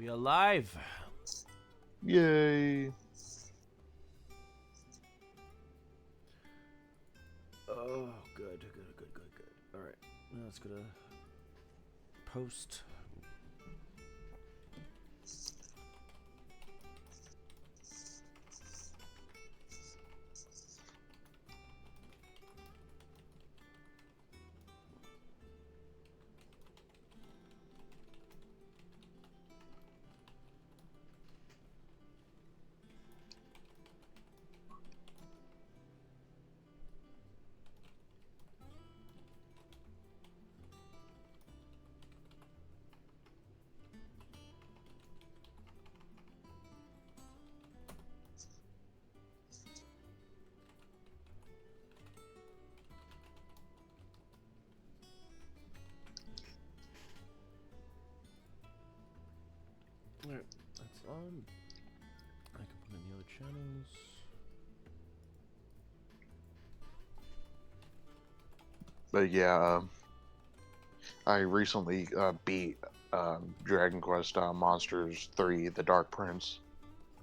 We are live. Yay. Oh, good. All right, now let's go to post. All right, that's on. I can put in the other channels. But yeah, I recently beat Dragon Quest Monsters 3, The Dark Prince.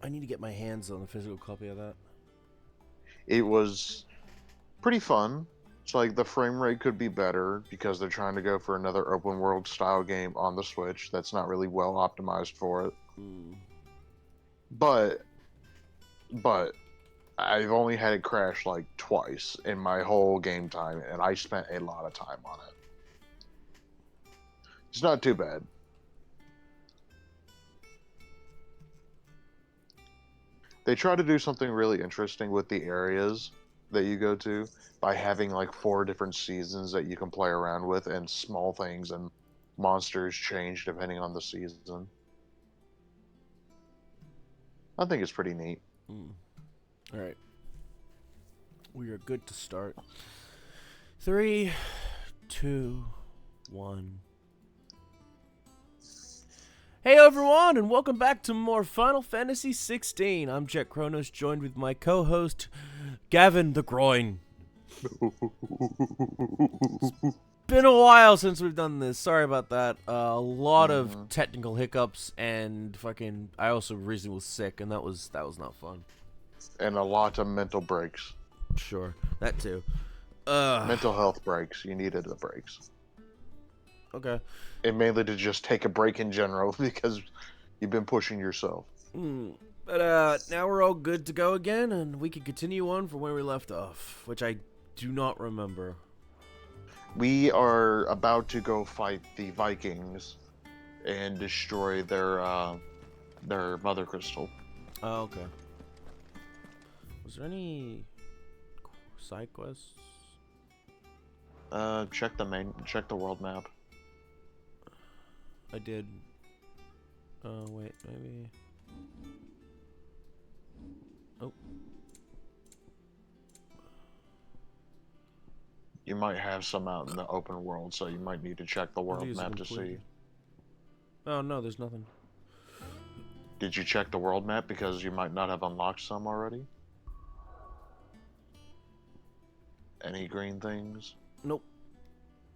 I need to get my hands on a physical copy of that. It was pretty fun. It's like the frame rate could be better because they're trying to go for another open world style game on the Switch that's not really well optimized for it. But I've only had it crash like twice in my whole game time, and I spent a lot of time on it. It's not too bad. They try to do something really interesting with the areas that you go to by having like 4 different seasons that you can play around with, and small things and monsters change depending on the season. I think it's pretty neat. All right, we are good to start. 3, 2, 1. Hey everyone, and welcome back to more Final Fantasy 16. I'm Jet Kronos, joined with my co-host Gavin the Groin. Been a while since we've done this. Sorry about that. A lot of technical hiccups, and fucking. I also recently was sick, and that was not fun. And a lot of mental breaks. Sure, that too. Mental health breaks. You needed the breaks. Okay. And mainly to just take a break in general because you've been pushing yourself. But now we're all good to go again, and we can continue on from where we left off, which I do not remember. We are about to go fight the Vikings and destroy their mother crystal. Oh, okay. Was there any side quests? Check the world map. I did. Wait, maybe. Oh. You might have some out in the open world, so you might need to check the world map to see. Oh no, there's nothing. Did you check the world map because you might not have unlocked some already? Any green things? Nope.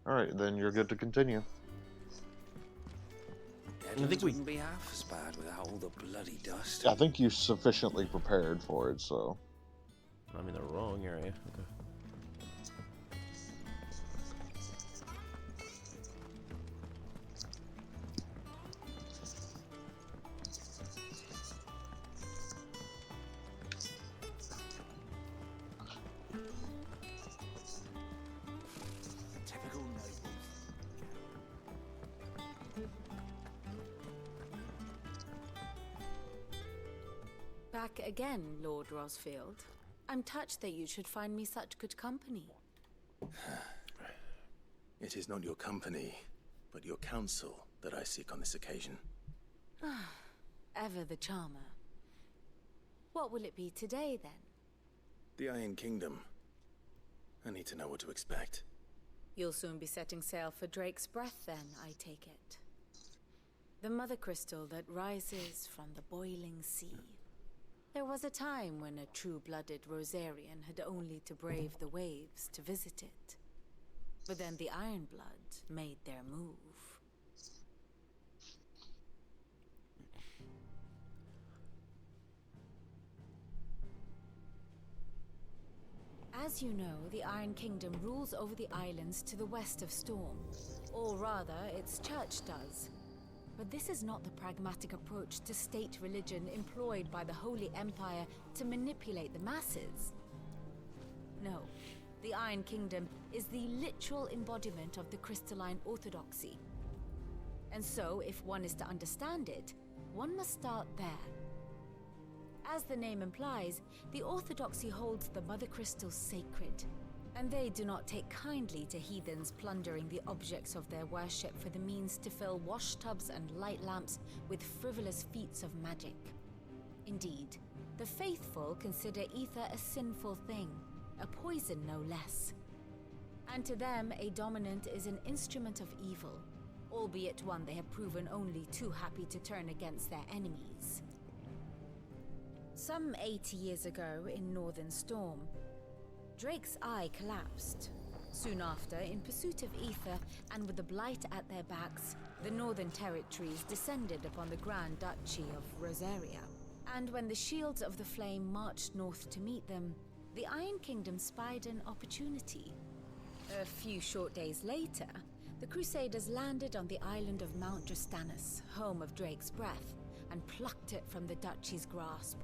Alright, then you're good to continue. I think we wouldn't be half as bad without all the bloody dust. I think you're sufficiently prepared for it, so. I'm in the wrong area. Okay. Back again, Lord Rosfield. I'm touched that you should find me such good company. It is not your company, but your counsel that I seek on this occasion. Ever the charmer. What will it be today, then? The Iron Kingdom. I need to know what to expect. You'll soon be setting sail for Drake's Breath, then, I take it. The mother crystal that rises from the boiling sea. There was a time when a true-blooded Rosarian had only to brave the waves to visit it. But then the Ironblood made their move. As you know, the Iron Kingdom rules over the islands to the west of Storm. Or rather, its church does. But this is not the pragmatic approach to state religion employed by the Holy Empire to manipulate the masses. No, the Iron Kingdom is the literal embodiment of the crystalline orthodoxy. And so, if one is to understand it, one must start there. As the name implies, the orthodoxy holds the Mother Crystals sacred, and they do not take kindly to heathens plundering the objects of their worship for the means to fill washtubs and light lamps with frivolous feats of magic. Indeed, the faithful consider ether a sinful thing, a poison no less. And to them, a dominant is an instrument of evil, albeit one they have proven only too happy to turn against their enemies. Some 80 years ago in Northern Storm, Drake's eye collapsed. Soon after, in pursuit of ether and with the blight at their backs, the Northern Territories descended upon the Grand Duchy of Rosaria. And when the Shields of the Flame marched north to meet them, the Iron Kingdom spied an opportunity. A few short days later, the Crusaders landed on the island of Mount Drastanus, home of Drake's breath, and plucked it from the Duchy's grasp.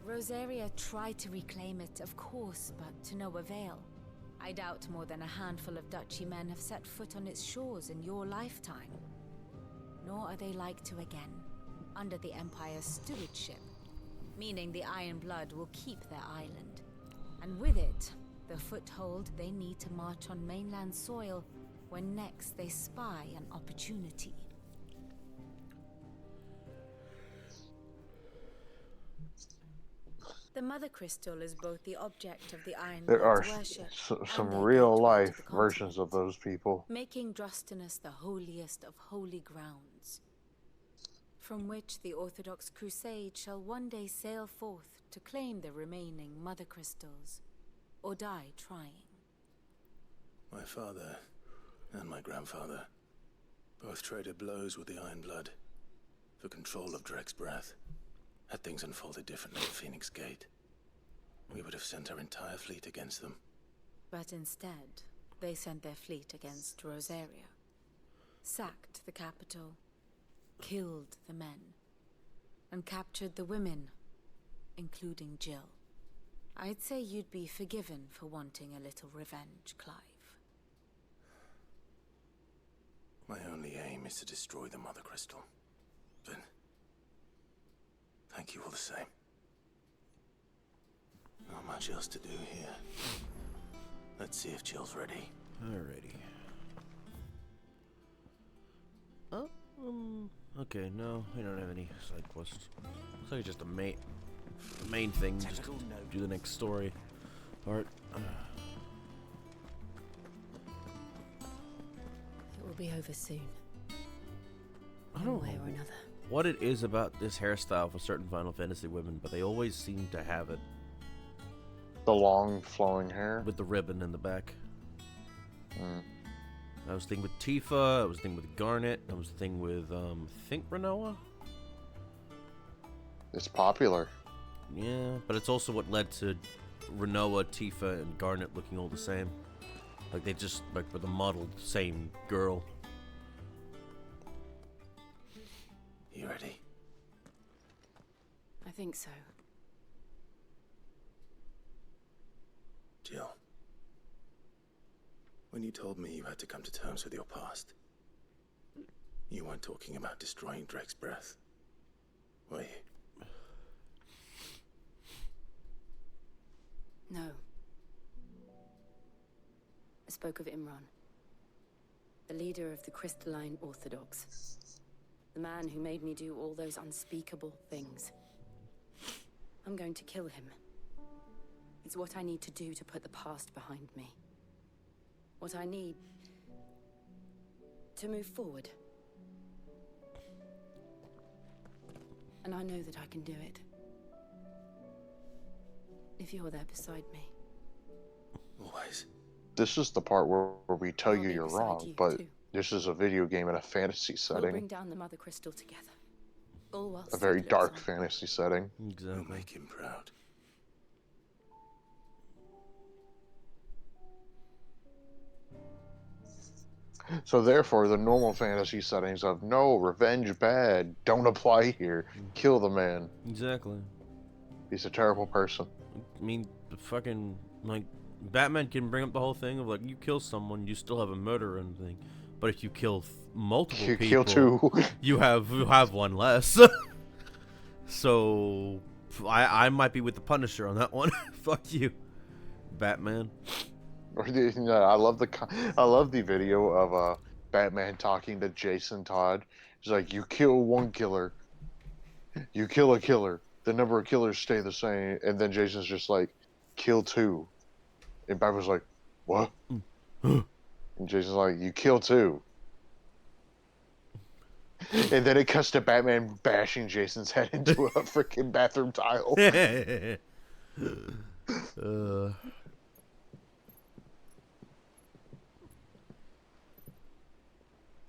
Rosaria tried to reclaim it, of course, but to no avail. I doubt more than a handful of Duchy men have set foot on its shores in your lifetime. Nor are they like to again, under the Empire's stewardship, meaning the Iron Blood will keep their island. And with it, the foothold they need to march on mainland soil when next they spy an opportunity. The Mother Crystal is both the object of the Iron There are Blood's worship some and their real gateway life to the versions of continent, those people. making Drastanus the holiest of holy grounds, from which the Orthodox Crusade shall one day sail forth to claim the remaining Mother Crystals, or die trying. My father and my grandfather both traded blows with the Iron Blood for control of Drake's breath. Had things unfolded differently at Phoenix Gate, we would have sent our entire fleet against them. But instead, they sent their fleet against Rosaria, sacked the capital, killed the men, and captured the women, including Jill. I'd say you'd be forgiven for wanting a little revenge, Clive. My only aim is to destroy the Mother Crystal. But thank you all the same. Not much else to do here. Let's see if Jill's ready. Alrighty. Oh, okay, no, we don't have any side quests. Looks like just the main thing. Just do the next story part. It will be over soon. I don't One way know or another. what it is about this hairstyle for certain Final Fantasy women, but they always seem to have it The long flowing hair. with the ribbon in the back. Mm. I was thinking with Tifa, I was thinking with Garnet, I was thinking with, I think Renoa? It's popular. Yeah, but it's also what led to Renoa, Tifa, and Garnet looking all the same. Like, they just, like, were the modeled same girl. You ready? I think so. Jill. When you told me you had to come to terms with your past, you weren't talking about destroying Drake's breath, were you? No. I spoke of Imran, the leader of the Crystalline Orthodox. The man who made me do all those unspeakable things. I'm going to kill him. It's what I need to do to put the past behind me. What I need to move forward. And I know that I can do it. If you're there beside me. Always. This is the part where we tell I'll you be you're beside wrong, you, but too. this is a video game in a fantasy We'll bring setting. down the Mother Crystal together. All while A very Sid lives dark on. fantasy setting. We'll Exactly. make him proud. So therefore, the normal fantasy settings of no, revenge bad, don't apply here. Kill the man. Exactly. He's a terrible person. I mean, the fucking like Batman can bring up the whole thing of like you kill someone, you still have a murder and thing, but if you kill multiple You people, kill two. you have one less. So I might be with the Punisher on that one. Fuck you, Batman. I love the video of Batman talking to Jason Todd. He's like, you kill one killer, you kill a killer, the number of killers stay the same, and then Jason's just like, kill two, and Batman's like, what? And Jason's like, you kill two. And then it cuts to Batman bashing Jason's head into a freaking bathroom tile.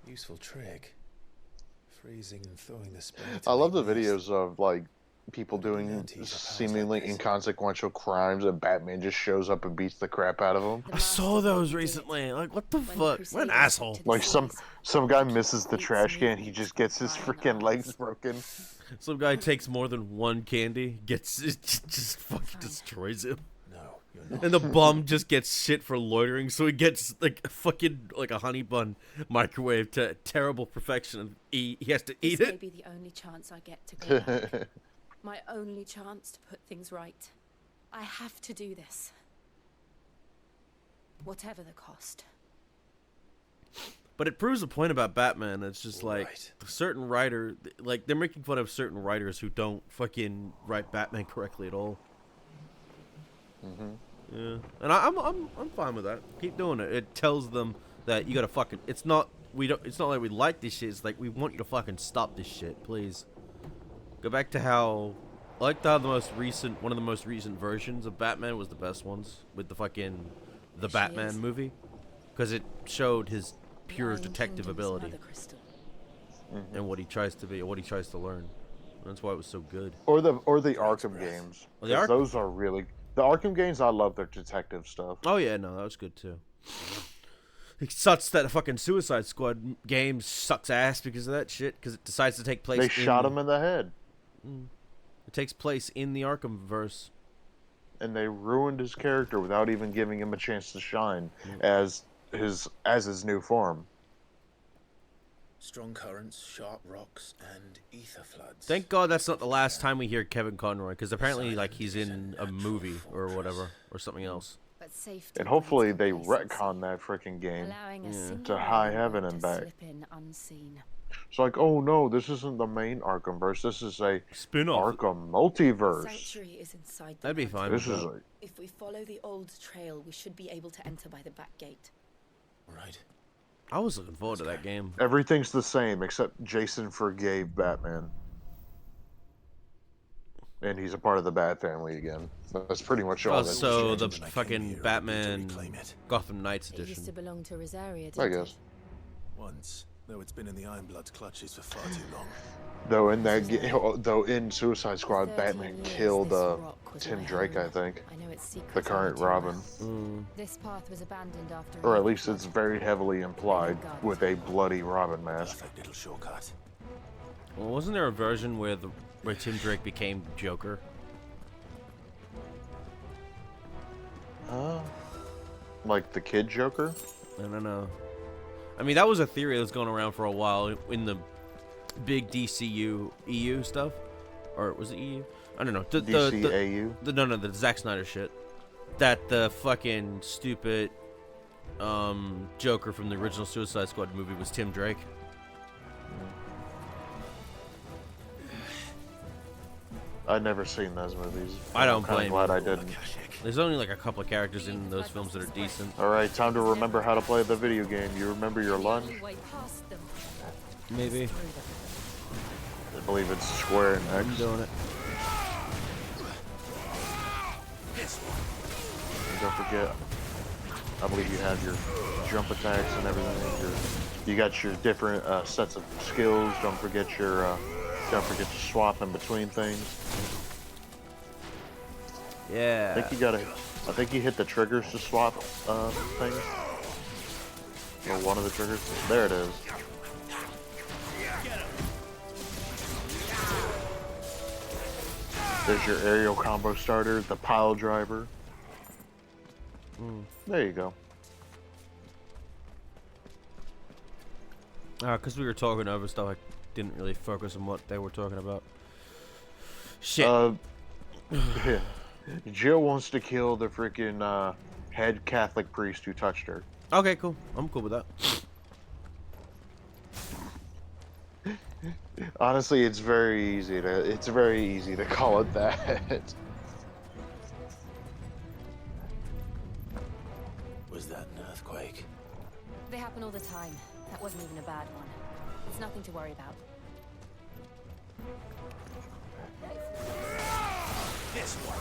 Useful trick. Freezing and thawing the spell. I love the videos of like people doing seemingly inconsequential crimes and Batman just shows up and beats the crap out of them. I saw those recently. Like, what the fuck? What an asshole. Like some guy misses the trash can, he just gets his freaking legs broken. Some guy takes more than one candy, gets it, just fucking destroys him. No, you're not. And the bum just gets shit for loitering, so he gets like a fucking like a honey bun microwave to terrible perfection, and he has to eat This may it. be the only chance I get to go back. My only chance to put things right. I have to do this. Whatever the cost. But it proves a point about Batman. It's just like Right. certain writer, like they're making fun of certain writers who don't fucking write Batman correctly at all. Yeah, and I'm fine with that. Keep doing it. It tells them that you gotta fucking. It's not like we like this shit. It's like we want you to fucking stop this shit, please. Go back to how, I liked how one of the most recent versions of Batman was the best ones with the fucking the She Batman is. movie, because it showed his pure Lion detective Kingdom's ability Mother Crystal. and what he tries to be, or what he tries to learn. That's why it was so good. Or the Arkham games. Well, the 'Cause those are really the Arkham games. I love their detective stuff. Oh yeah, no, that was good too. It sucks that fucking Suicide Squad game sucks ass because of that shit. Because it decides to take place. They shot him in the head, It takes place in the Arkham verse. and they ruined his character without even giving him a chance to shine as his new form. Strong currents, sharp rocks, and ether floods. Thank God that's not the last time we hear Kevin Conroy, because apparently like he's in a movie or whatever or something else. But safety And hopefully reigns they complacency, retcon that freaking game. allowing a Yeah. single To high rogue heaven to and back. slip in unseen. It's like, oh no, this isn't the main Arkham verse. This is a Spin-off. Arkham multiverse. Sanctuary is inside the That'd be mountain. fine. This with is that. like, If we follow the old trail, we should be able to enter by the back gate. Right. I was looking forward to that game. everything's the same except Jason forgave Batman. And he's a part of the Bat family again. That's pretty much all Oh, that so changed. the When I came fucking here, I Batman need to reclaim it. Gotham Knights It used to edition. belong to Rosaria, didn't I guess. it? Once, though it's been in the Ironblood's clutches for far too long. Though in Suicide Squad, 13 Batman years killed this rock was Tim my Drake, home. I think. I know its secrets The current only too Robin. well. Mm. This path was abandoned after Or a at least it's very heavily implied with a bloody Robin mask. Perfect little shortcut. Well, wasn't there a version where Tim Drake became Joker? Like the Kid Joker? I don't know. I mean, that was a theory that was going around for a while in the big DCU EU stuff, or was it EU? I don't know. DCAU? The Zack Snyder shit. That the fucking stupid Joker from the original Suicide Squad movie was Tim Drake. I've never seen those movies. I don't I'm kinda blame glad you. I didn't. There's only like a couple of characters in those films that are decent. Alright, time to remember how to play the video game. You remember your lunge? Way past them. Maybe. Through them. I believe it's square and I'm X. doing it. And don't forget, I believe you have your jump attacks and everything. You got your different sets of skills. Don't forget to swap in between things. Yeah. I think you hit the triggers to swap things. Or one of the triggers. There it is. There's your aerial combo starter, the pile driver. There you go. Because we were talking over stuff, I didn't really focus on what they were talking about. Shit. Yeah. Jill wants to kill the freaking head Catholic priest who touched her. Okay, cool. I'm cool with that. Honestly, it's very easy to call it that. Was that an earthquake? They happen all the time. That wasn't even a bad one. It's nothing to worry about. This one.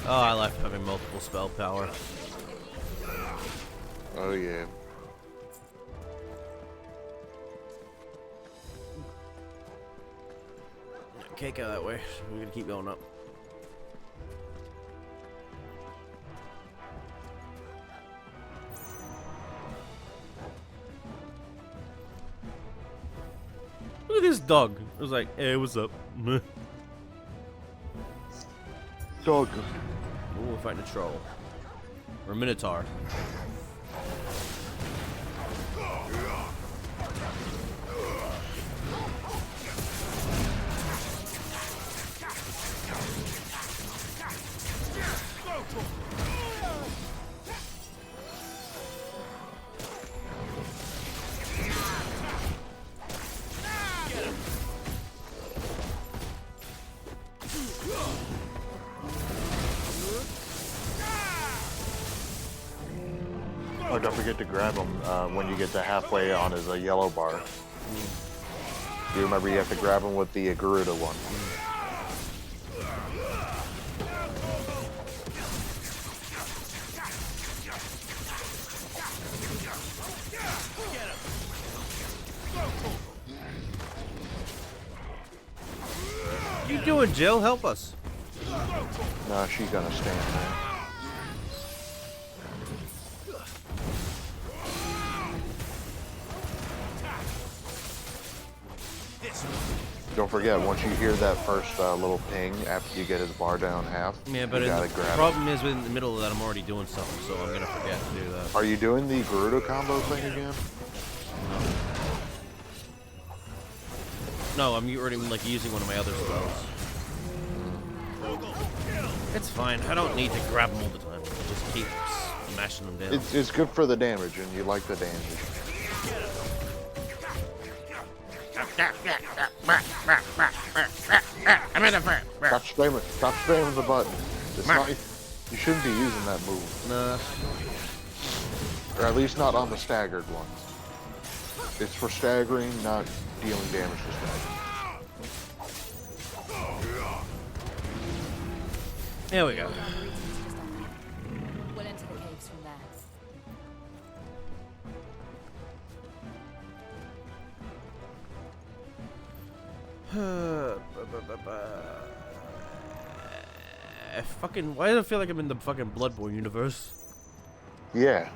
Oh, I like having multiple spell power. Oh yeah. Can't go that way. We're gonna keep going up. Look at this dog. It was like, hey, what's up? Dog. Ooh, we're fighting a troll. Or a minotaur. Oh, don't forget to grab him when you get to halfway on his yellow bar. You remember you have to grab him with the Garuda one. What you doing, Jill? Help us. No, she's gonna stand there. Don't forget, once you hear that first little ping after you get his bar down half, Yeah, but you gotta the grab it. problem is in the middle of that, I'm already doing something, so I'm gonna forget to do that. Are you doing the Garuda combo thing again? No, I'm already like using one of my other spells. It's fine. I don't need to grab them all the time. I just keep smashing them down. It's good for the damage, and you like the damage. Stop spamming the button. It's not. You shouldn't be using that move. Nah. Or at least not on the staggered ones. It's for staggering, not dealing damage to staggering. There we go. We'll enter the caves from there. Fucking, why does it feel like I'm in the fucking Bloodborne universe? Yeah.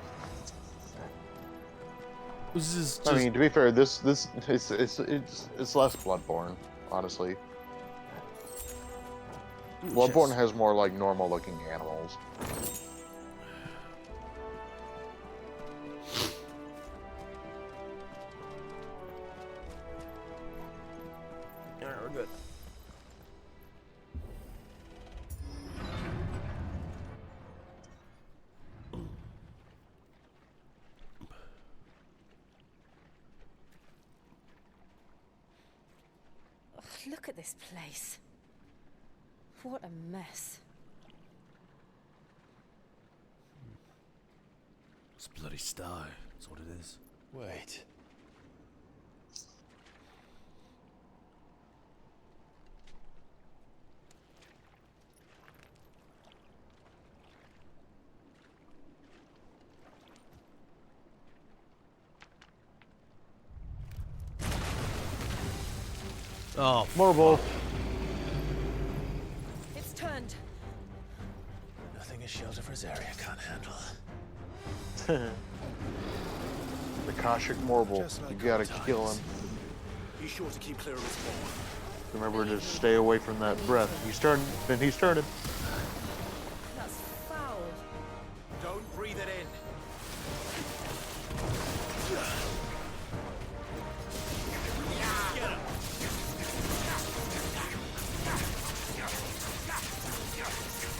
This is just... I mean, to be fair, this it's less Bloodborne, honestly. Bloodborne has more like normal looking animals. Alright, we're good. Ugh, look at this place. What a mess. It's a bloody star. That's what it is. Wait. Oh, Marble. It's turned. shield of Rosaria can't handle. The Kashik Morble. Just like You gotta old kill times. him. Be sure to keep clear of his ball. Remember to stay away from that breath. He's turning, and he's turning. That's foul. Don't breathe it in.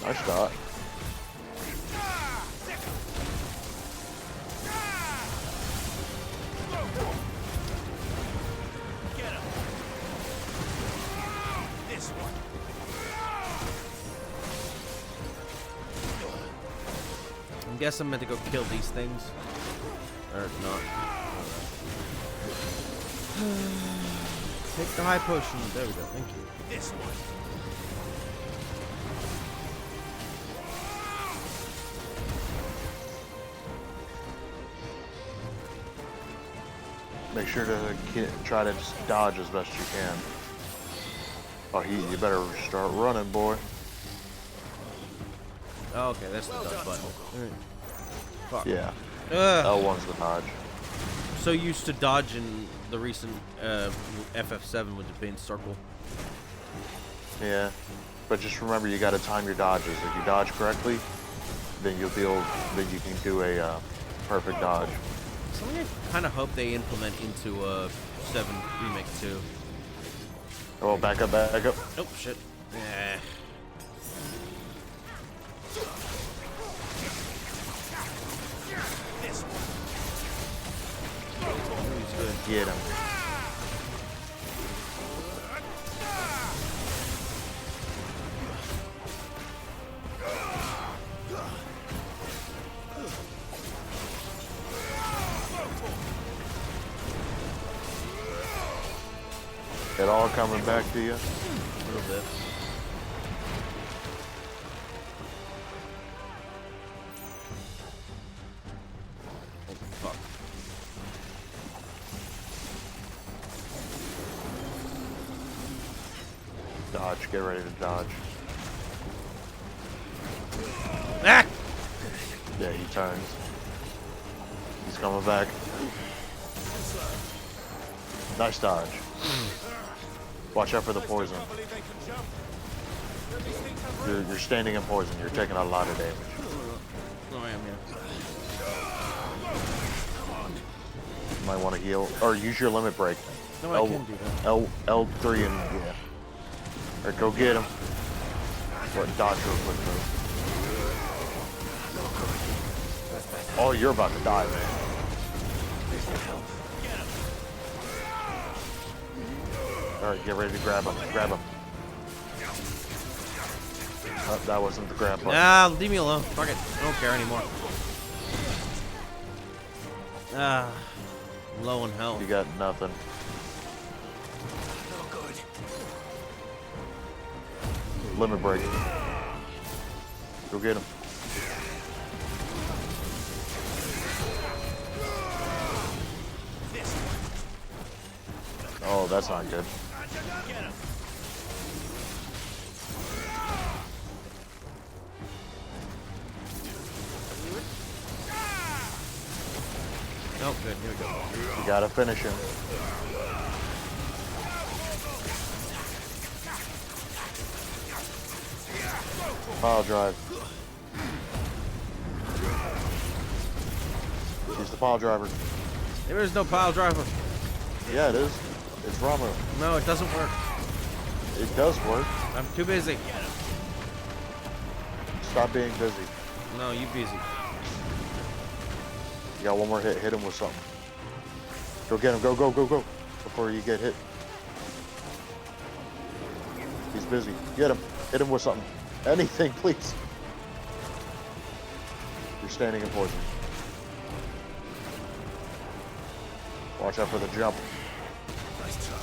Nice shot. Get him. This one. I guess I'm meant to go kill these things. Or not. Take the high potion. There we go. Thank you. This one. Make sure to try to just dodge as best you can. Oh, you better start running, boy. Oh, okay, that's the dodge button. Alright. Fuck. Yeah. Ugh. L1's the dodge. So used to dodge in the recent FF7 with the being circle. Yeah. But just remember, you gotta time your dodges. If you dodge correctly, then then you can do a perfect dodge. Something I kind of hope they implement into 7 Remake 2. Oh, back up, back up. Oh, shit. Yeah. This one. He's good. Get him. It all coming back to you? A little bit. Oh, fuck. Dodge, get ready to dodge. Ah! Yeah, he turns. He's coming back. Nice dodge. Watch out for the poison. I believe they can jump. You're standing in poison. You're taking a lot of damage. No, I am, yeah. You might want to heal or use your limit break. No, I can do that. L3 and yeah. Alright, go get him. What dodge real quick though. Oh, you're about to die, man. Alright, get ready to grab him. Grab him. Oh, that wasn't the grab button. Ah, leave me alone. Fuck it. I don't care anymore. Ah, I'm low in health. You got nothing. No good. Limit break. Go get him. This one. Oh, that's not good. Get him. Oh, good. Here we go. You gotta finish him. Pile drive. He's the pile driver. There is no pile driver. Yeah, it is. It's Ramu. No, it doesn't work. It does work. I'm too busy. Stop being busy. No, you busy. You got one more hit. Hit him with something. Go get him. Go, go, go, go. Before you get hit. He's busy. Get him. Hit him with something. Anything, please. You're standing in poison. Watch out for the jump. Nice try.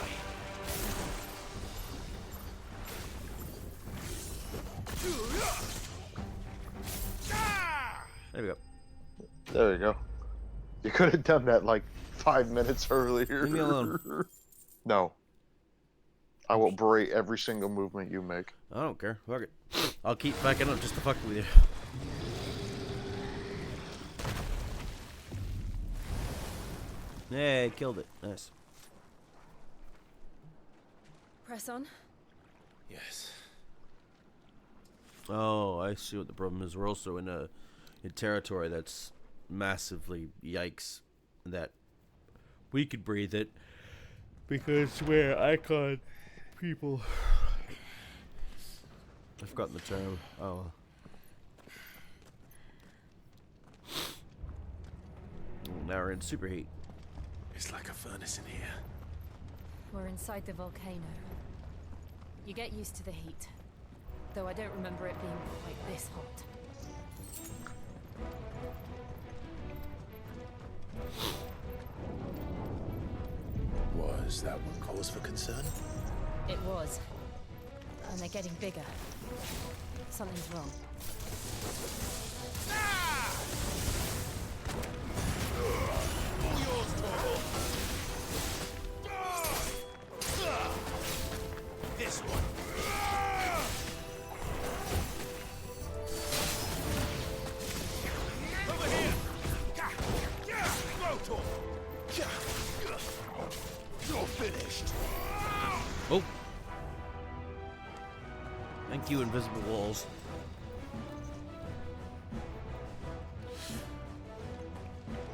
There we go. There you go. You could have done that like 5 minutes earlier. Leave me alone. No. I will berate every single movement you make. I don't care. Fuck it. I'll keep backing up just to fuck with you. Yeah, killed it. Nice. Press on. Yes. Oh, I see what the problem is. We're also in territory that's massively yikes. That we could breathe it because we're icon people. I've forgotten the term. Oh. Now we're in superheat. It's like a furnace in here. We're inside the volcano. You get used to the heat. Though I don't remember it being quite this hot. Was that one cause for concern? It was. And they're getting bigger. Something's wrong. This one. Over here. You're finished. Oh. Thank you, invisible walls.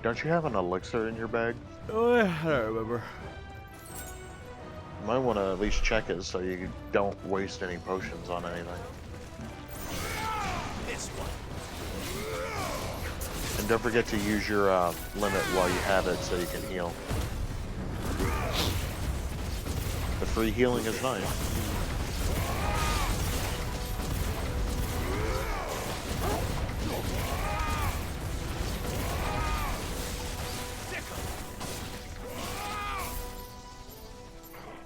Don't you have an elixir in your bag? Oh, yeah, I don't remember. You might want to at least check it so you don't waste any potions on anything. This one. And don't forget to use your limit while you have it so you can heal. The free healing is nice.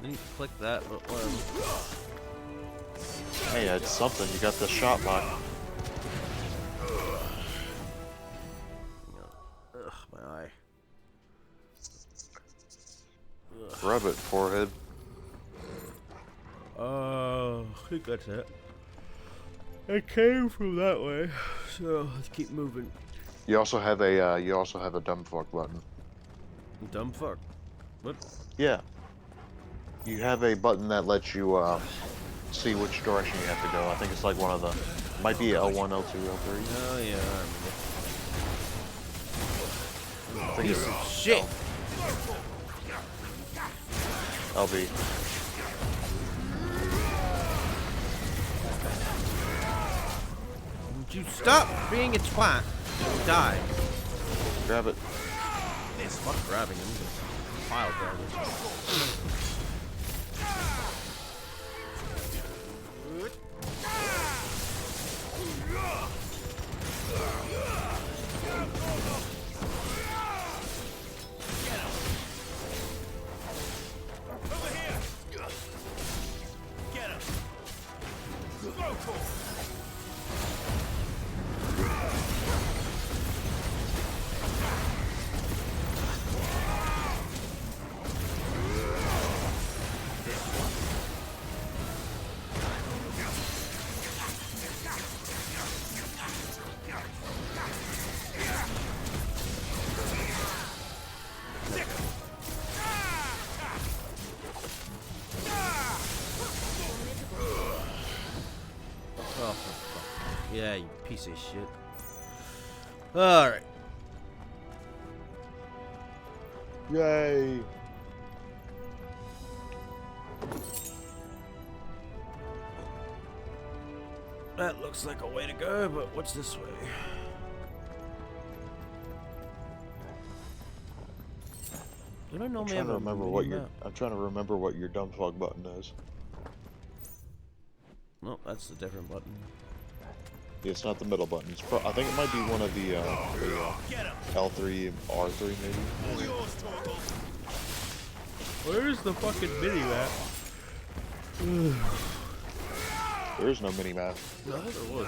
I need to click that, but whatever. Hey, it's something. You got the shot lock. Ugh, my eye. Rub it, forehead. I think that's it. I came from that way, so let's keep moving. You also have a dumb fuck button. Dumb fuck. What? Yeah. You have a button that lets you see which direction you have to go. I think it's like one of the, might be L1, L2, L3. Oh yeah, I remember. I think Piece it's of shit. LB. Would you stop being a twat? Die. Grab it. This fuck grabbing him. Pile damage. Oh, for fuck. Yeah, you piece of shit. Alright. Yay. That looks like a way to go, but what's this way? Don't I normally have a mini-map? I'm trying to remember what your dumb fuck button is. No, that's a different button. Yeah, it's not the middle button. I think it might be one of the L3, R3 maybe. Where's the fucking mini-map? There is no mini map. No, there was.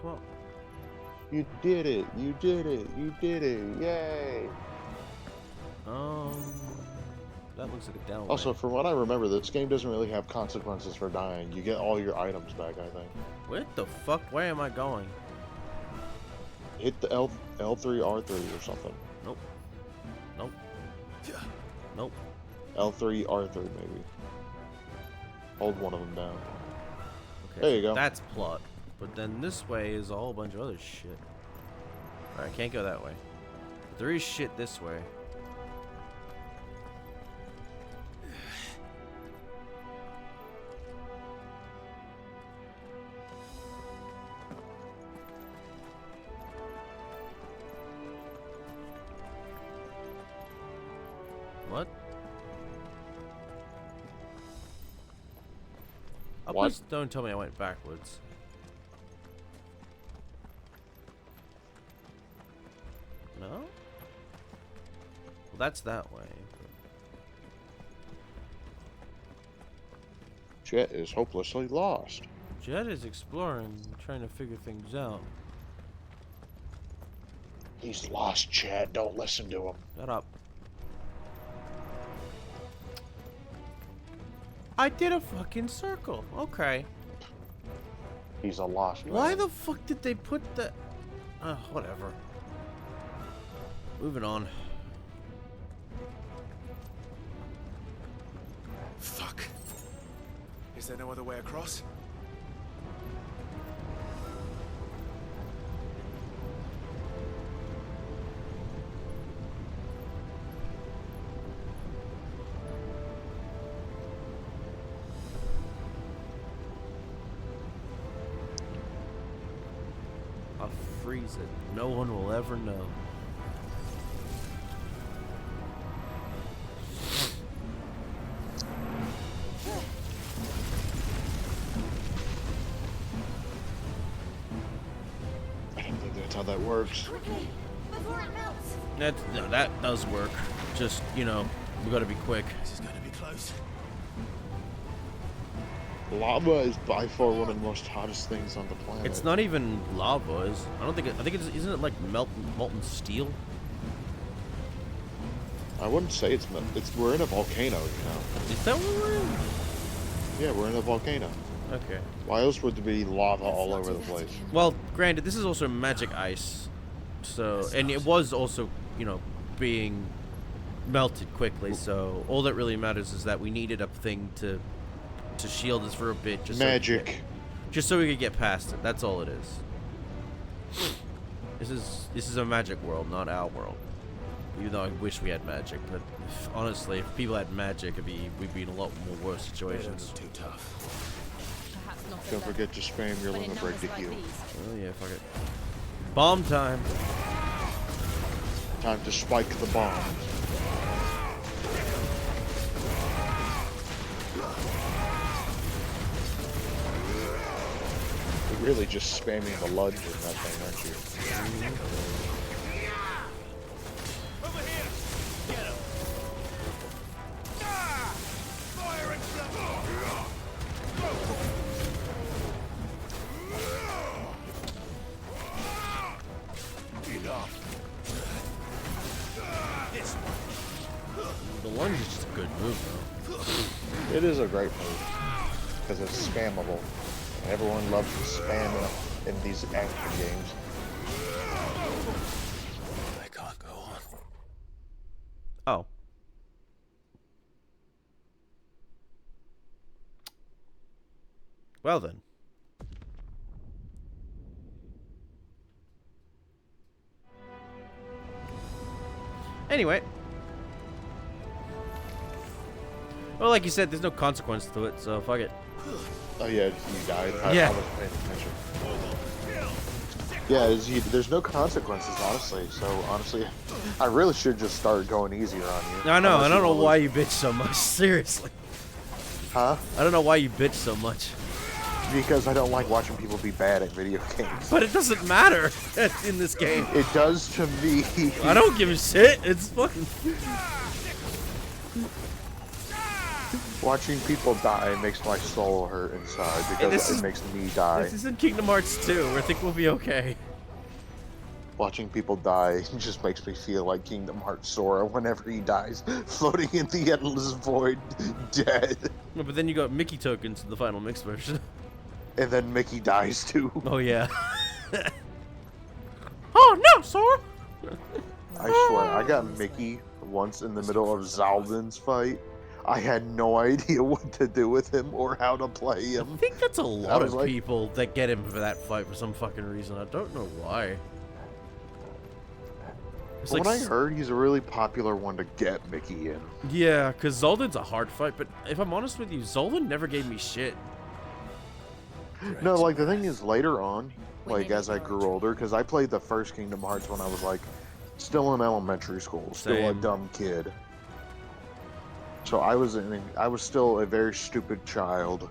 Come on. You did it! You did it! You did it! Yay! That looks like a download. Also, from what I remember, this game doesn't really have consequences for dying. You get all your items back, I think. What the fuck? Where am I going? Hit the L3, R3 or something. Nope. Nope. Nope. L3, R3 maybe. Hold one of them down. Okay, There you so go. That's plot. But then this way is a whole bunch of other shit. Alright, can't go that way. But there is shit this way. What? Oh, What? please don't tell me I went backwards. No? Well, that's that way. Jet is hopelessly lost. Jed is exploring, trying to figure things out. He's lost, Chad. Don't listen to him. Shut up. I did a fucking circle. Okay. He's a lost man. Why the fuck did they put the... whatever. Moving on. Fuck. Is there no other way across? I'll freeze it. No one will ever know. I don't think that's how that works. Quickly, before it melts. No, that does work. Just, you know, we gotta be quick. This is going to be close. Lava is by far one of the most hottest things on the planet. It's not even lava. I think it's, isn't it like molten steel? I wouldn't say it's we're in a volcano, you know. Is that what we're in? Yeah, we're in a volcano. Okay. Why else would there be lava all over the place? Well, granted, this is also magic ice. So, and it was also, you know, being melted quickly. So all that really matters is that we needed a thing to shield us for a bit, just Magic. just so we could get past it. That's all it is. This is a magic world, not our world. Even though I wish we had magic, but honestly, if people had magic, we'd be in a lot more worse situations. Too tough. Perhaps not Don't forget to spam your limit break to heal. Oh yeah, fuck it. Bomb time. Time to spike the bomb. You're really just spamming the lunge in that thing, aren't you? Over here! Get him! Fire and enough. This one. The lunge is just a good move, though. It is a great move because it's spammable. Everyone loves to spam it in these action games. I can't go on. Oh. Well then. Anyway. Well, like you said, there's no consequence to it, so fuck it. Oh yeah, you died. Yeah. I wasn't paying attention. Yeah, there's no consequences, honestly. So honestly, I really should just start going easier on you. I know. Unless I don't know wanna why lose- you bitch so much. Seriously. Huh? I don't know why you bitch so much. Because I don't like watching people be bad at video games. But it doesn't matter in this game. It does to me. I don't give a shit. It's fucking. Watching people die makes my soul hurt inside because it makes me die. This isn't Kingdom Hearts 2. I think we'll be okay. Watching people die just makes me feel like Kingdom Hearts Sora whenever he dies, floating in the endless void, dead. No, but then you got Mickey tokens in the final mix version. And then Mickey dies too. Oh yeah. Oh no, Sora! I swear, I got Mickey once in the middle of Zaldin's fight. I had no idea what to do with him or how to play him. I think that's a lot of like- people that get him for that fight for some fucking reason. I don't know why. It's But like when I heard he's a really popular one to get Mickey in. yeah, because Zoldan's a hard fight, but if I'm honest with you, Zoldan never gave me shit. No, like the thing is later on, When like they as I make grew older, because I played the first Kingdom Hearts when I was like still in elementary school, still a Same. dumb kid. So I was still a very stupid child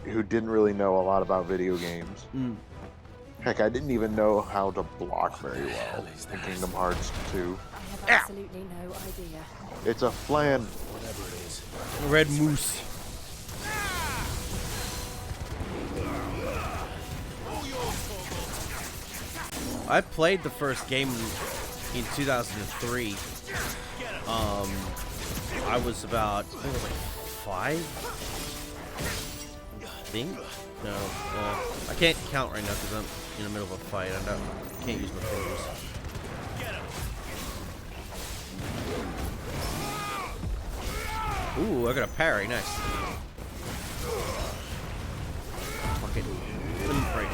who didn't really know a lot about video games. Mm. Heck, I didn't even know how to block very What the hell well is in that? Kingdom Hearts 2. I have absolutely no idea. It's a flan. Whatever it is. Red Moose. I played the first game in 2003. I was about, I think it was like 5. I think? No, I can't count right now because I'm in the middle of a fight. I can't use my fingers. Ooh, I got a parry. Nice. Fucking limb break.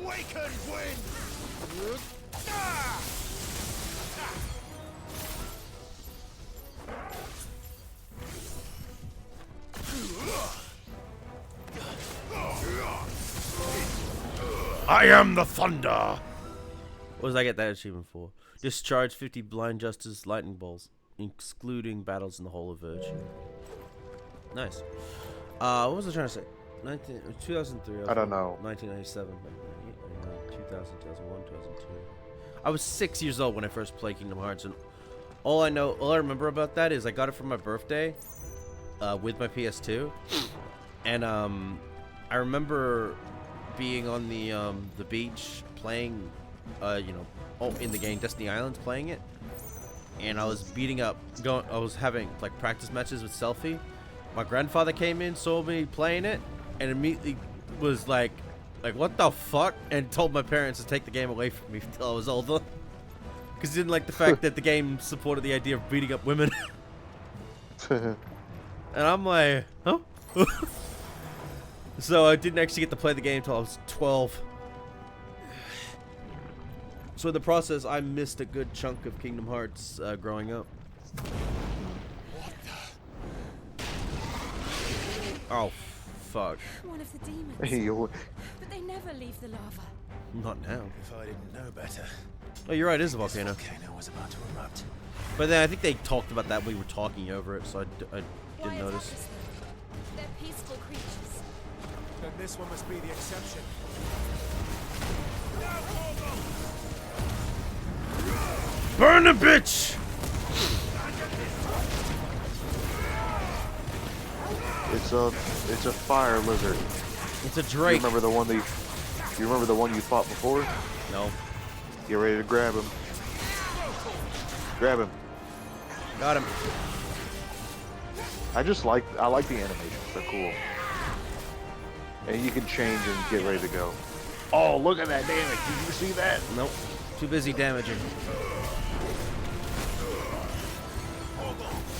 Waken wind! I am the thunder. What does I get that achievement for? Discharge 50 blind justice lightning bolts, excluding battles in the whole of Verge. Nice. What was I trying to say? 2003. I don't know. 1997. 2000, 2001, 2002. I was 6 years old when I first played Kingdom Hearts, and all I remember about that is I got it for my birthday, with my PS2, and I remember being on the beach playing, in the game Destiny Islands, playing it, and I was beating up, I was having like practice matches with Selfie. My grandfather came in, saw me playing it, and immediately was like what the fuck, and told my parents to take the game away from me until I was older, because he didn't like the fact that the game supported the idea of beating up women. And I'm like, huh? So I didn't actually get to play the game until I was 12. So in the process, I missed a good chunk of Kingdom Hearts growing up. Oh, fuck. One of the demons. You- But they never leave the lava. Not now. If I didn't know better, Oh, you're right, it is a this volcano. volcano was about to erupt. But then I think they talked about that when we were talking over it, so I Why didn't notice. attack us then? They're peaceful creatures. Then this one must be the exception. Burn the bitch! It's a fire lizard. It's a You Drake. remember the one you fought before? No. Get ready to grab him. Grab him. Got him. I like the animations. They're cool. And you can change and get ready to go. Oh, look at that damage. Did you see that? Nope. Too busy damaging.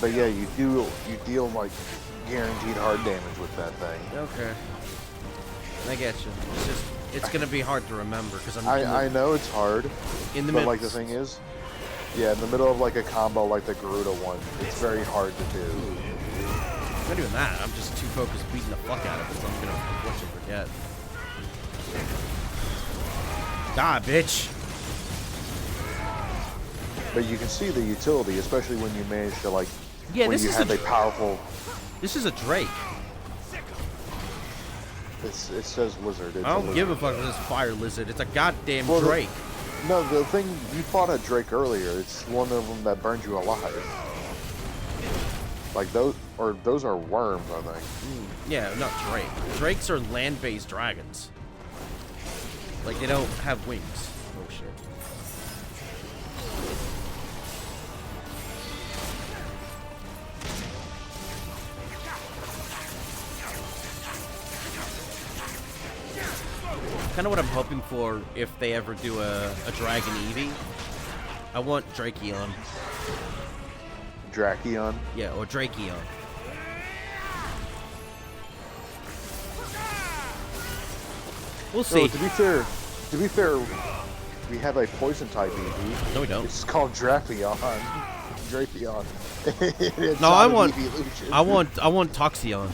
But yeah, you deal like guaranteed hard damage with that thing. Okay. I get you. It's gonna be hard to remember because I'm I know it's hard, in the but middle. like the thing is, yeah, in the middle of like a combo like the Garuda one, it's very hard to do. Not even that. I'm just too focused beating the fuck out of it, so I'm gonna unfortunately forget. Die, bitch. But you can see the utility, especially when you manage to like Yeah, when this you is have a a powerful. This is a Drake. It says wizard. It's I don't give a lizard. fuck if this fire lizard. It's a goddamn Well, Drake. No, the thing you fought a Drake earlier. It's one of them that burned you alive. Like those are worms, I think. Yeah, not Drake. Drakes are land-based dragons. Like they don't have wings. Oh shit. Kind of what I'm hoping for if they ever do a dragon Eevee. I want Drakeon. Drakeon. Yeah, or Drakeon. We'll see. No, to be fair, we have a poison type Eevee. No, we don't. It's called Drapion. Drapion. It's No, not I an want, evolution. I want Toxion.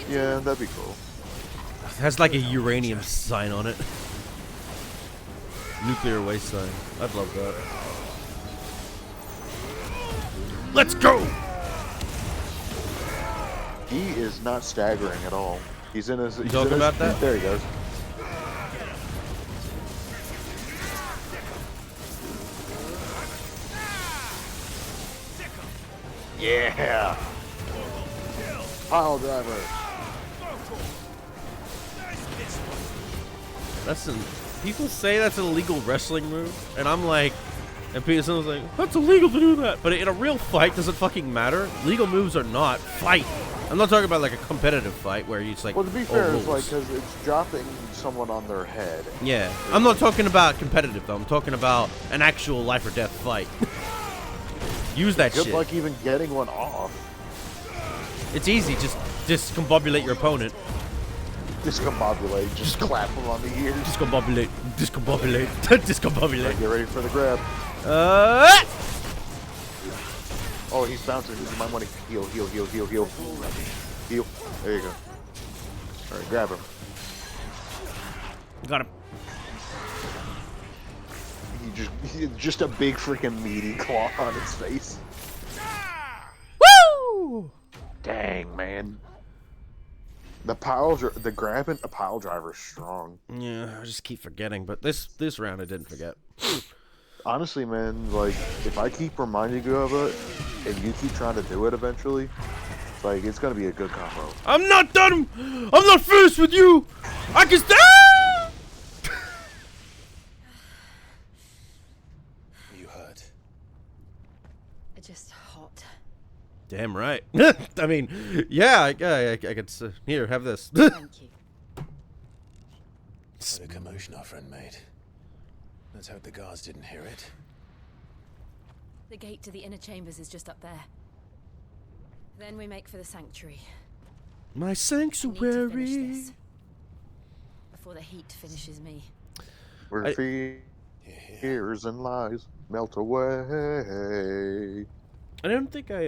Yeah, that'd be cool. It has like a uranium sign on it. Nuclear waste sign. I'd love that. Let's go! He is not staggering at all. He's in his. You talking about that? There he goes. Yeah. Pile driver. That's an. People say that's an illegal wrestling move, and I'm like, and someone's like, that's illegal to do that. But in a real fight, does it fucking matter? Legal moves are not fight. I'm not talking about like a competitive fight where you just like. Well, to be fair, it's rules. like because it's dropping someone on their head. Yeah, I'm not talking about competitive though. I'm talking about an actual life or death fight. Use that Good shit. luck even getting one off. It's easy. Just discombobulate your opponent. Discombobulate. Just clap him on the ears. Discombobulate. Discombobulate. Discombobulate. Get ready for the grab. Oh, he's bouncing. You might want to heal, heal, heal, heal, heal. Heal. There you go. Alright, grab him. Got him. He just a big freaking meaty claw on his face. Woo! Dang, man. The grab and the pile driver is strong. Yeah, I just keep forgetting, but this round I didn't forget. Honestly, man, like, if I keep reminding you of it, and you keep trying to do it eventually, like, it's gonna be a good combo. I'm not done! I'm not finished with you! I can stay! You hurt. It's just hot. Damn right. I mean, yeah, I could. Here, have this. Thank you. What a commotion our friend made. Let's hope the guards didn't hear it. The gate to the inner chambers is just up there. Then we make for the sanctuary. My I need to finish sanctuary. this before the heat finishes me. Where fears and lies melt away. I don't think I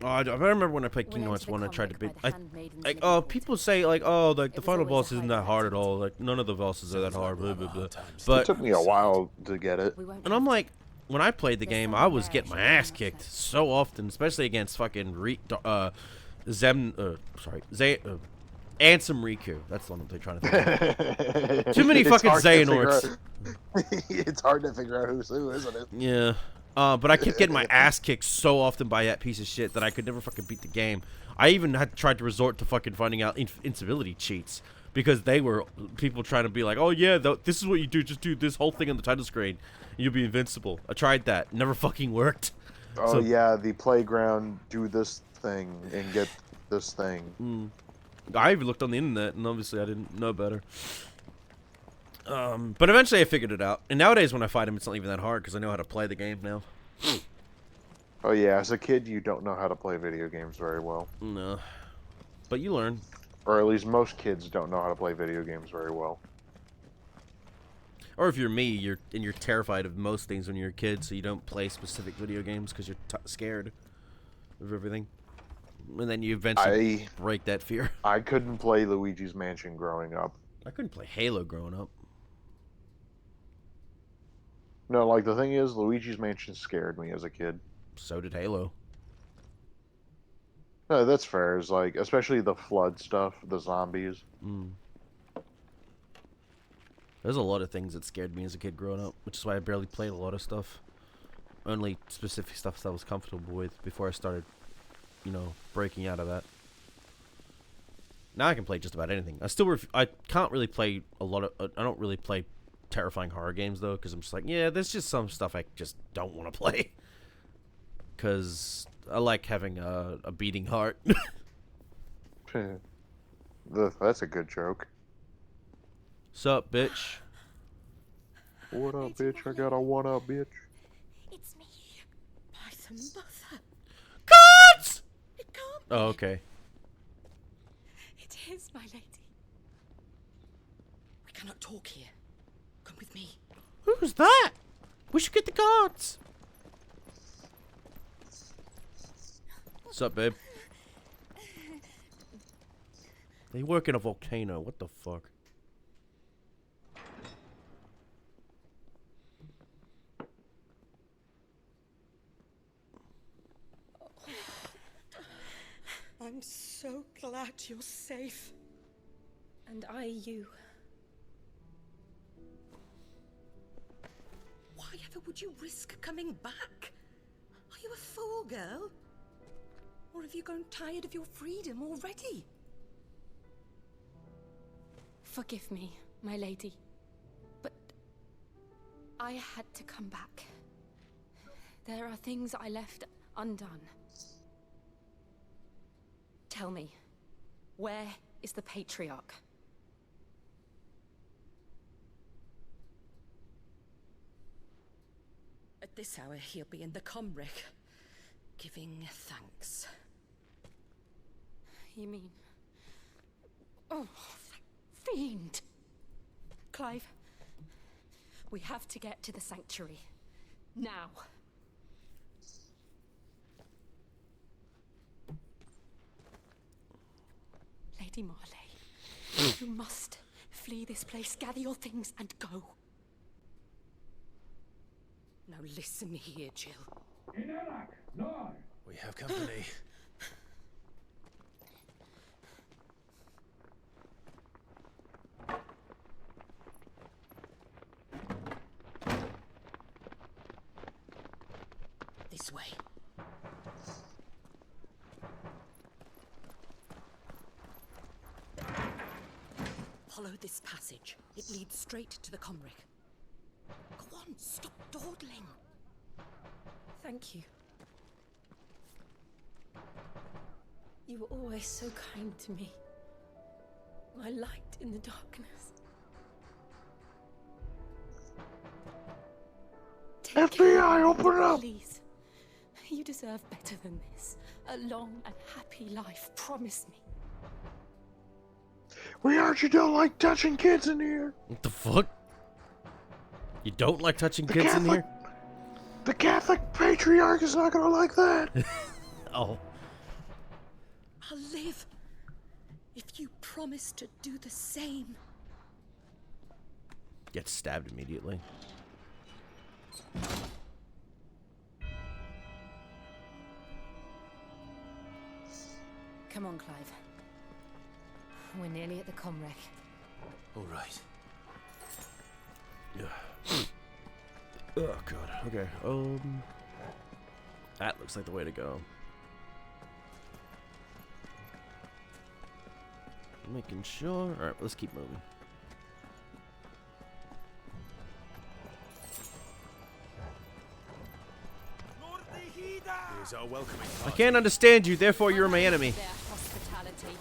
Oh, I remember when I played We'll Kingdom enter Hearts the 1, I tried to conflict beat. by the handmaidens Like, in the oh, water. people say like, oh, like the It was final always boss a isn't high that hard at priority. all. Like, none of the bosses are that Sounds like hard. Blah one blah of blah. our times. It But took me a while to get it. We won't and I'm have like, when I played the There's game, someone I was there getting my showing ass off kicked first. so often, especially against fucking Ansem Riku. That's the one I'm trying to think of. Too many It's fucking hard to figure Xehanorts. out- It's hard to figure out who's who, isn't it? Yeah. But I kept getting my ass kicked so often by that piece of shit that I could never fucking beat the game. I even had tried to resort to fucking finding out invincibility cheats because they were people trying to be like, oh yeah, this is what you do. Just do this whole thing on the title screen, and you'll be invincible. I tried that, never fucking worked. Oh So- yeah, the playground, do this thing and get this thing. I even looked on the internet, and obviously I didn't know better. But eventually I figured it out. And nowadays when I fight him, it's not even that hard because I know how to play the game now. Oh yeah, as a kid you don't know how to play video games very well. No. But you learn. Or at least most kids don't know how to play video games very well. Or if you're me, you're terrified of most things when you're a kid, so you don't play specific video games because you're scared of everything. And then you eventually break that fear. I couldn't play Luigi's Mansion growing up. I couldn't play Halo growing up. No, like the thing is, Luigi's Mansion scared me as a kid. So did Halo. No, that's fair. It's like, especially the flood stuff, the zombies. Mm. There's a lot of things that scared me as a kid growing up, which is why I barely played a lot of stuff. Only specific stuff that I was comfortable with before I started, you know, breaking out of that. Now I can play just about anything. I can't really play a lot of. I don't really play terrifying horror games though, because I'm just like, yeah, there's just some stuff I just don't want to play. Because I like having a beating heart. That's a good joke. Sup, bitch? What up, bitch? I got a one-up, bitch. It's me, my mother. Gods! It can't. Oh, okay. It is, my lady. We cannot talk here. Come with me. Who's that? We should get the guards. Sup, babe? They work in a volcano. What the fuck? I'm so glad you're safe. And I you. Why ever would you risk coming back? Are you a fool, girl? Or have you grown tired of your freedom already? Forgive me, my lady. But I had to come back. There are things I left undone. Tell me, where is the Patriarch? At this hour, he'll be in the Comric, giving thanks. You mean... Oh, fiend! Clive, we have to get to the sanctuary. Now. Lady Marley, you must flee this place, gather your things, and go. Now listen here, Jill. We have company. This way. Follow this passage. It leads straight to the Comric. Go on, stop dawdling. Thank you. You were always so kind to me. My light in the darkness. Take care FBI, of me, open up! Please. You deserve better than this. A long and happy life. Promise me. We heard you don't like touching kids in here. What the fuck? You don't like touching kids in here? The Catholic Patriarch is not gonna like that. Oh. I'll live if you promise to do the same. Gets stabbed immediately. Come on, Clive. We're nearly at the Comrec. All right. Oh god. Okay. That looks like the way to go. Making sure. All right, let's keep moving. Here's our welcoming I party. can't understand you, therefore you're my enemy. Their hospitality.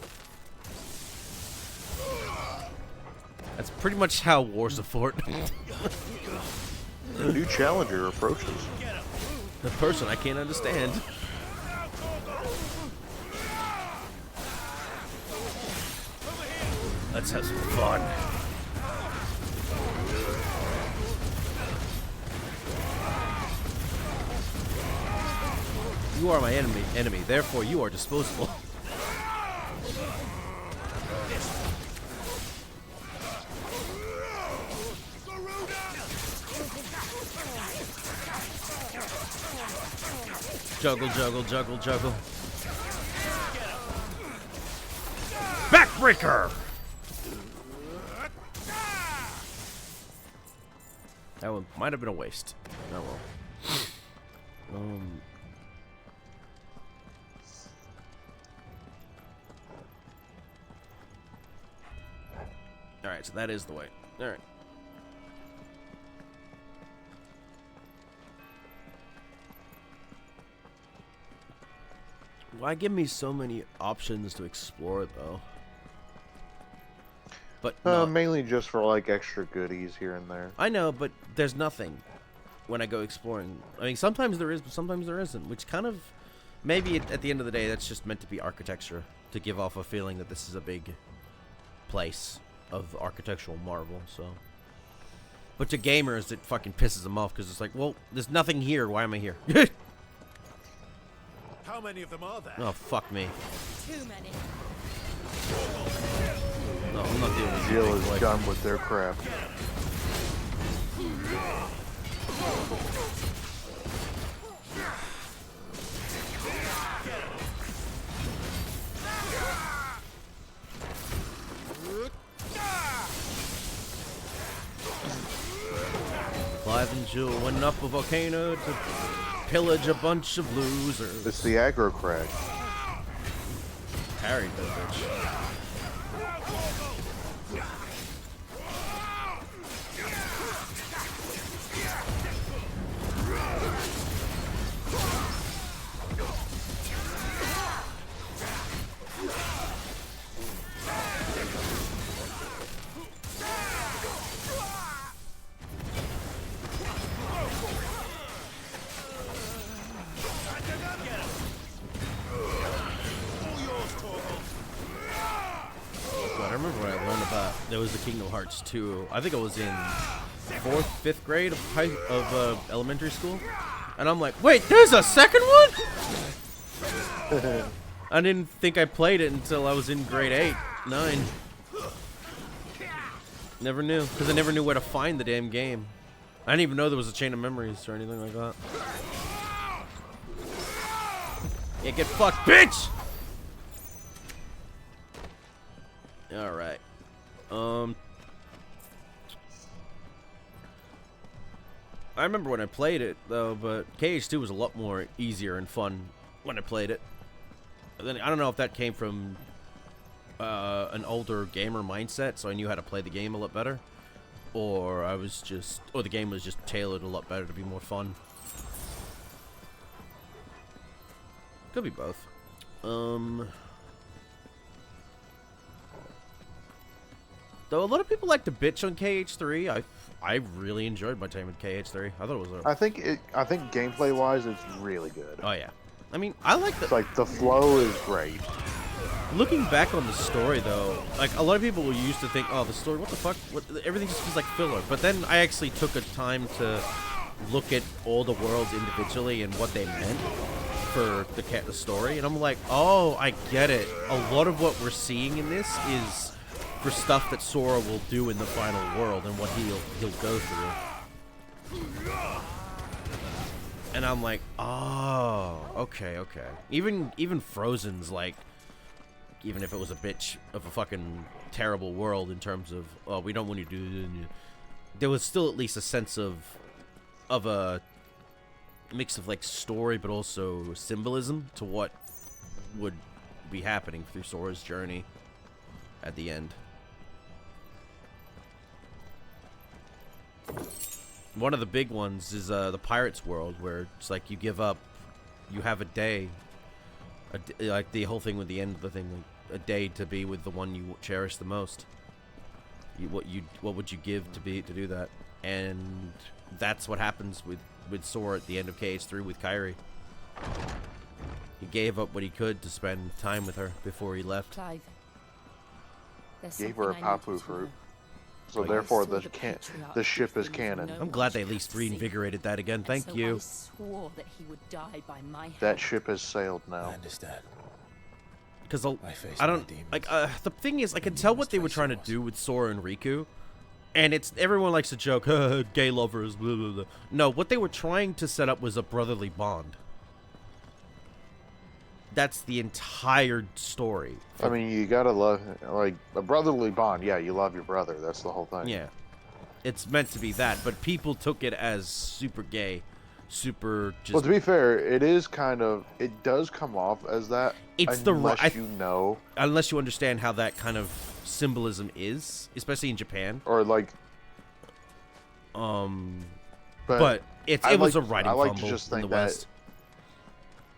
That's pretty much how wars are fought. A new challenger approaches. The person I can't understand. Let's have some fun. You are my enemy, therefore you are disposable. Juggle, juggle, juggle, juggle. Backbreaker! That one might have been a waste. Oh well. Alright, so that is the way. Alright. Why give me so many options to explore, though? But mainly just for like extra goodies here and there. I know, but there's nothing when I go exploring. I mean, sometimes there is, but sometimes there isn't, which kind of maybe at the end of the day, that's just meant to be architecture to give off a feeling that this is a big place of architectural marvel. So, but to gamers, it fucking pisses them off because it's like, well, there's nothing here. Why am I here? How many of them are there? Oh, fuck me. Too many. No, I'm not dealing with Jill you, is boy. done with their crap. Clive and Jill went up a volcano to pillage a bunch of losers. It's the aggro Cragg. Parried that bitch. I remember when I learned about there was the Kingdom Hearts 2. I think I was in 4th, 5th grade of elementary school, and I'm like, wait, there's a second one? I didn't think I played it until I was in grade 8, 9. Never knew, because I never knew where to find the damn game. I didn't even know there was a Chain of Memories or anything like that. Yeah, get fucked, bitch! Alright. I remember when I played it, though, but KH2 was a lot more easier and fun when I played it. And then I don't know if that came from an older gamer mindset, so I knew how to play the game a lot better, or the game was just tailored a lot better to be more fun. Could be both. Though a lot of people like to bitch on KH3, I really enjoyed my time with KH3. I thought it was I think gameplay wise, it's really good. oh yeah. I mean, I like the It's like the flow is great. looking back on the story though. Like a lot of people used to think, oh, the story, what the fuck? Everything just feels like filler. But then I actually took a time to look at all the worlds individually and what they meant for the story, and I'm like, oh, I get it. A lot of what we're seeing in this is for stuff that Sora will do in the final world and what he'll go through. And I'm like, oh, okay. Even Frozen's like, even if it was a bitch of a fucking terrible world in terms of, oh, we don't want you to do this, there was still at least a sense of a mix of like story but also symbolism to what would be happening through Sora's journey at the end. One of the big ones is the Pirates world, where it's like you give up, you have a day, like the whole thing with the end of the thing, like a day to be with the one you cherish the most. What would you give to do that? And that's what happens with Sora at the end of KH3 with Kairi. He gave up what he could to spend time with her before he left. Clive. There's Gave her a something I need papu to fruit. know. So I therefore, saw the the can patriarch the ship is before canon. no I'm glad they at one least should see. reinvigorated that again. Thank So you. I swore that he would die by my hand. That ship has sailed I now. understand. Because I face I my don't demons. like the thing is I can tell what they were trying to do with Sora and Riku, and it's everyone likes to joke, gay lovers, blah blah blah. No, what they were trying to set up was a brotherly bond. that's the entire story. I mean, you gotta love, like, a brotherly bond. Yeah, you love your brother. That's the whole thing. Yeah. It's meant to be that, but people took it as super gay, super just... Well, to be fair, it is kind of, it does come off as that, It's unless you know. Unless you understand how that kind of symbolism is, especially in Japan. Or, like... But it was a writing I like fumble to just in think the that, West.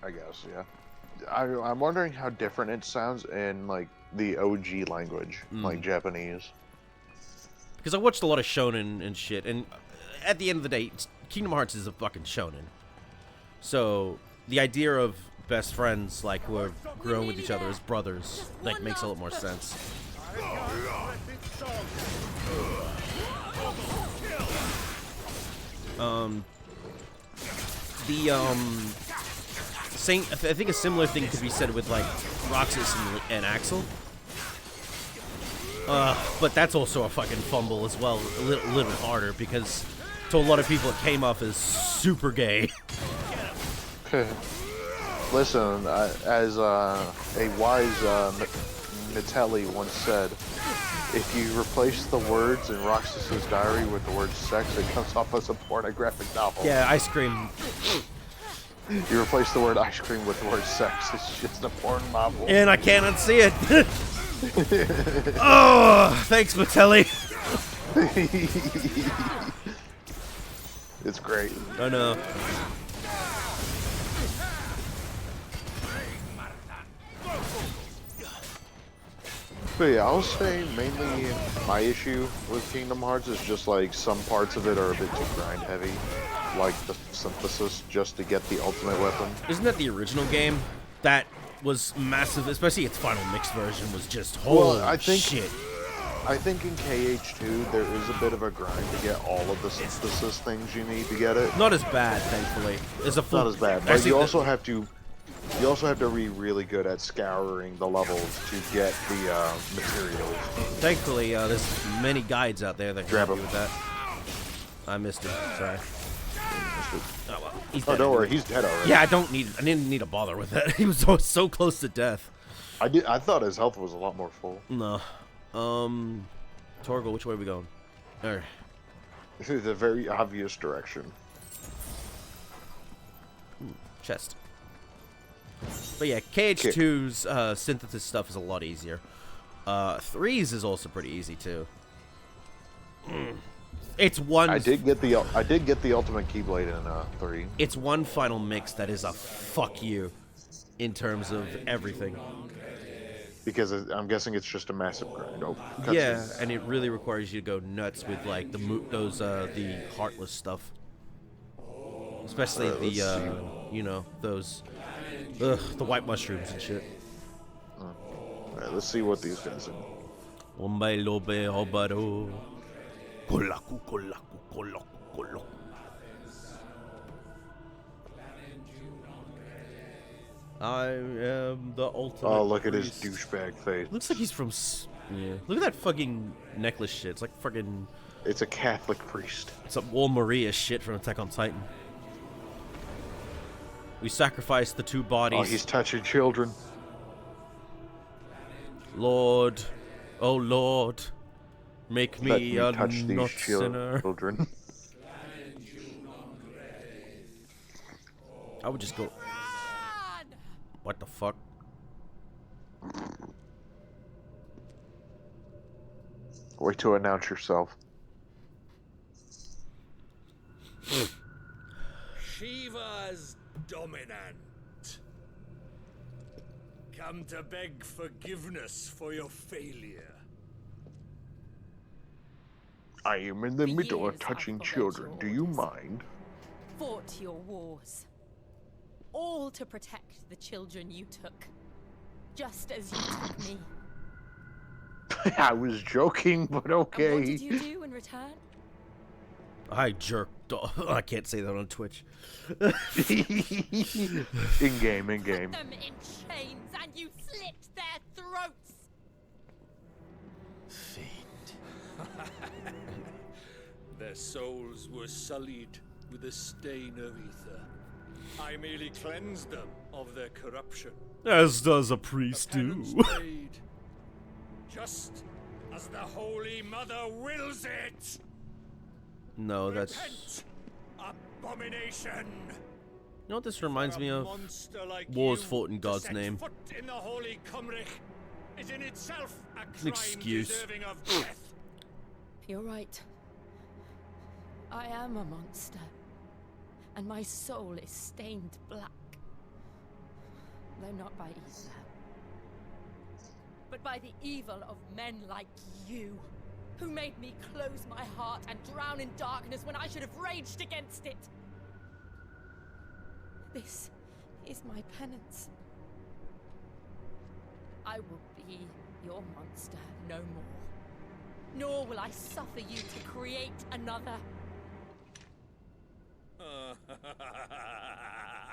I guess, yeah. I'm wondering how different it sounds in, like, the OG language, like Japanese. Because I watched a lot of shonen and shit, and at the end of the day, Kingdom Hearts is a fucking shonen. So the idea of best friends, like, who have grown with each other as brothers, like, makes a lot more sense. I think a similar thing could be said with, like, Roxas and Axel. But that's also a fucking fumble as well, a little harder, because to a lot of people it came off as super gay. Listen, as a wise Natelli once said, if you replace the words in Roxas's diary with the word sex, it comes off as a pornographic novel. Yeah, ice cream. You replace the word ice cream with the word sex, it's just a porn novel. And I can't unsee it. Oh, thanks, Matelli. It's great. I know. But yeah, I'll say mainly my issue with Kingdom Hearts is just like some parts of it are a bit too grind heavy, like the synthesis just to get the ultimate weapon. Isn't that the original game? That was massive, especially its final mixed version was just holy shit. I think in KH2 there is a bit of a grind to get all of the synthesis things you need to get it. Not as bad, thankfully. It's a full, not as bad, but actually, you also have to be really good at scouring the levels to get the materials. Thankfully, there's many guides out there that can Grab help you him. with that. I missed him. Sorry. Oh, well, he's Oh, dead don't worry, anyway. he's dead already. Yeah, I didn't need to bother with that. He was so close to death. I thought his health was a lot more full. No. Torgal, which way are we going? Alright. The very obvious direction. Chest. But yeah, KH2's synthesis stuff is a lot easier. 3's is also pretty easy too. It's one. I did get the ultimate Keyblade in 3. It's one final mix that is a fuck you in terms of everything. Because I'm guessing it's just a massive grind. Oh, Yeah, and it really requires you to go nuts with like the heartless stuff, especially those the white mushrooms and shit. Alright, let's see what these guys are. I am the ultimate. Oh, look at his priest. douchebag face. Looks like he's from. Yeah. Look at that fucking necklace shit. It's like fucking. It's a Catholic priest. It's a War Maria shit from Attack on Titan. We sacrificed the two bodies. Oh, he's touching children. Lord, oh Lord, make Let me me a touch these not sinner. children. I would just go. What the fuck? Wait to announce yourself. Shiva's dominant. Come to beg forgiveness for your failure. I am in the For middle years of touching I've followed children. your Do you orders. mind? Fought your wars. All to protect the children you took. Just as you took me. I was joking, but And what okay. did you do in return? I jerked off. I can't say that on Twitch. in game. Put them in chains and you slit their throats. Fiend. Their souls were sullied with a stain of ether. I merely cleansed them of their corruption. As does a priest do. penance paid, just as the Holy Mother wills it. No, that's... Repent, abomination. You know what this reminds For me a of? monster like Wars you fought in to God's set name. Foot in the Holy Cymric is in itself a An crime excuse. deserving of death. You're right. I am a monster. And my soul is stained black. Though not by evil. But by the evil of men like you, who made me close my heart and drown in darkness when I should have raged against it. This is my penance. I will be your monster no more. Nor will I suffer you to create another.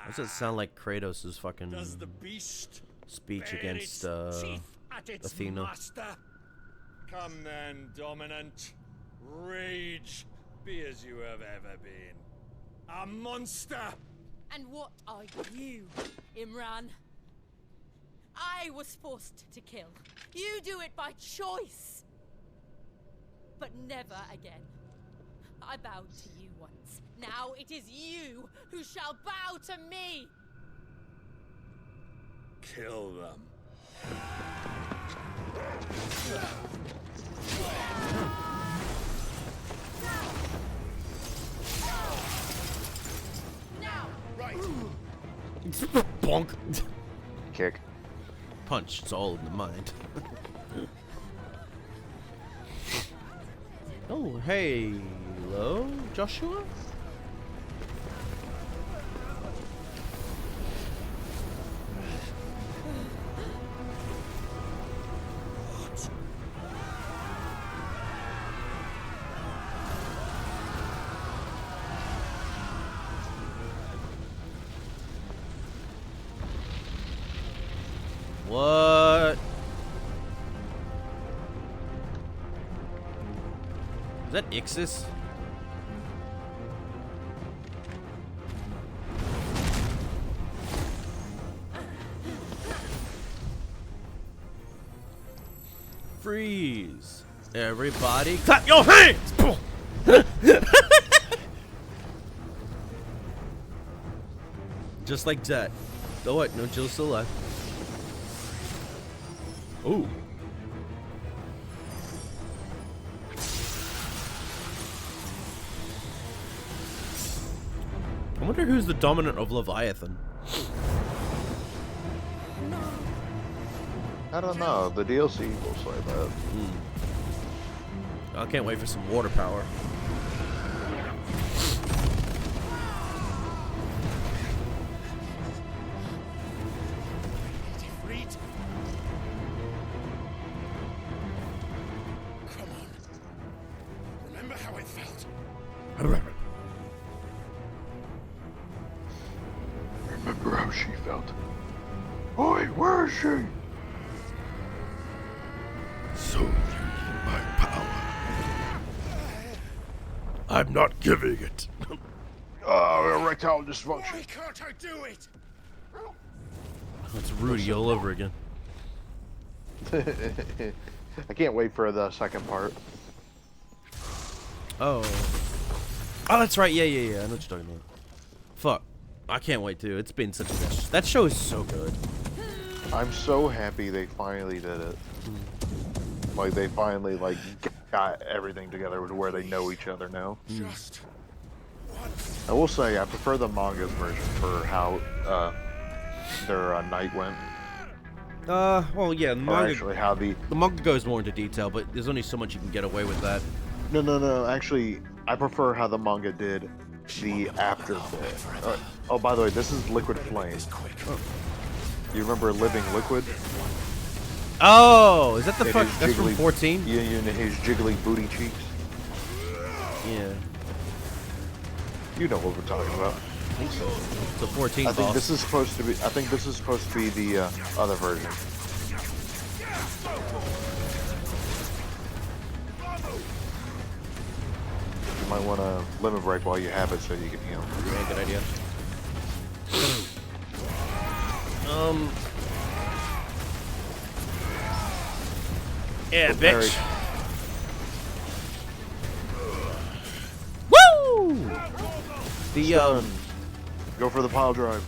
Does it sound like Kratos' fucking Does the beast speech bare against its teeth at its Athena? master? Come then, dominant. Rage, be as you have ever been. A monster! And what are you, Imran? I was forced to kill. You do it by choice. But never again. I bowed to you once. Now it is you who shall bow to me. Kill them. Now! Right. Bonk. Kick. Punch. It's all in the mind. Oh, hey, hello, Joshua? What? Is that Ixis? Freeze. Everybody clap your hands! Just like that. Oh what? No, Jill's still alive. Ooh. I wonder who's the dominant of Leviathan. I don't know. The DLC will say that. I can't wait for some water power. Freed. Come on. Remember how it felt. Remember how she felt. Oi, where is she? So you need my power. I'm not giving it. Oh, erectile dysfunction. Why can't I do it? That's Rudy all over again. I can't wait for the second part. Oh. Oh, that's right. Yeah. I know what you're talking about. Fuck. I can't wait to. It's been such a... That show is so good. I'm so happy they finally did it. Like, they finally, like, got everything together to where they know each other now. Just one. I will say, I prefer the manga's version for how their night went. Well, yeah, the Or manga, actually, how the... the manga goes more into detail, but there's only so much you can get away with that. No. Actually, I prefer how the manga did the after bit. Oh, by the way, this is Liquid Flame. You remember Living Liquid? Oh, is that the It fuck? is That's from jiggly- 14? Yeah, you know his jiggly booty cheeks. Yeah. You know what we're talking about. I think so. It's a 14 I think boss. this is supposed to be. I think this is supposed to be the other version. You might want to limit break while you have it, so you can heal. Yeah, good idea. Yeah, Parry. bitch. Woo! The Stun. Go for the pile drive.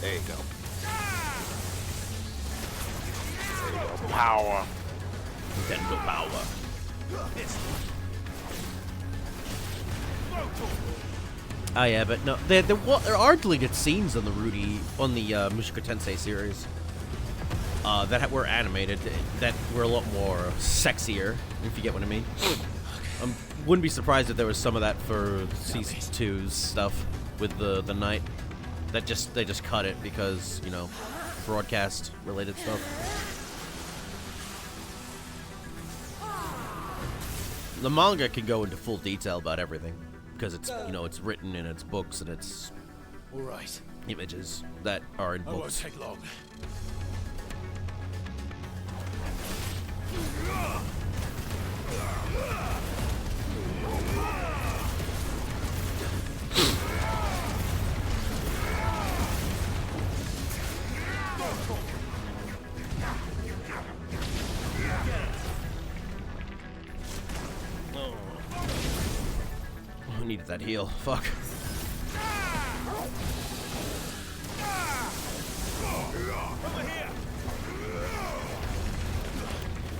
There you go. There you go. Power. Nintendo power. Oh yeah, but no, there are deleted scenes on the Mushoku Tensei series that were animated that were a lot more sexier, if you get what I mean. Wouldn't be surprised if there was some of that for season 2's stuff with the knight. They just cut it because, you know, broadcast related stuff. The manga can go into full detail about everything because it's, you know, it's written in its books and it's All right. images that are in I won't books. take long. I needed that heal. Fuck.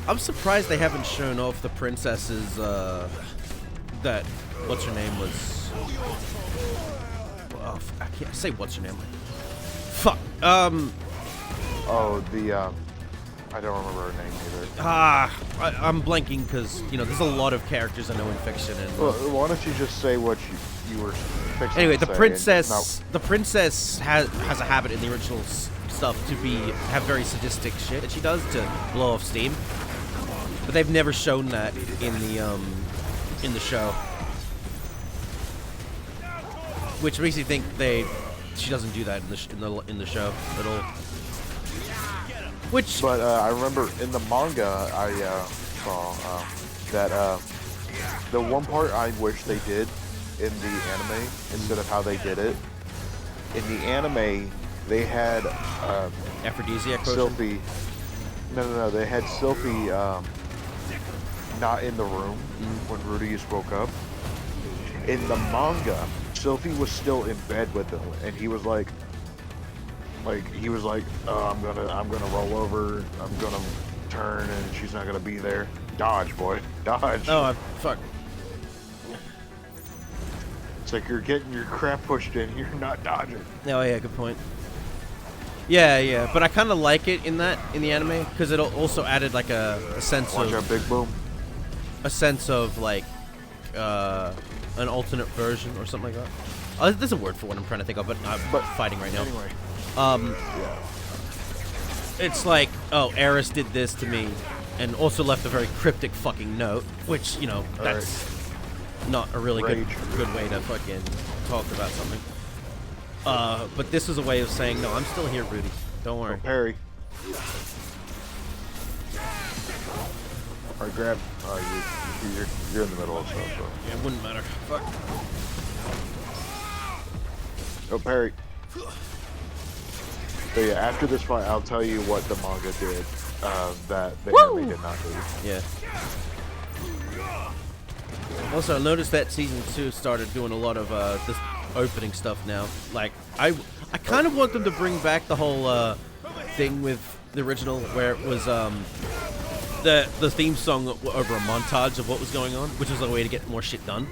I'm surprised they haven't shown off the princess's, that, what's her name was, oh, I can't say what's her name. Fuck, Oh, the, I don't remember her name either. I'm blanking because, you know, there's a lot of characters I know in fiction and... Well, why don't you just say what you were fixing Anyway, to the say princess, has a habit in the original stuff to have very sadistic shit that she does to blow off steam. But they've never shown that in the show, which makes you think she doesn't do that in the show at all. Which, But I remember in the manga, I saw that the one part I wish they did in the anime instead of how they did it. In the anime, they had aphrodisiac potion. Sylphie. No. They had Sylphie not in the room when Rudeus woke up. In the manga, Sylphie was still in bed with him, and he was like, oh, I'm gonna roll over, I'm gonna turn, and she's not gonna be there. Dodge, boy, dodge. Oh, fuck. It's like you're getting your crap pushed in, you're not dodging. Oh yeah, good point. Yeah, but I kind of like it in the anime because it also added like a sense Watch out, big boom. a sense of like an alternate version or something like that. There's a word for what I'm trying to think of, but I'm fighting right now. Anyway. Yeah. It's like, oh, Eris did this to me, and also left a very cryptic fucking note, which, you know, that's not a really good way to fucking talk about something. But this is a way of saying, no, I'm still here, Rudy. Don't worry. Parry. Alright, grab. You're in the middle of stuff, so. Yeah, it wouldn't matter. Fuck. Oh, parry. So yeah, after this fight, I'll tell you what the manga did that the anime did not do. Yeah. Also, I noticed that season 2 started doing a lot of this opening stuff now. Like, I kind of want them to bring back the whole thing with the original, where it was the theme song over a montage of what was going on, which was a way to get more shit done.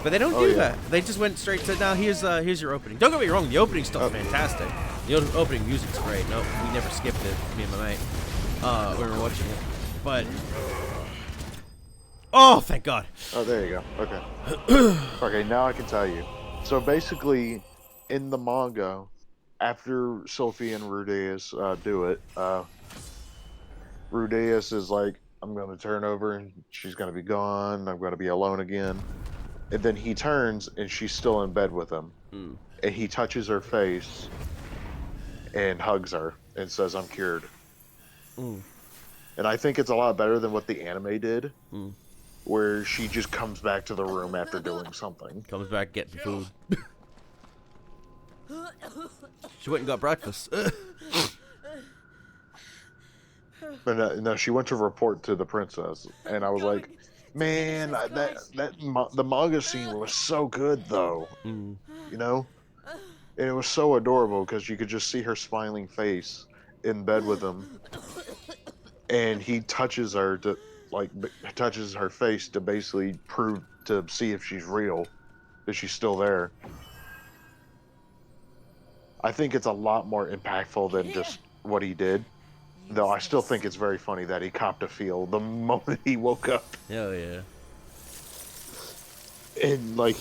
But they don't do that. They just went straight to, now here's your opening. Don't get me wrong, the opening stuff's fantastic. The opening music's great. No, we never skipped it, me and my mate, when we were watching it. But, oh, thank God. Oh, there you go. Okay. Okay, now I can tell you. So basically, in the manga, after Sophie and Rudeus do it, Rudeus is like, I'm going to turn over and she's going to be gone. I'm going to be alone again. And then he turns and she's still in bed with him. Mm. And he touches her face and hugs her and says, I'm cured. Mm. And I think it's a lot better than what the anime did, where she just comes back to the room after doing something. Comes back getting food. She went and got breakfast. But no, she went to report to the princess, and I was like, man, the manga scene was so good though, Mm. you know, and it was so adorable because you could just see her smiling face in bed with him, and he touches her to touches her face to basically prove to see if she's real, if she's still there. I think it's a lot more impactful than just what he did. Though I still think it's very funny that he copped a feel the moment he woke up. Hell yeah. And like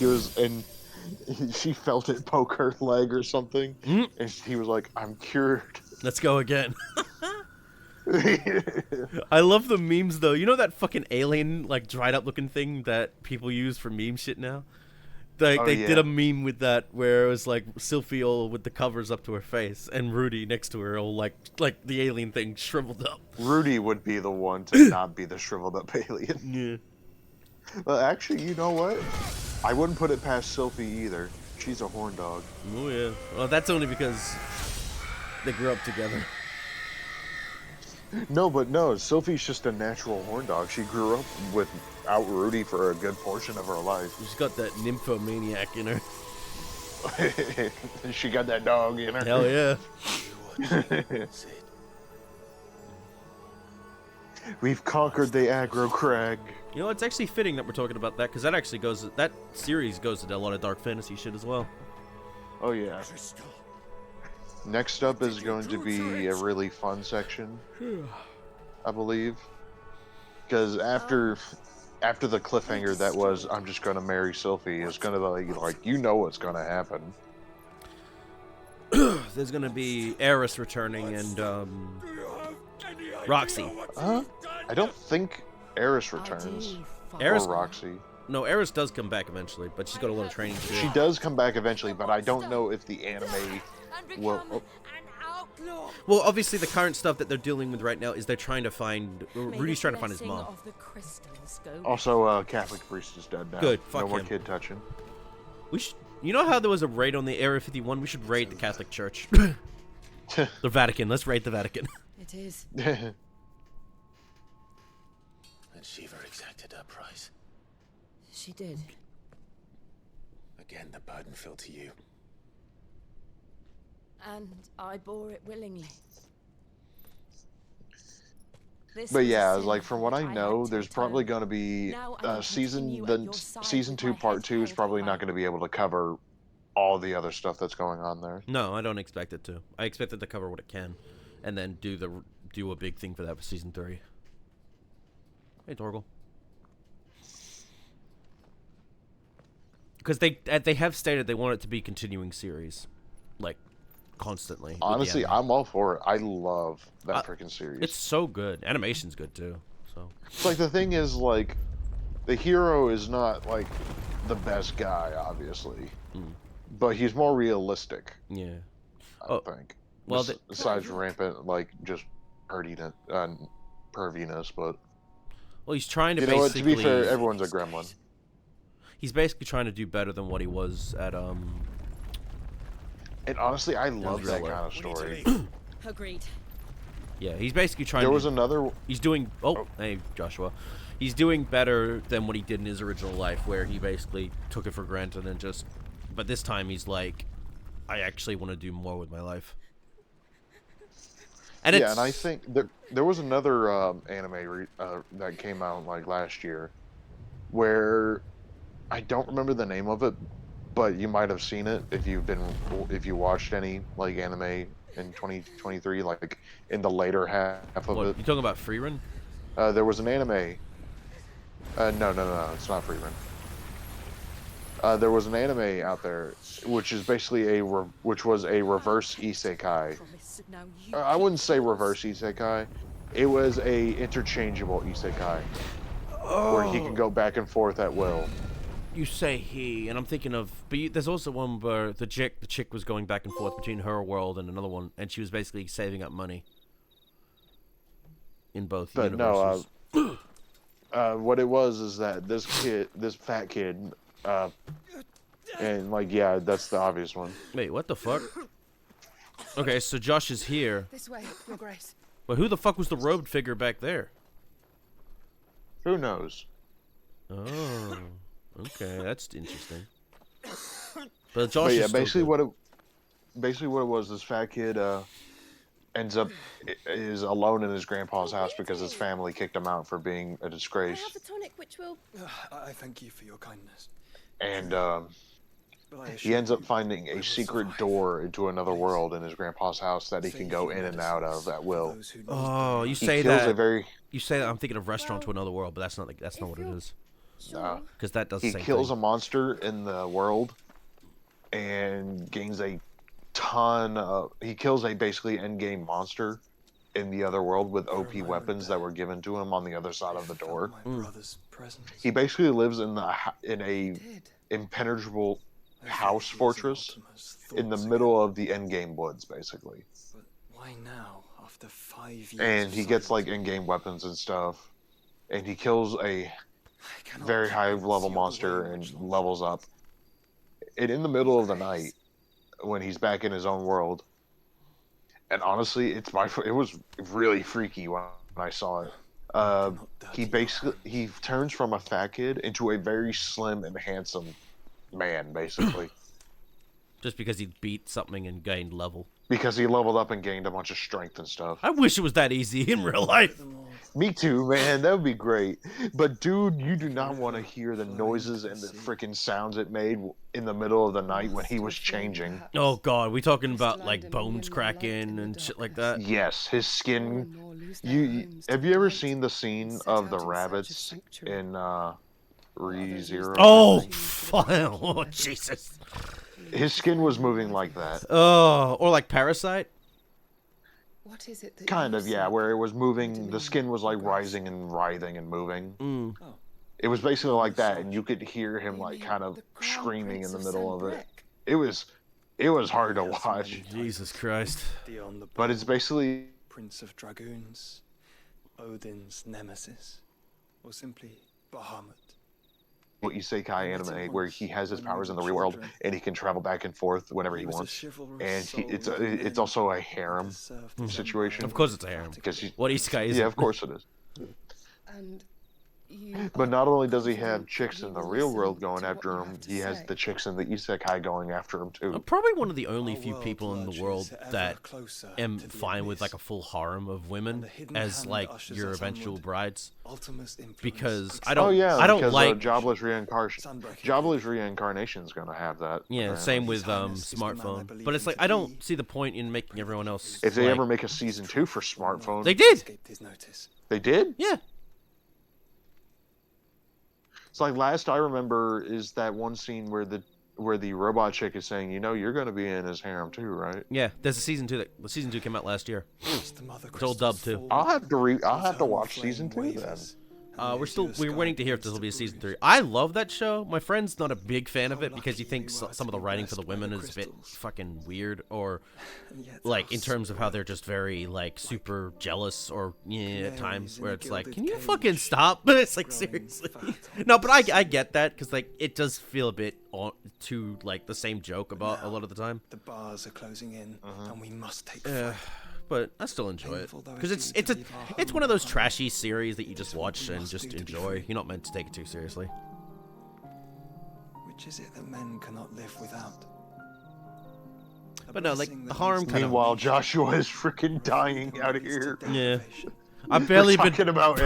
she felt it poke her leg or something. Mm. And he was like, I'm cured. Let's go again. I love the memes though. You know that fucking alien, like dried up looking thing that people use for meme shit now? Like they did a meme with that where it was like Sylphie all with the covers up to her face and Rudy next to her all like the alien thing shriveled up. Rudy would be the one to not be the shriveled up alien. Yeah. Well, actually, you know what? I wouldn't put it past Sylphie either. She's a horn dog. Oh yeah. Well, that's only because they grew up together. No, Sylphie's just a natural horn dog. She grew up without Rudy for a good portion of her life. She's got that nymphomaniac in her. She got that dog in her. Hell yeah. We've conquered the Aggro Cragg. You know, it's actually fitting that we're talking about that because that series goes into a lot of dark fantasy shit as well. Oh yeah. Next up is going to be a really fun section, I believe, because after the cliffhanger that was I'm just going to marry Sylphie, it's going to be like you know what's going to happen. There's going to be Eris returning and Roxy. I don't think Eris returns. Eris, or Roxy. No, Eris does come back eventually, but she's got a lot of training to do. She does come back eventually, but I don't know if the anime will. Well, obviously the current stuff that they're dealing with right now is they're trying to find Rudy's trying to find his mom. Also, Catholic priest is dead now. Good, fuck no more him. kid touching. We should. You know how there was a raid on the Area 51? We should raid the Catholic Church. The Vatican. Let's raid the Vatican. It is. And Shiva exacted her price. She did. Again, the burden fell to you. And I bore it willingly. But yeah, like from what I know, there's probably going to be season 2 part 2 is probably not going to be able to cover all the other stuff that's going on there. No, I don't expect it to. I expect it to cover what it can, and then do a big thing for that for season 3. Hey, Torgal. Because they have stated they want it to be a continuing series, like constantly. Honestly, I'm all for it. I love that freaking series. It's so good. Animation's good too. So it's like the thing is like the hero is not like the best guy, obviously, but he's more realistic. Yeah, I think. Well, besides rampant like just herdiness and perviness, but well, he's trying to. You know what? To be fair, everyone's a gremlin. He's basically trying to do better than what he was at And honestly, I love that kind of story. Agreed. Yeah, he's basically trying. There was another. He's doing. Oh, hey Joshua, he's doing better than what he did in his original life, where he basically took it for granted and just. But this time he's like, I actually want to do more with my life. And yeah, and I think there was another anime that came out like last year, where I don't remember the name of it, but you might have seen it if you watched any like anime in 2023, like in the later half of it. You talking about Freerun? There was an anime. No, it's not Freerun. There was an anime out there, which is basically which was a reverse isekai. I wouldn't say reverse isekai. It was a interchangeable isekai, where he can go back and forth at will. You say he, and I'm thinking of. But there's also one where the chick was going back and forth between her world and another one, and she was basically saving up money in both universes. No, what it was is that this fat kid, and like yeah, that's the obvious one. Wait, what the fuck? Okay, so Josh is here. This way, Your Grace. But who the fuck was the robed figure back there? Who knows? Oh, okay, that's interesting. But But Josh yeah, is still basically good. what it was, this fat kid ends up is alone in his grandpa's house because his family kicked him out for being a I disgrace. have a tonic which will. I thank you for your kindness. And But I he assure ends up you, finding I a will secret survive. door into another Please. world in his grandpa's house that he can Save go your in and out of medicines at for will. those who need Oh, them. you He say kills that. a very You say that. I'm thinking of Restaurant to Another World, but that's not that's not what it is. Nah. Because that does the He same kills thing. a monster in the world and gains a ton of. He kills a basically endgame monster in the other world with For a OP moment weapons there, that were given to him on the other side I of the felt door. my brother's presence. He basically lives in a Did. impenetrable I house fear he was fortress Ultima's in the thoughts middle again. of the endgame woods, basically. But why now, after 5 years And of he gets like silence? in-game weapons and stuff. And he kills a I cannot very keep high him level sealed monster away and much longer. levels up. And in the middle of the night, when he's back in his own world, and honestly, it was really freaky when I saw it. Do not He dirty your basically he hands. turns from a fat kid into a very slim and handsome man, basically, Just because he beat something and gained level. because he leveled up and gained a bunch of strength and stuff. I wish it was that easy in real life. Them all. Me too, man. That would be great. But dude, you do not want to hear the noises and the freaking sounds it made in the middle of the night when he was changing. Oh god, we talking about like bones cracking and shit like that? Yes, his skin. Have you ever seen the scene of the rabbits in ReZero? Oh, oh Jesus. His skin was moving like that. Oh, or like Parasite? What is it that Kind you of, yeah, seek? where it was moving, the Dominion skin was like or grace? rising and writhing and moving. Mm. Oh, It was basically You're like that, massage. and you could hear him You like mean kind of the Crown screaming in Prince the of middle of it. Sanbreque? It was hard to He has watch, many Jesus titles. Christ. Dion the but it's Bold, basically Prince of Dragoons, Odin's nemesis, or simply Bahamut. what Isekai I met him anime, where once he has his when we powers in were the real world children. and he can travel back and forth whenever he He was a wants. chivalrous And soul it's of the it's men also a who harem deserved his situation. Of course it's a harem. because he, What isekai is yeah, it? of course it is. And you But are not only does he confident have that chicks he in the will real listen world going to what after you him, have to he has say? the chicks in the Isekai going after him too. I'm probably one of the only Our few world people in the lurches world ever that closer am to the fine with abyss, like a full harem of and women the hidden as hand like ushers your us eventual onward. brides Ultima's influence because I and don't Oh yeah, I don't because like jobless reincarnation. Sunbreak Jobless included. reincarnation is gonna have that. yeah apparently. same His with Highness is the man I smartphone believe but it's him like to I don't be. see the point in making everyone else If they like, ever make a season 2 for smartphone, They did! Escaped his notice. They did. yeah It's like last I remember is that one scene where the robot chick is saying, you know, you're gonna be in his harem too, right? yeah there's a season 2 that the season 2 came out last year. As the Mother It's all dubbed, Crystal's too. fall, I'll have to eternal watch season flame 2 then. wavers, and the azure we're sky waiting to hear if begins this will be a season bruise. 3. I love that show. My friend's not a big fan of How it because he lucky thinks we were some of to the be writing for the blessed by women the is a bit crystals. fucking weird or And yet like how in terms of how small they're just very like super jealous or yeah at Canaries times in where a it's like gilded can you cage, fucking stop but it's like growing seriously fat no but I on get that because like it does feel a bit too like the same joke about a Now, lot of the time the bars are closing in, and we must take uh, flight. but I still enjoy it Painful though it because be it's to a leave our it's home one of those behind, trashy series that you it just is what watch we and must just do to be enjoy. free. You're not meant to take it too seriously. Which is it that men cannot live without? A But no, like, blessing the that harem leads to kind of- Meanwhile, remission, Joshua is freaking dying freedom out that leads to here. Yeah. deprivation. I've barely we're been talking about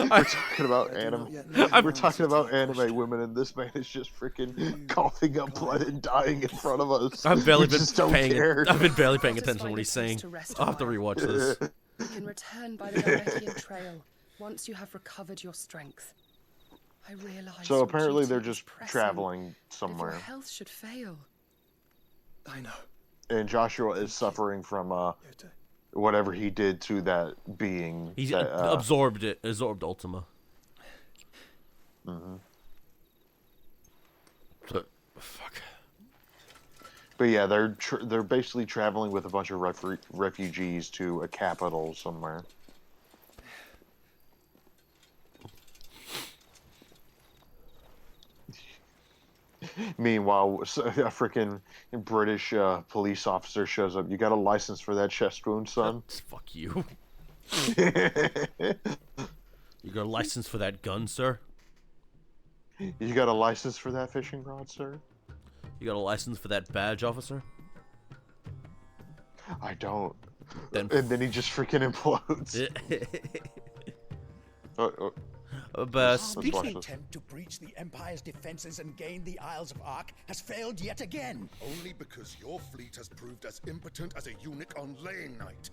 we're talking about I do anime. not yet know the We're answer talking to about your anime question. women, and this man is just You, freaking coughing up blood Clive. and dying in front of us. I've barely We been just don't paying care. I've been barely paying Let us attention to find what a he's place saying. to rest I'll have to a while. rewatch this. You can return by the Namekian trail once you have recovered your strength. I realize So your apparently duty they're is just pressing, traveling but if somewhere, your health should fail, I know, and Joshua is suffering from Yote. whatever he did to that being. He's that, absorbed Ultima. But, fuck. But yeah, they're basically traveling with a bunch of refugees to a capital somewhere. Meanwhile, a freaking British police officer shows up. You got a license for that chest wound, son? Fuck you. You got a license for that gun, sir? You got a license for that fishing rod, sir? You got a license for that badge, officer? I don't. Then And then he just freaking implodes. But Let's watch Our this. attempt to breach the Empire's defenses and gain the Isles of Ark has failed yet again. Only because your fleet has proved as impotent as a eunuch on laying night.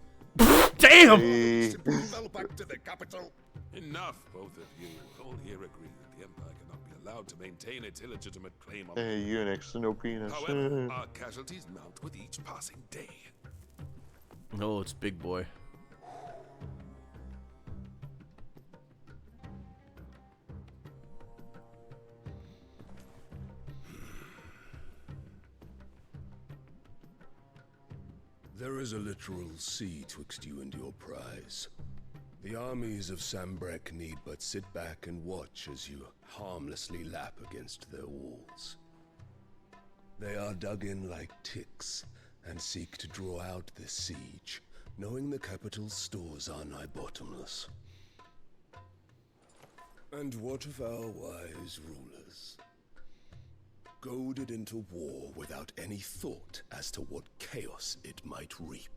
damn! Hey. Simply fell back to the capital. Enough, both of you. All here agree that the Empire cannot be allowed to maintain its illegitimate claim on. Hey, eunuchs, no penis. However, our casualties mount with each passing day. Oh, it's big boy. There is a literal sea twixt you and your prize. The armies of Sambrek need but sit back and watch as you harmlessly lap against their walls. They are dug in like ticks and seek to draw out this siege, knowing the capital's stores are nigh bottomless. And what of our wise rulers? Goaded into war without any thought as to what chaos it might reap.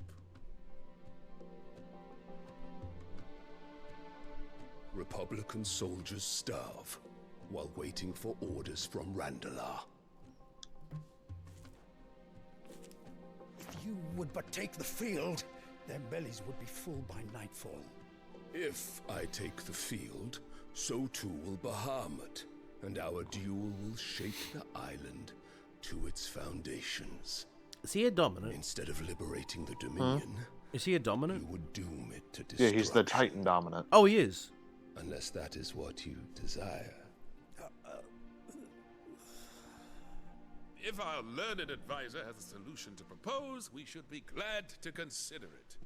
Republican soldiers starve while waiting for orders from Randalar. If you would but take the field, their bellies would be full by nightfall. If I take the field, so too will Bahamut, and our duel will shake the island to its foundations. Is he a dominant? Instead of liberating the Dominion, Is he a dominant? you would doom it to Yeah, destruction. he's the Titan dominant. Oh, he is. Unless that is what you desire. If our learned advisor has a solution to propose, we should be glad to consider it.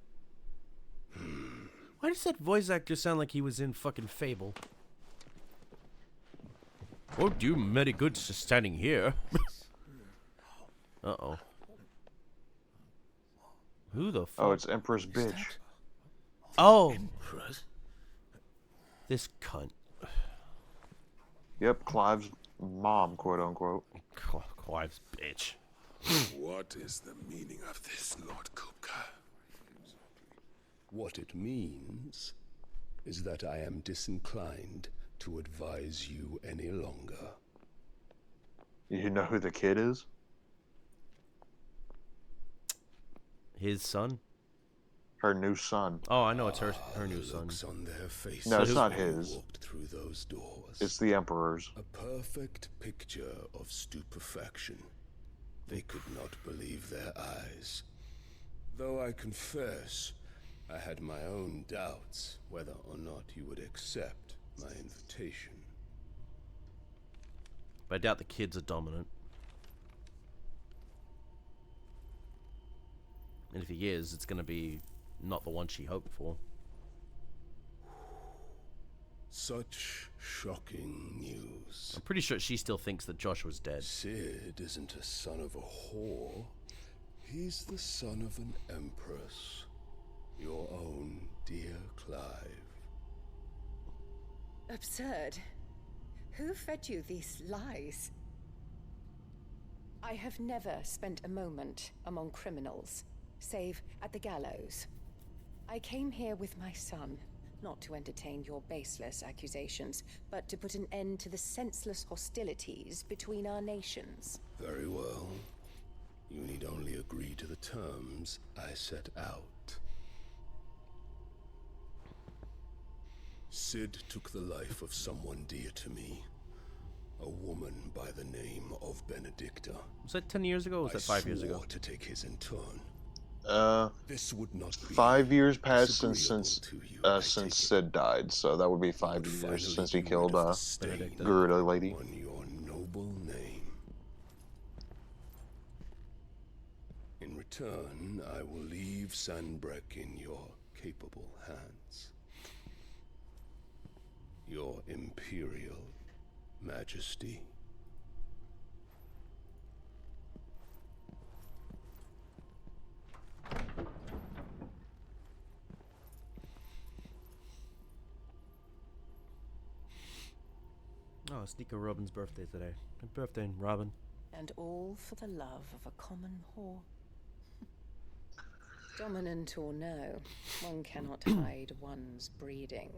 Why does that voice actor sound like he was in fucking Fable? Oh, do many goods just standing here. Uh-oh. Who the fuck? Oh, it's Emperor's bitch. Oh! This cunt. Yep, Clive's mom, quote unquote. Clive's bitch. What is the meaning of this, Lord Kupka? What it means is that I am disinclined to advise you any longer. You know who the kid is? His son? Her new son. Oh, I know it's her new son. Looks on their faces No, it's as not we his. walked through those doors. It's the Emperor's. A perfect picture of stupefaction. They could not believe their eyes. Though I confess, I had my own doubts whether or not you would accept my invitation. But I doubt the kids are dominant. And if he is, it's gonna be not the one she hoped for. Such shocking news. I'm pretty sure she still thinks that Josh was dead. Sid isn't a son of a whore. He's the son of an empress. Your own dear Clive. Absurd. Who fed you these lies? I have never spent a moment among criminals, save at the gallows. I came here with my son, not to entertain your baseless accusations, but to put an end to the senseless hostilities between our nations. Very well. You need only agree to the terms I set out. Sid took the life of someone dear to me. A woman by the name of Benedicta. Was that 10 years ago or was that 5 years I ago? swore to take his in turn. This would not be 5 years passed since disagreeable since Sid died, so that would be 5 years since he killed Garuda lady. On your noble name. In return, I will leave Sanbrek in your capable hands. Your Imperial Majesty. Oh, Sneaker Robin's birthday today. Happy birthday, Robin. And all for the love of a common whore. Dominant or no, one cannot hide one's breeding.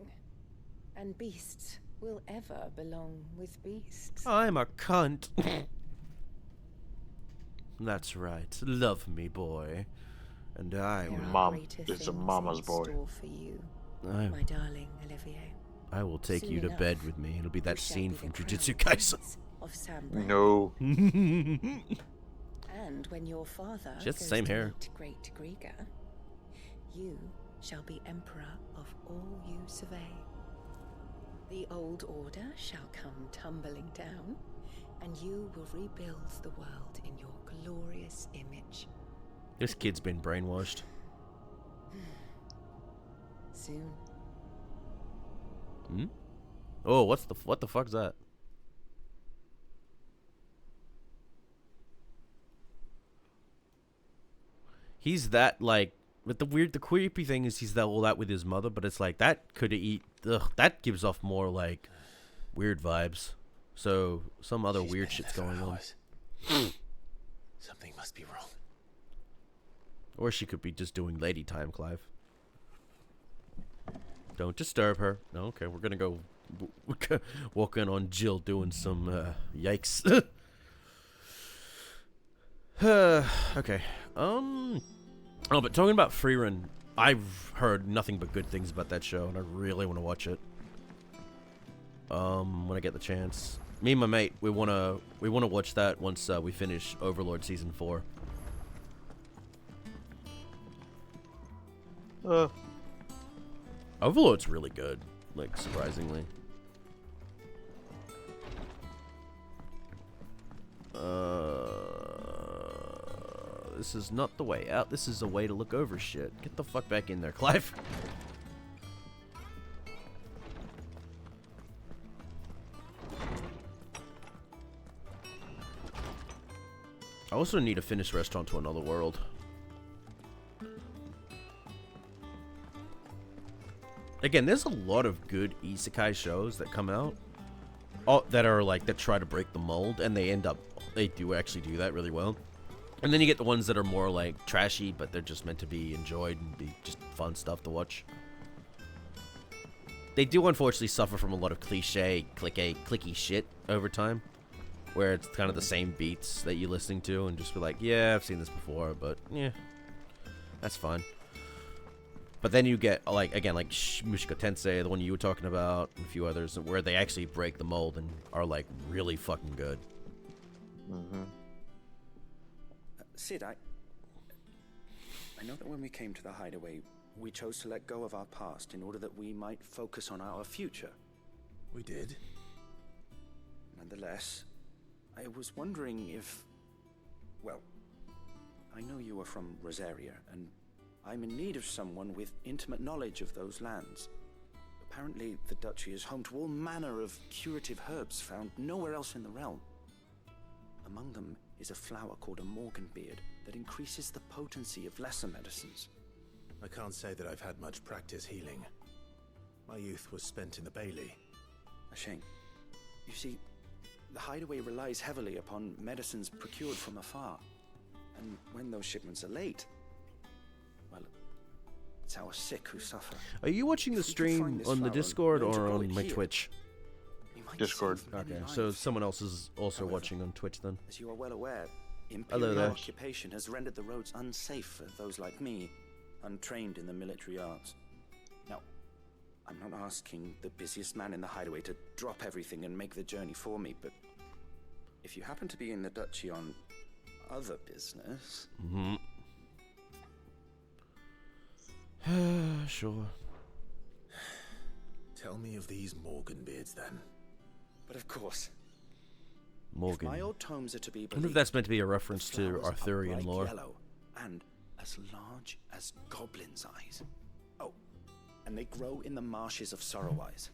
And beasts will ever belong with beasts. I'm a cunt. That's right. Love me, boy. And I will. Mom, it's a mama's boy. For you, my darling Olivier. I will take Soon you to enough, bed with me. It'll be that you shall scene be from the Jujutsu crown Kaisen. prince of Sambre. No. And when your father She has the goes same to hair. meet Great Grieger, you shall be emperor of all you survey. The old order shall come tumbling down, and you will rebuild the world in your glorious image. This kid's been brainwashed. Soon. Hmm? Oh, what the fuck's that? He's that, like, but the creepy thing is he's that all that with his mother, but it's like that could eat. Ugh, that gives off more like weird vibes. So some other weird shit's going on. Something must be wrong. Or she could be just doing lady time, Clive. Don't disturb her. No, okay, we're gonna go walk in on Jill doing some yikes. Okay. Oh, but talking about Freerun, I've heard nothing but good things about that show, and I really want to watch it. When I get the chance. Me and my mate, we wanna watch that once we finish Overlord season 4. Overlord's really good, like surprisingly. This is not the way out. This is a way to look over shit. Get the fuck back in there, Clive. I also need to finish Restaurant to Another World. Again, there's a lot of good isekai shows that come out. That are like, that try to break the mold, and they do actually do that really well. And then you get the ones that are more like trashy, but they're just meant to be enjoyed and be just fun stuff to watch. They do unfortunately suffer from a lot of cliche, clicky shit over time, where it's kind of the same beats that you're listening to and just be like, yeah, I've seen this before, but yeah, that's fine. But then you get, like, again, like Mushika Tensei, the one you were talking about, and a few others, where they actually break the mold and are, like, really fucking good. Mm-hmm. Sid, I know that when we came to the hideaway, we chose to let go of our past in order that we might focus on our future. We did. Nonetheless, I was wondering if... Well, I know you are from Rosaria, and I'm in need of someone with intimate knowledge of those lands. Apparently, the duchy is home to all manner of curative herbs found nowhere else in the realm. Among them is a flower called a morganbeard that increases the potency of lesser medicines. I can't say that I've had much practice healing. My youth was spent in the Bailey. A shame. You see, the hideaway relies heavily upon medicines procured from afar. And when those shipments are late, well, it's our sick who suffer. Are you watching the stream on the Discord or on my Twitch? Discord. Okay, so someone else is also watching on Twitch then. As you are well aware, Hello imperial there. occupation has rendered the roads unsafe for those like me, untrained in the military arts. Now, I'm not asking the busiest man in the hideaway to drop everything and make the journey for me, but if you happen to be in the duchy on other business... Mm-hmm. Sure. Tell me of these Morganbeards then. But of course. Morgan. If my old tomes are to be I wonder if that's meant to be a reference to flowers are Arthurian bright lore. yellow and as large as goblins' eyes. Oh, and they grow in the marshes of Sorrowise.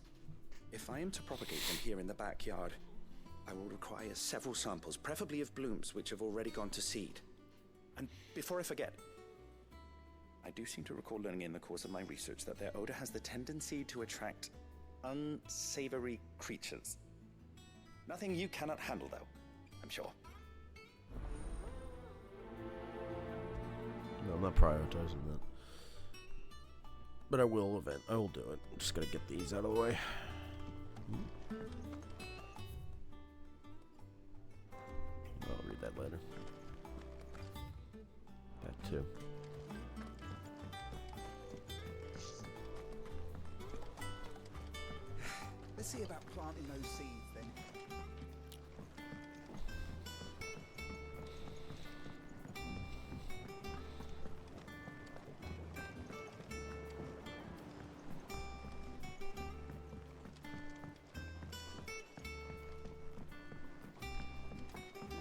If I am to propagate them here in the backyard, I will require several samples, preferably of blooms which have already gone to seed. And before I forget, I do seem to recall learning in the course of my research that their odor has the tendency to attract unsavory creatures. Nothing you cannot handle, though, I'm sure. No, I'm not prioritizing that. But I will do it. Just gotta get these out of the way. I'll read that later. That too. Let's see about planting those seeds then.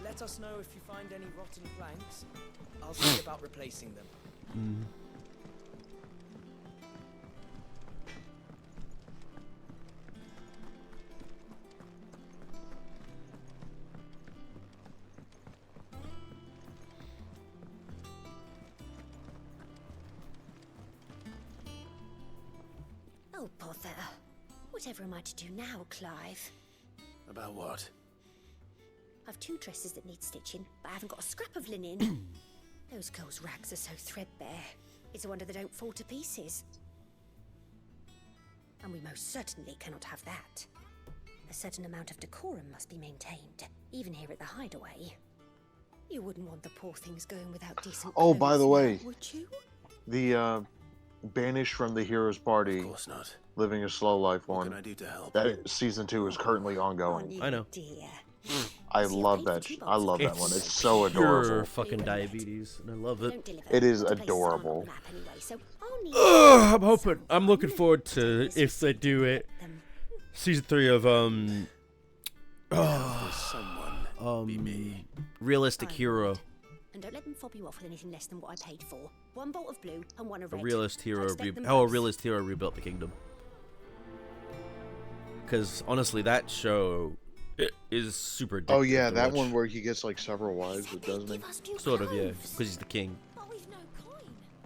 Let us know if you find any rotten planks. I'll see about replacing them. Oh, bother. Whatever am I to do now, Clive? About what? I've 2 dresses that need stitching, but I haven't got a scrap of linen. Those girls' rags are so threadbare. It's a wonder they don't fall to pieces. And we most certainly cannot have that. A certain amount of decorum must be maintained, even here at the hideaway. You wouldn't want the poor things going without decent Oh, by the clothes way, now, would you? the banished from the hero's party, Of course not. living a slow life What one. can I do to help? That season 2 is currently ongoing. I know. Dear. I love that. I love that one. It's so pure adorable. fucking diabetes, and I love it. It is adorable. I'm looking forward to if they do it. Season 3 of realistic hero. And don't let them fob you off with anything less than what I paid for. 1 bolt of blue and 1 of A red. realist hero. Expect them How a both. realist hero rebuilt the kingdom. Because honestly, that show is super. Oh addictive yeah, to that watch. one where he gets like several wives, doesn't he? Sort of, yeah, because he's the king.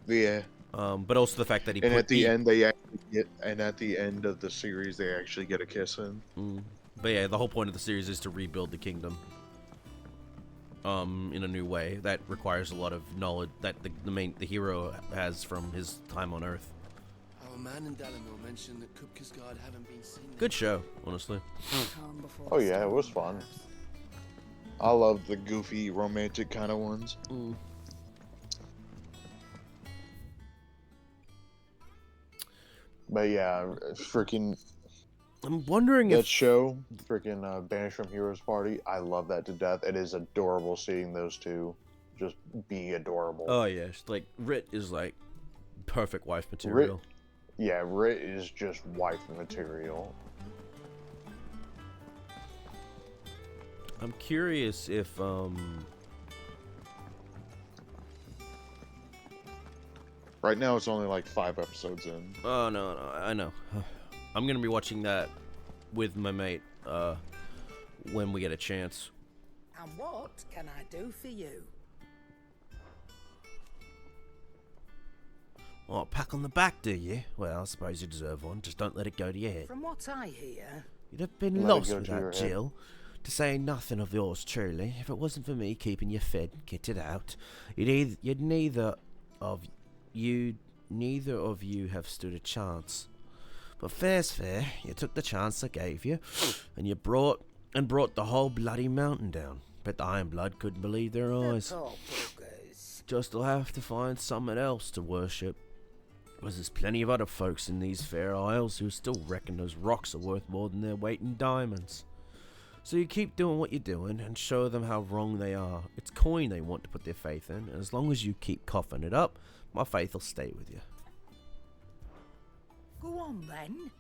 Yeah. But also the fact that he And put at the end, they actually get. And at the end of the series, they actually get a kiss in. But yeah, the whole point of the series is to rebuild the kingdom. In a new way that requires a lot of knowledge that the hero has from his time on Earth. Our man in Dalamore mentioned that Kupka's guard haven't been seen. Good show, honestly. Oh yeah, it was fun. I love the goofy, romantic kind of ones. But yeah, freaking. I'm wondering that if show, freaking Banished from Heroes Party. I love that to death. It is adorable seeing those two just be adorable. Oh yeah, like Rit is like perfect wife material. Rit is just wife material. I'm curious if Right now it's only like 5 episodes in. Oh no, I know. I'm gonna be watching that with my mate when we get a chance. And what can I do for you? Oh, pat on the back, do you? Well, I suppose you deserve one. Just don't let it go to your head. From what I hear, You'd have been Let it lost go to your without head. Jill. To say nothing of yours truly. If it wasn't for me keeping you fed and kitted out, neither of you have stood a chance. But fair's fair. You took the chance I gave you, and you brought the whole bloody mountain down. Bet the Ironblood couldn't believe their eyes. poor buggers. Just will have to find something else to worship. Because there's plenty of other folks in these fair isles who still reckon those rocks are worth more than their weight in diamonds. So you keep doing what you're doing and show them how wrong they are. It's coin they want to put their faith in, and as long as you keep coughing it up, my faith will stay with you. Go on then.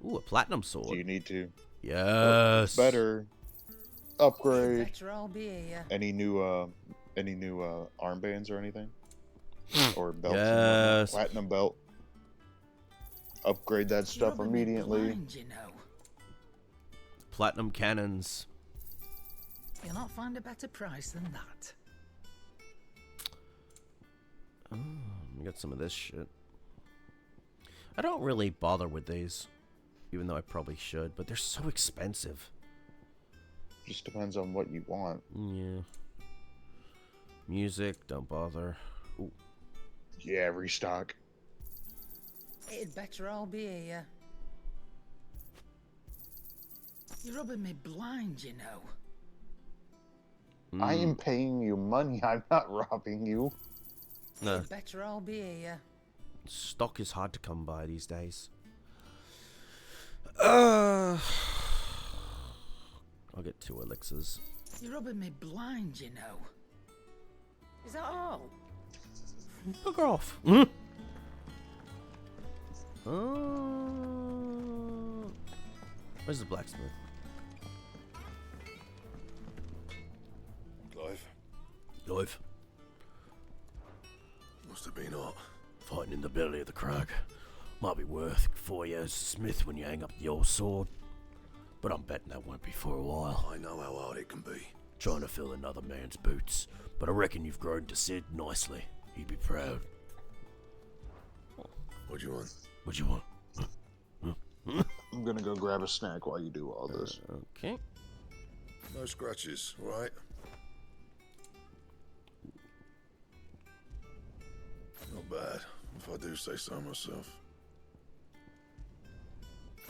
Ooh, a platinum sword. Do you need to? Yes. Better. Upgrade. Better I'll be here. Any new armbands or anything? Or belts? Yes. Platinum belt. Upgrade that stuff Rubbing me immediately. blind, you know. Platinum cannons. You'll not find a better price than that. Oh, we got some of this shit. I don't really bother with these, even though I probably should, but they're so expensive. Just depends on what you want. Yeah. Music, don't bother. Ooh. Yeah, restock. It'd better all be here. You're rubbing me blind, you know. I am paying you money. I'm not robbing you. No. It'd better all be here. Stock is hard to come by these days. I'll get 2 elixirs. You're rubbing me blind, you know. Is that all? Bugger off. Where's the blacksmith? Clive, Clive. must have been hot. Fighting in the belly of the Cragg. Might be worth 4 years as smith when you hang up the old sword. But I'm betting that won't be for a while. I know how hard it can be. Trying to fill another man's boots. But I reckon you've grown to Sid nicely. He'd be proud. What do you want? What you want? I'm gonna go grab a snack while you do all this. Okay. No scratches, right? Not bad, if I do say so myself.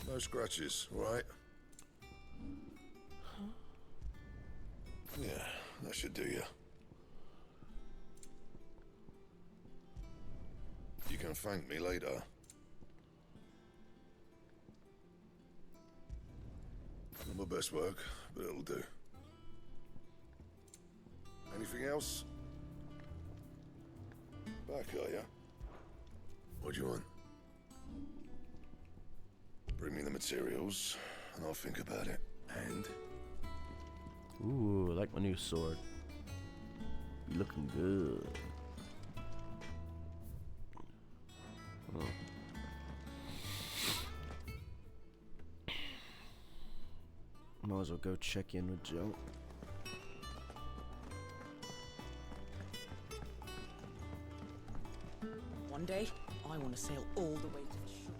No scratches, right? Yeah, that should do you. You can thank me later. Not my best work, but it'll do. Anything else? Back, are ya? What do you want? Bring me the materials, and I'll think about it. And? Ooh, I like my new sword. You looking good. Oh. Might as well go check in with Joe. One day, I want to sail all the way to the shore.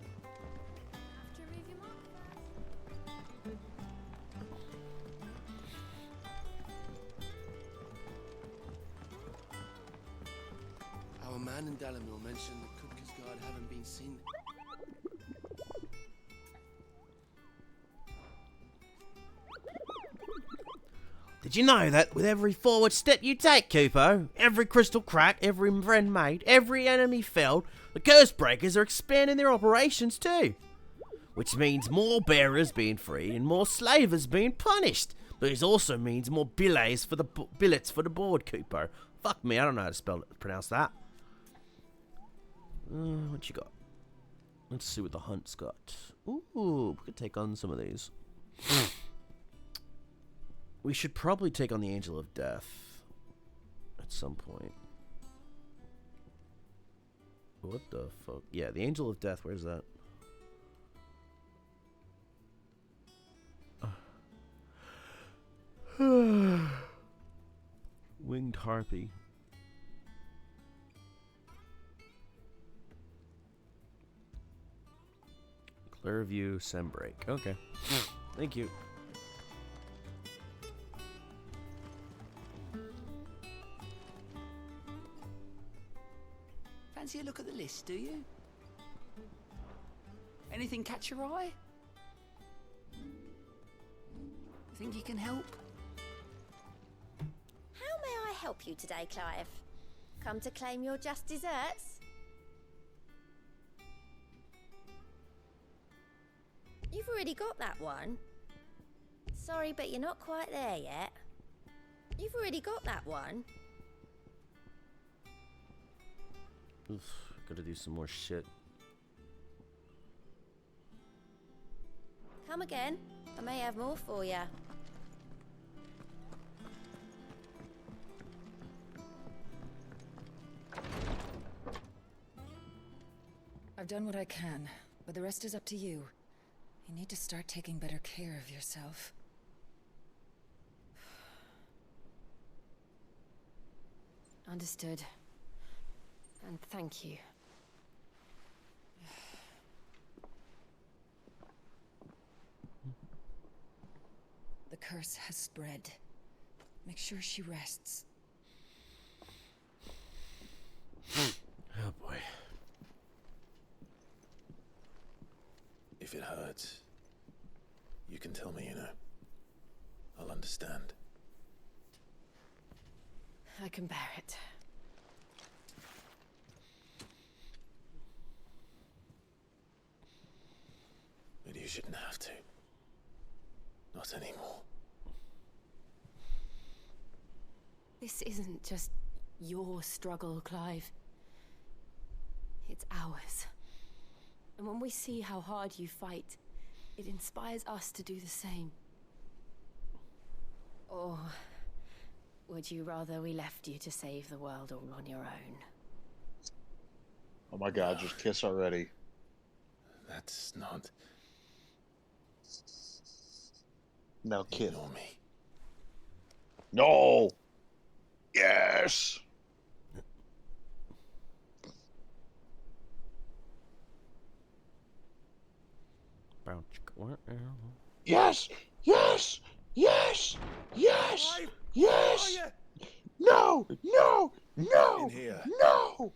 Our man in Dalamil mentioned that Kupka's guard haven't been seen. Did you know that with every forward step you take, Kupo, every crystal crack, every friend made, every enemy felled, the curse breakers are expanding their operations too? Which means more bearers being free and more slavers being punished. But it also means more billets for the board, Kupo. Fuck me, I don't know how to pronounce that. What you got? Let's see what the hunt's got. Ooh, we could take on some of these. We should probably take on the Angel of Death at some point. What the fuck? Yeah, the Angel of Death, where's that? Winged Harpy. Clearview, Sembreak. Okay. Thank you. Fancy a look at the list, do you? Anything catch your eye? Think you can help? How may I help you today, Clive? Come to claim your just desserts? You've already got that one. Sorry, but you're not quite there yet. You've already got that one. Oof, gotta do some more shit. Come again. I may have more for you. I've done what I can, but the rest is up to you. You need to start taking better care of yourself. Understood. And thank you. The curse has spread. Make sure she rests. Oh boy. If it hurts, you can tell me, you know. I'll understand. I can bear it. But you shouldn't have to. Not anymore. This isn't just your struggle, Clive. It's ours. And when we see how hard you fight, it inspires us to do the same. Or would you rather we left you to save the world all on your own? Oh my god, just kiss already. That's not... Now kiss. Ignore me. No! Yes! Yes! Yes! Yes! Yes! Yes! No! No! No! In here. No!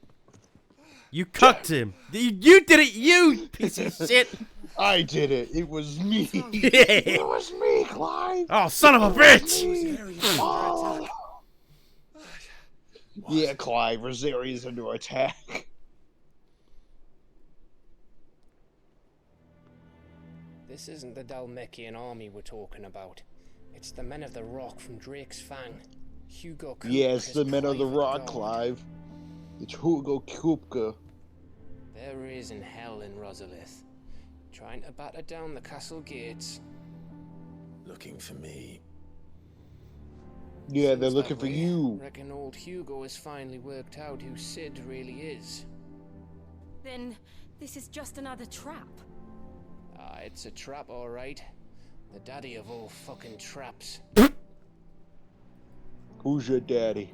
You cucked him. You did it, you piece of shit. I did it. It was me. Yeah. It was me, Clive. Oh, son of a bitch! Oh. Yeah, Clive. Rosaria's under attack. This isn't the Dalmekian army we're talking about. It's the men of the Rock from Drake's Fang. Hugo Kupka. Yes, the men of the private rock, guard. Clive. It's Hugo Kupka. There is in hell in Rosalith, trying to batter down the castle gates. Looking for me. Yeah, they're Seems looking that for way. you. Reckon old Hugo has finally worked out who Sid really is. Then this is just another trap. Ah, it's a trap, all right. The daddy of all fucking traps. Who's your daddy?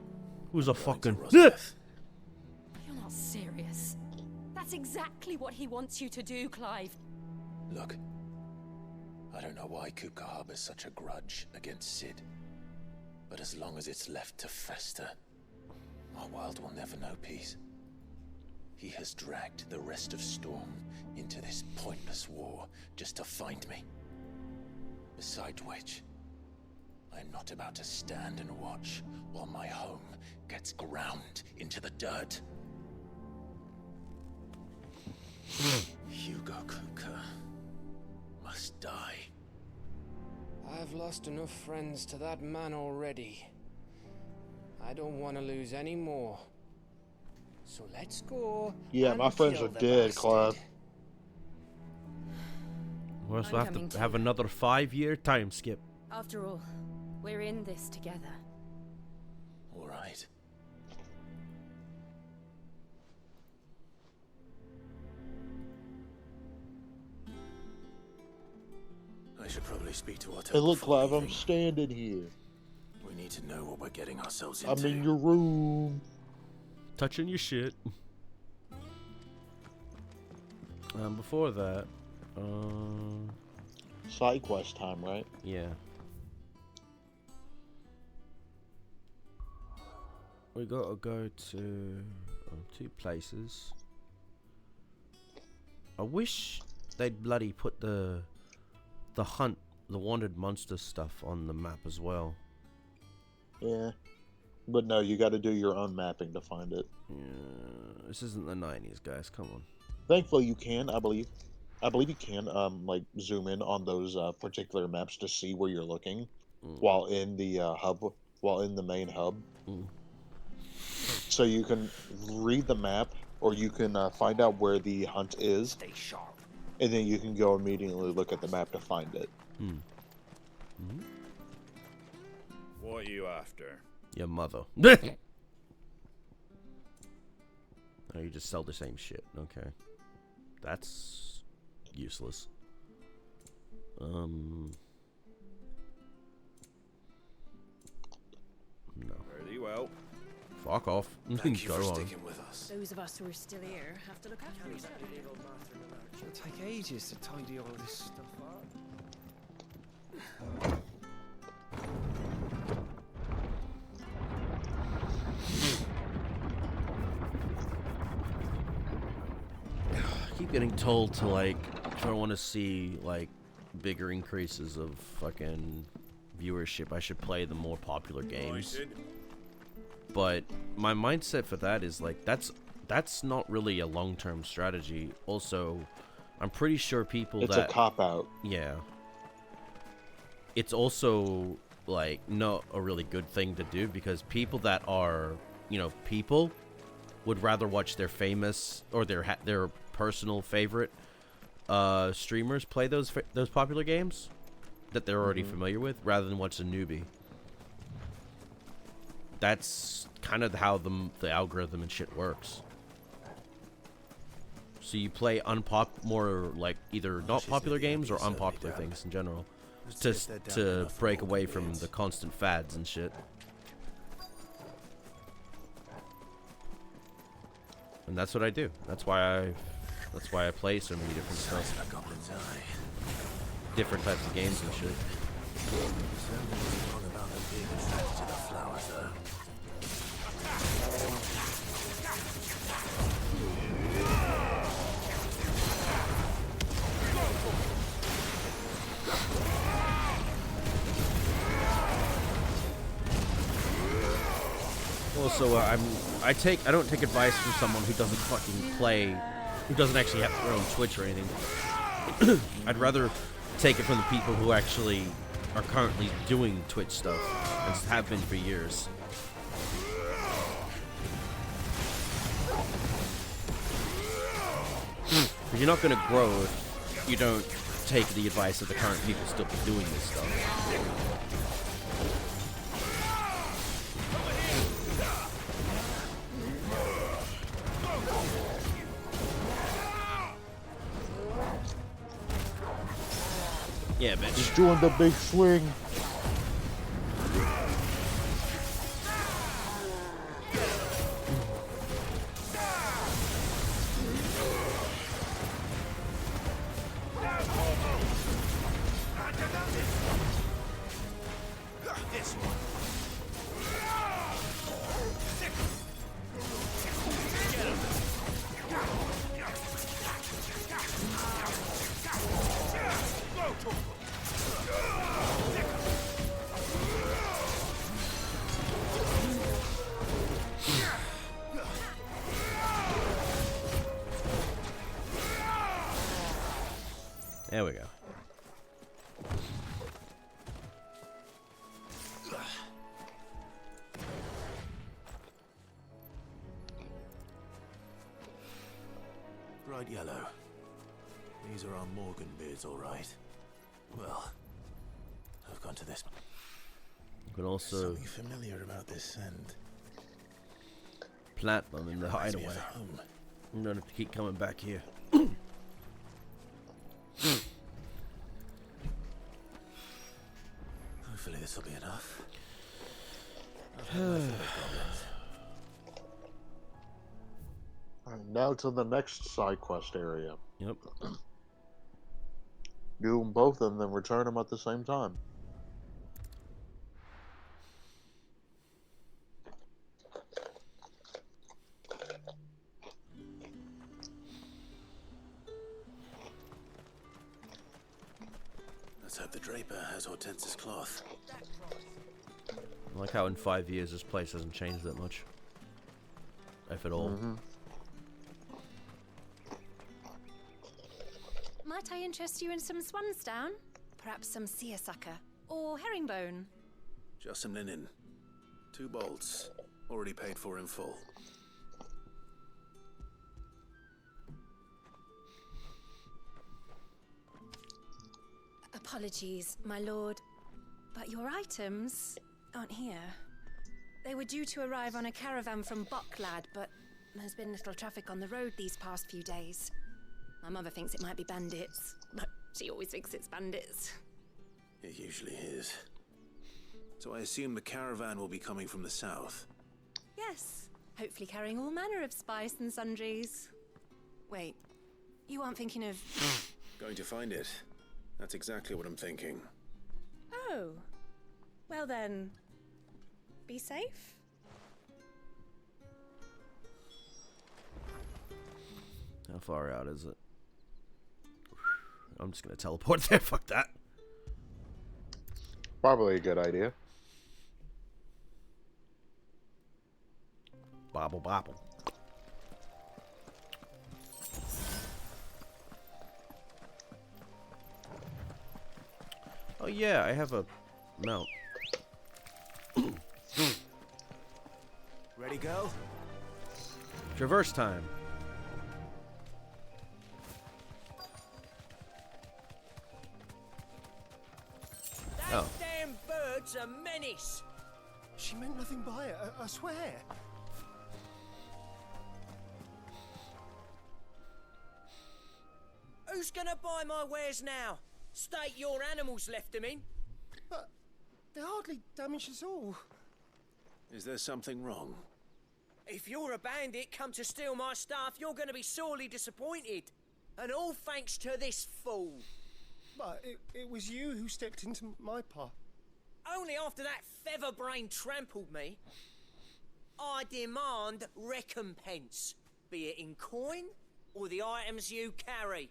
Who's a fucking... You're not serious. That's exactly what he wants you to do, Clive. Look, I don't know why Kupka harbors such a grudge against Sid. But as long as it's left to fester, our world will never know peace. He has dragged the rest of Storm into this pointless war just to find me. Besides which, I'm not about to stand and watch while my home gets ground into the dirt. Hugo Kupka must die. I've lost enough friends to that man already. I don't want to lose any more. So let's go. Yeah, and my friends kill are the dead, bastard. Clive. We'll also I'm have coming to too. have another 5-year time skip. After all, we're in this together. All right. I should probably speak to Otto. Hey, look, before Clive, I'm leaving. standing here. We need to know what we're getting ourselves into. I'm in your room. Touching your shit. Before that, Side quest time, right? yeah. We gotta go to 2 places. I wish they'd bloody put the hunt, the wanted monster stuff on the map as well. Yeah. But no, you got to do your own mapping to find it. Yeah, this isn't the 90s, guys. Come on. Thankfully, you can, I believe. I believe you can, like, zoom in on those particular maps to see where you're looking while in the hub, while in the main hub. So you can read the map, or you can find out where the hunt is. Stay sharp. And then you can go immediately look at the map to find it. What are you after? Your mother. Oh, you just sell the same shit. Okay. That's useless. No. Very well. Fuck off. Thank you Go for on. sticking with us. Those of us who are still here have to look after each other. It'll take ages to tidy all this stuff up. keep getting told to, like, if I want to see, like, bigger increases of fucking viewership, I should play the more popular games. But my mindset for that is, like, that's not really a long-term strategy. Also, I'm pretty sure people it's that... a cop-out. Yeah. It's also, like, not a really good thing to do, because people that are, you know, people would rather watch their famous or their personal favorite streamers play those popular games that they're already familiar with, rather than watch a newbie. That's kind of how the algorithm and shit works. So you play more, like, either not popular games or unpopular things in general, just to break away from the constant fads and shit. And that's what I do. That's why I play so many different stuff. Different types of games and shit. Also, I don't take advice from someone who doesn't fucking play, who doesn't actually have their own Twitch or anything. I'd rather take it from the people who actually are currently doing Twitch stuff and have been for years. You're not gonna grow if you don't take the advice of the current people still doing this stuff. Yeah, bitch. He's doing the big swing. There we go. Bright yellow. These are our Morgan beards, all right. Well, I've gone to this. You can also Something familiar about this scent. plant them in the Reminds me hideaway. of home. I'm gonna have to keep coming back here. Hopefully this will be enough. And now to the next side quest area. Yep. Do them both and then return them at the same time. Let's hope the Draper has Hortense's cloth. I like how in 5 years this place hasn't changed that much, if at all. Might I interest you in some swansdown? Perhaps some seersucker or herringbone? Just some linen. 2 bolts. Already paid for in full. Apologies, my lord, but your items aren't here. They were due to arrive on a caravan from Bucklad, but there's been little traffic on the road these past few days. My mother thinks it might be bandits, but she always thinks it's bandits. It usually is. So I assume the caravan will be coming from the south. Yes, hopefully carrying all manner of spice and sundries. Wait, you aren't thinking of... Going to find it. That's exactly what I'm thinking. Oh, well then, be safe. How far out is it? I'm just gonna teleport there. Fuck that. Probably a good idea. Bobble bobble. Oh yeah, I have a mount. Ready, go? Traverse time. That damn bird's a menace. She meant nothing by it, I swear. Who's gonna buy my wares now? State your animals left them in. But they hardly damage us all. Is there something wrong? If you're a bandit come to steal my stuff, you're gonna be sorely disappointed. And all thanks to this fool. But it was you who stepped into my path. Only after that feather-brain trampled me. I demand recompense, be it in coin or the items you carry.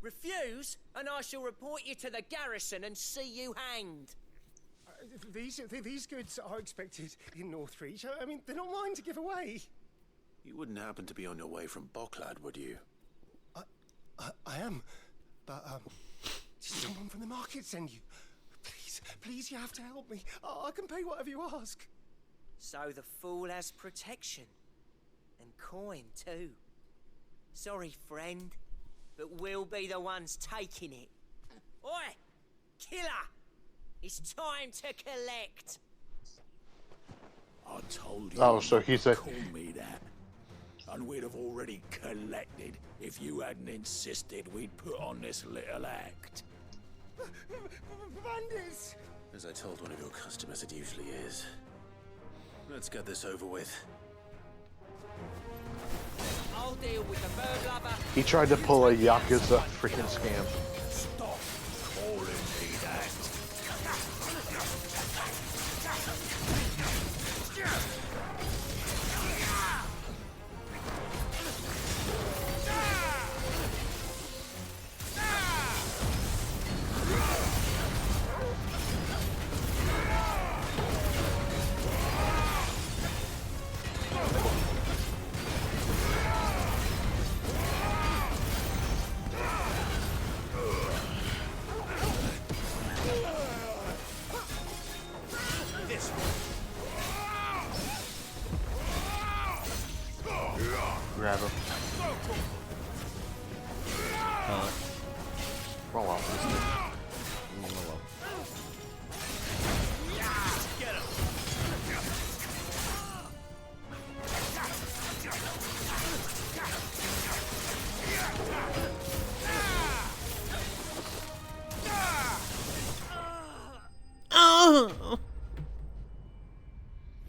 Refuse, and I shall report you to the garrison and see you hanged. These goods are expected in Northreach. I mean, they're not mine to give away. You wouldn't happen to be on your way from Bocklad, would you? I am, but did someone from the market send you? Please, you have to help me. I can pay whatever you ask. So the fool has protection. And coin, too. Sorry, friend, but we'll be the ones taking it. Oi! Killer! It's time to collect! I told you. Oh, so he said. Call me that. And we'd have already collected if you hadn't insisted we'd put on this little act. Bandits! As I told one of your customers, it usually is. Let's get this over with. I'll deal with the bird lover. He tried to pull a Yakuza freaking scam. Stop calling me that. Grab him. Roll off this thing.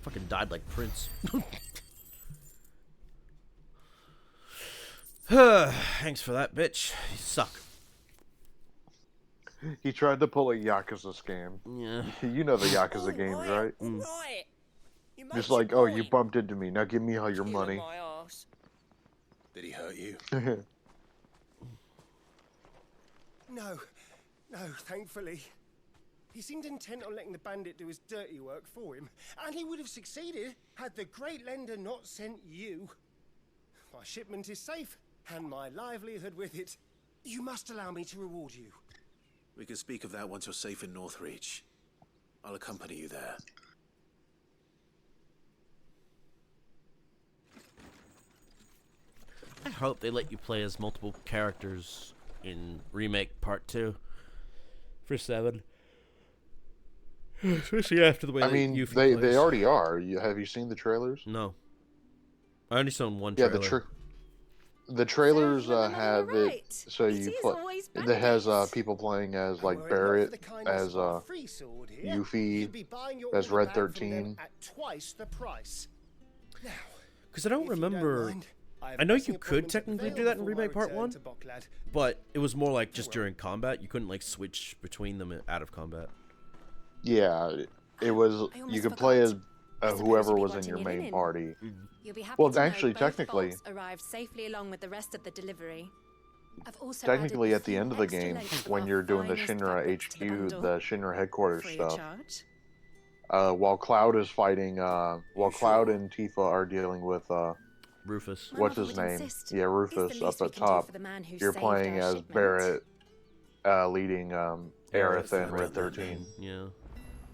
Fucking died like Prince. Thanks for that, bitch. You suck. He tried to pull a Yakuza scam. Yeah. You know the Yakuza games, right? Right. Just like, oh, you bumped into me. Now give me all your money. Did he hurt you? No, thankfully. He seemed intent on letting the bandit do his dirty work for him, and he would have succeeded had the Great Lender not sent you. My shipment is safe, and my livelihood with it. You must allow me to reward you. We can speak of that once you're safe in Northreach. I'll accompany you there. I hope they let you play as multiple characters in Remake Part 2 for 7. Especially after the way I mean, they already are. Have you seen the trailers? No. I only saw one Yeah, trailer. the trailers have it so you play. It has people playing as like Barrett, as Yuffie, as Red 13. At twice the price. Now, because I don't remember. I know you could technically do that in Remake Part 1, but it was more like just during combat. You couldn't like switch between them out of combat. Yeah, it was. You could play as whoever was in your main party. You'll be happy Well, to know actually, both technically, bolts arrived safely along with the rest of the delivery. I've also technically added at the end of the extra game, lengths of when our you're doing the finest Shinra fabrics to the HQ, bundle, the Shinra headquarters free of stuff, charge. while Cloud is fighting, while Cloud and Tifa are dealing with, Rufus. My what's mother his would name? insist. Yeah, It's the Rufus least up we at can do top. for the man who You're saved playing our as shipment. Barrett, leading Aerith and Red 13. Yeah.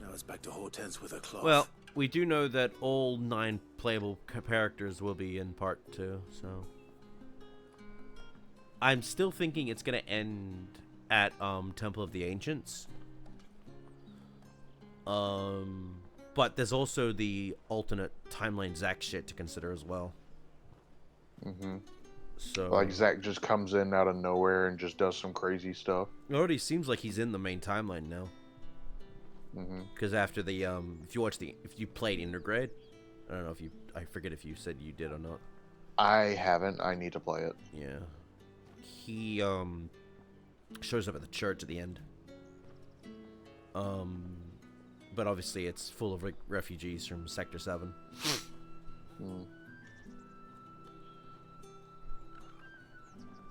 Now it's back to Hortense with her cloth. Well, we do know that all 9 playable characters will be in part 2, so I'm still thinking it's gonna end at Temple of the Ancients. But there's also the alternate timeline Zack shit to consider as well. Mm-hmm. So Like Zack just comes in out of nowhere and just does some crazy stuff. it already seems like he's in the main timeline now. Because after the if you played Intergrade, I don't know if I forget if you said you did or not. I haven't. I need to play it. Yeah. He shows up at the church at the end. But obviously it's full of refugees from Sector 7.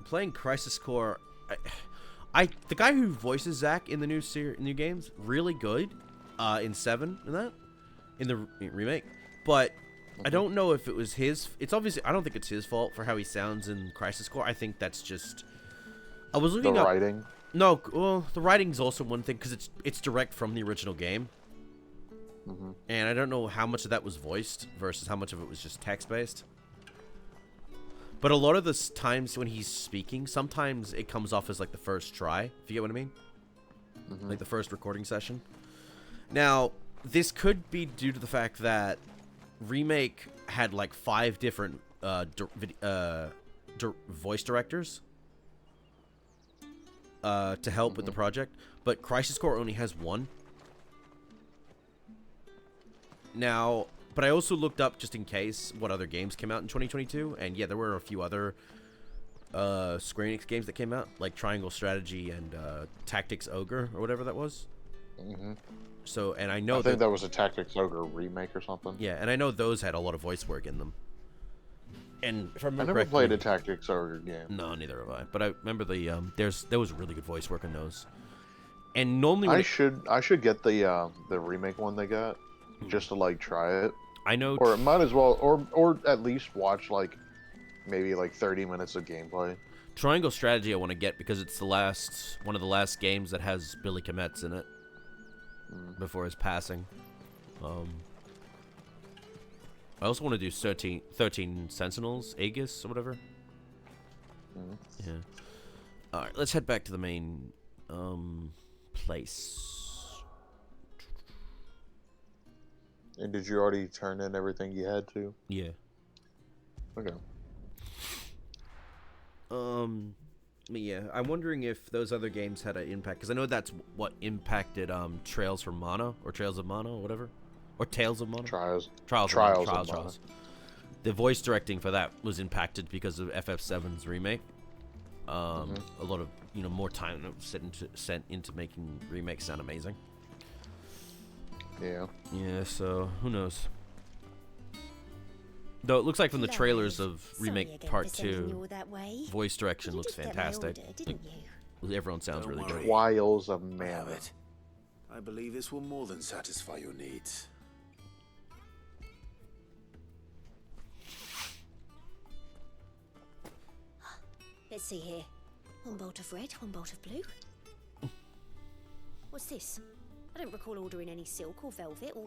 Playing Crisis Core, the guy who voices Zack in the new games, really good in 7 and that in the remake. But I don't know if it was his. It's obviously, I don't think it's his fault for how he sounds in Crisis Core. I think that's just. I was looking up. The writing. No, well, the writing's also one thing because it's direct from the original game, and I don't know how much of that was voiced versus how much of it was just text based. But a lot of the times when he's speaking, sometimes it comes off as like the first try. If you get what I mean, like the first recording session. Now, this could be due to the fact that Remake had like 5 different voice directors to help with the project, but Crisis Core only has 1. Now, but I also looked up just in case what other games came out in 2022, and yeah, there were a few other Square Enix games that came out, like Triangle Strategy and Tactics Ogre or whatever that was. So, and I know I think that was a Tactics Ogre remake or something. Yeah, and I know those had a lot of voice work in them. And if I remember never correctly, played a Tactics Ogre game. No, neither have I. But I remember there was really good voice work in those. And normally when I should get the remake one they got just to like try it. I know, or it might as well, or at least watch like maybe like 30 minutes of gameplay. Triangle Strategy I want to get because it's one of the last games that has Billy Kometz in it before his passing. I also want to do 13 Sentinels, Aegis, or whatever. Yeah. Alright, let's head back to the main place. And did you already turn in everything you had to? Yeah. Okay. But yeah, I'm wondering if those other games had an impact, because I know that's what impacted Trails of Mana, or whatever. Or Tales of Mana? Trials of Mana. Mana. The voice directing for that was impacted because of FF7's remake. A lot of, more time was sent into making remakes sound amazing. Yeah. Yeah, so who knows? Though it looks like from the trailers of Remake Part 2, voice direction looks fantastic. Everyone sounds really good. Wiles of Mana. I believe this will more than satisfy your needs. Let's see here. 1 bolt of red, 1 bolt of blue. What's this? I don't recall ordering any silk or velvet, or...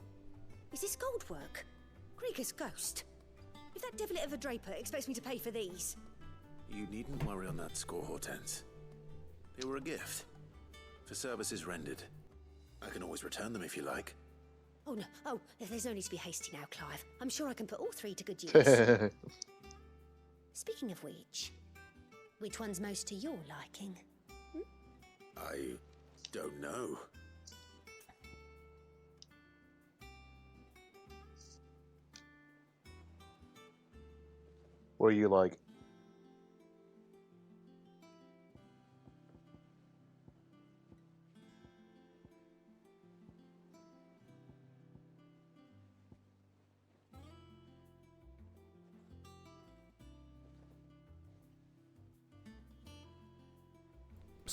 Is this gold work? Krieger's ghost. If that devilit of a draper expects me to pay for these... You needn't worry on that score, Hortense. They were a gift. For services rendered. I can always return them if you like. Oh, no. Oh, there's no need to be hasty now, Clive. I'm sure I can put all 3 to good use. Speaking of which one's most to your liking? I don't know. What do you like?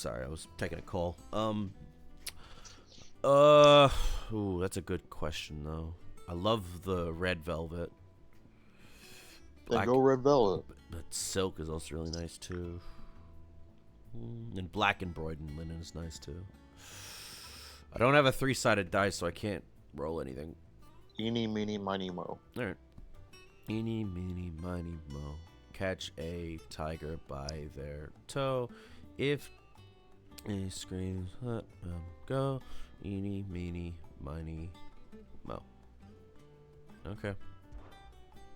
sorry, I was taking a call. Ooh, that's a good question though. I love the red velvet. Then go red velvet. But silk is also really nice too. And black embroidered linen is nice too. I don't have a 3-sided dice, so I can't roll anything. Eeny, meeny, miny, mo. Alright. Eeny, meeny, miny, mo. Catch a tiger by their toe. If he screams, let them go. Eeny, meeny, miny, mo. Okay.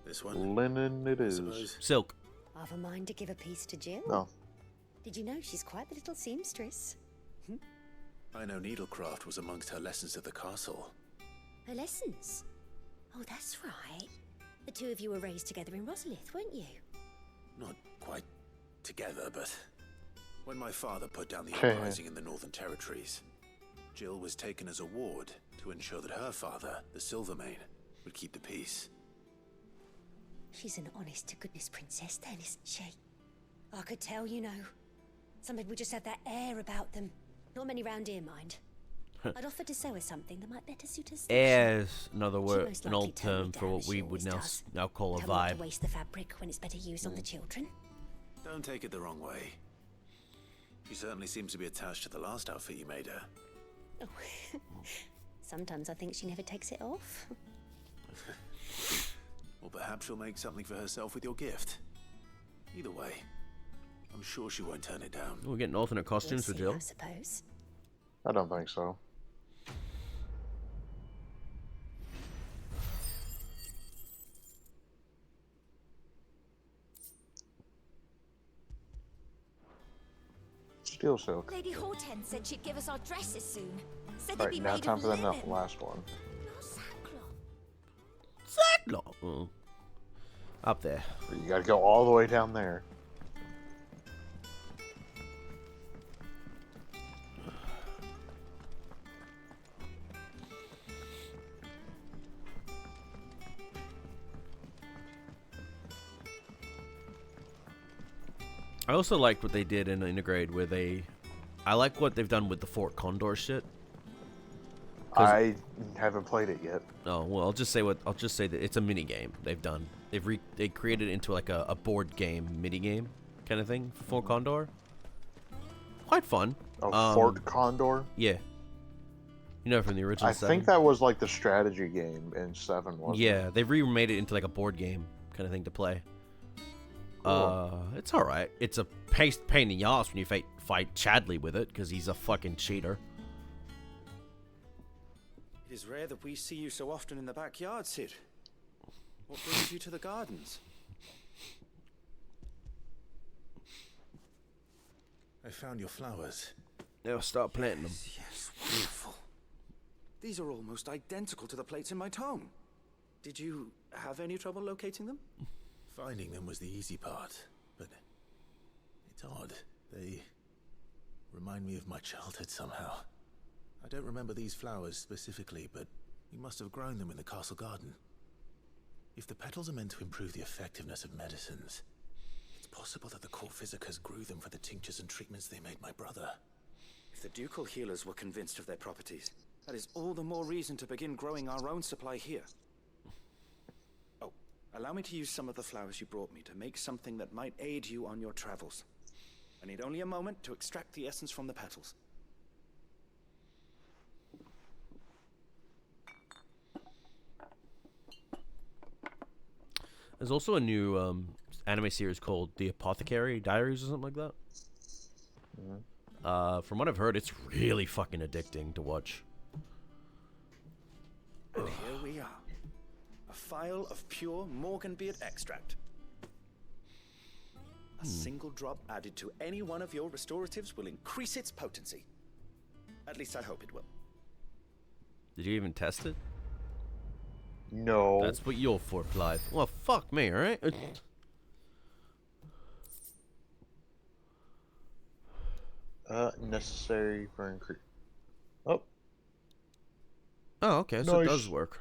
This one? Linen it is. Silk. I've a mind to give a piece to Jill. No. Did you know she's quite the little seamstress? I know needlecraft was amongst her lessons at the castle. Her lessons? Oh, that's right. The two of you were raised together in Rosalith, weren't you? Not quite together, but when my father put down the uprising in the Northern Territories, Jill was taken as a ward to ensure that her father, the Silvermane, would keep the peace. She's an honest-to-goodness princess then, isn't she? I could tell, you know. Some people just have that air about them. Not many round here, mind. I'd offer to sew her something that might better suit her station. Air is another She word, most an likely old turned me term for down, what as we she would always now does. call a Tell me not to vibe. waste the fabric when it's better used on the children. Don't take it the wrong way. She certainly seems to be attached to the last outfit you made her. Oh. Sometimes I think she never takes it off. Or perhaps she'll make something for herself with your gift. Either way, I'm sure she won't turn it down. We're getting alternate costumes for Jill. I suppose. I don't think so. Steel silk. Lady Hortense said she'd give us our dresses soon. Said they'd Alright, be now made time of for the linen. last one. Sackcloth. Up there. You gotta go all the way down there. I also liked what they did in Integrate where I like what they've done with the Fort Condor shit. I haven't played it yet. Oh well, I'll just say that it's a mini game they've done. They created it into like a board game mini game kind of thing for Fort Condor. Quite fun. Oh, Fort Condor. Yeah. You know from the original. I 7? think that was like the strategy game in 7, wasn't it? Yeah, they remade it into like a board game kind of thing to play. Cool. It's all right. It's a pain in the ass when you fight Chadley with it because he's a fucking cheater. It is rare that we see you so often in the backyard, Sid. What brings you to the gardens? I found your flowers. Now start planting them. Yes, wonderful. These are almost identical to the plates in my tome. Did you have any trouble locating them? Finding them was the easy part, but it's odd. They remind me of my childhood somehow. I don't remember these flowers specifically, but we must have grown them in the castle garden. If the petals are meant to improve the effectiveness of medicines, it's possible that the court physicers grew them for the tinctures and treatments they made my brother. If the ducal healers were convinced of their properties, that is all the more reason to begin growing our own supply here. Oh, allow me to use some of the flowers you brought me to make something that might aid you on your travels. I need only a moment to extract the essence from the petals. There's also a new anime series called The Apothecary Diaries or something like that. From what I've heard, it's really fucking addicting to watch. And here we are. A phial of pure Morganbeard extract. A single drop added to any one of your restoratives will increase its potency. At least I hope it will. Did you even test it? No. That's what you're for, Clive. Well, fuck me, alright? Necessary for increase. Oh. Oh, okay, so it Nice. does work.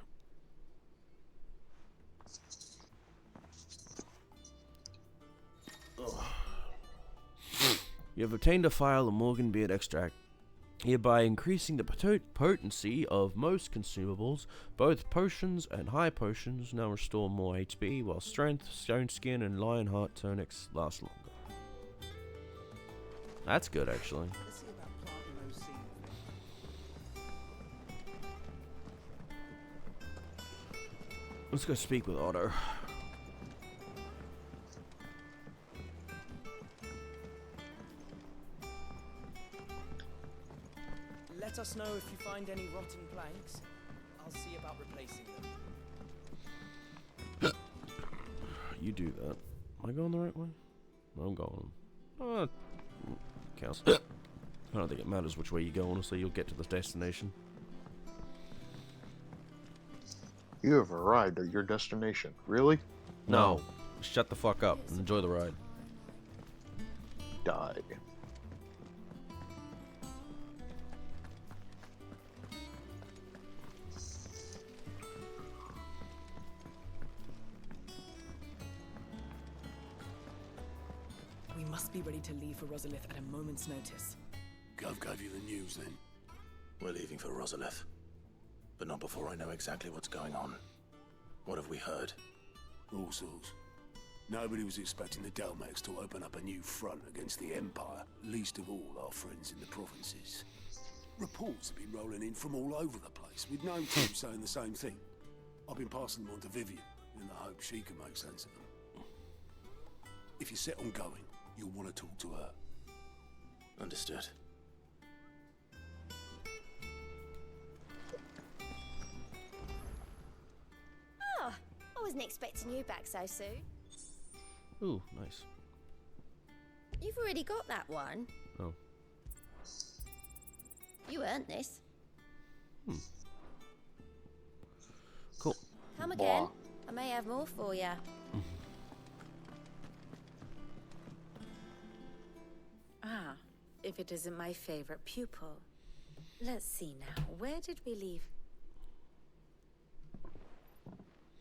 You have obtained a file of Morganbeard extract, hereby increasing the potency of most consumables. Both potions and high potions now restore more HP, while strength, stone skin, and lionheart tonics last longer. That's good, actually. Let's see about planting those seeds. Let's go speak with Otto. Let us know if you find any rotten planks. I'll see about replacing them. You do that. Am I going the right way? I'm going. Counts. I don't think it matters which way you go, honestly. You'll get to the destination. You have arrived at your destination. Really? No. Shut the fuck up and enjoy the ride. Die. We must be ready to leave for Rosalith at a moment's notice. Gov gave you the news then? We're leaving for Rosalith, but not before I know exactly what's going on. What have we heard? All sorts. Nobody was expecting the Dalmex to open up a new front against the Empire, least of all our friends in the provinces. Reports have been rolling in from all over the place, with no team saying the same thing. I've been passing them on to Vivian, in the hope she can make sense of them. If you're set on going, you'll want to talk to her. Understood. Oh, I wasn't expecting you back so soon. Ooh, nice. You've already got that one. Oh. You earned this. Cool. Come again. I may have more for you. Ah, if it isn't my favorite pupil. Let's see now. Where did we leave?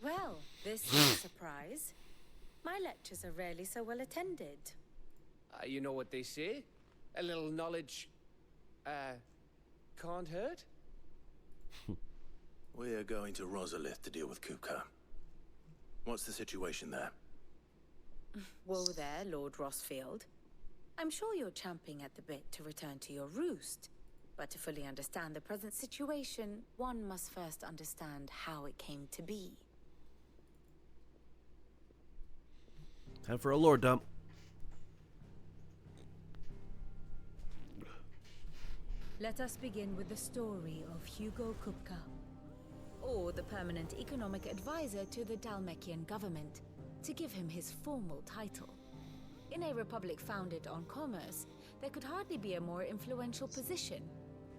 Well, this is a surprise. My lectures are rarely so well attended. You know what they say? A little knowledge, can't hurt? We're going to Rosalith to deal with Kupka. What's the situation there? Whoa there, Lord Rossfield. I'm sure you're champing at the bit to return to your roost. But to fully understand the present situation, one must first understand how it came to be. Time for a lore dump. Let us begin with the story of Hugo Kupka, or the permanent economic advisor to the Dalmekian government, to give him his formal title. In a republic founded on commerce, there could hardly be a more influential position.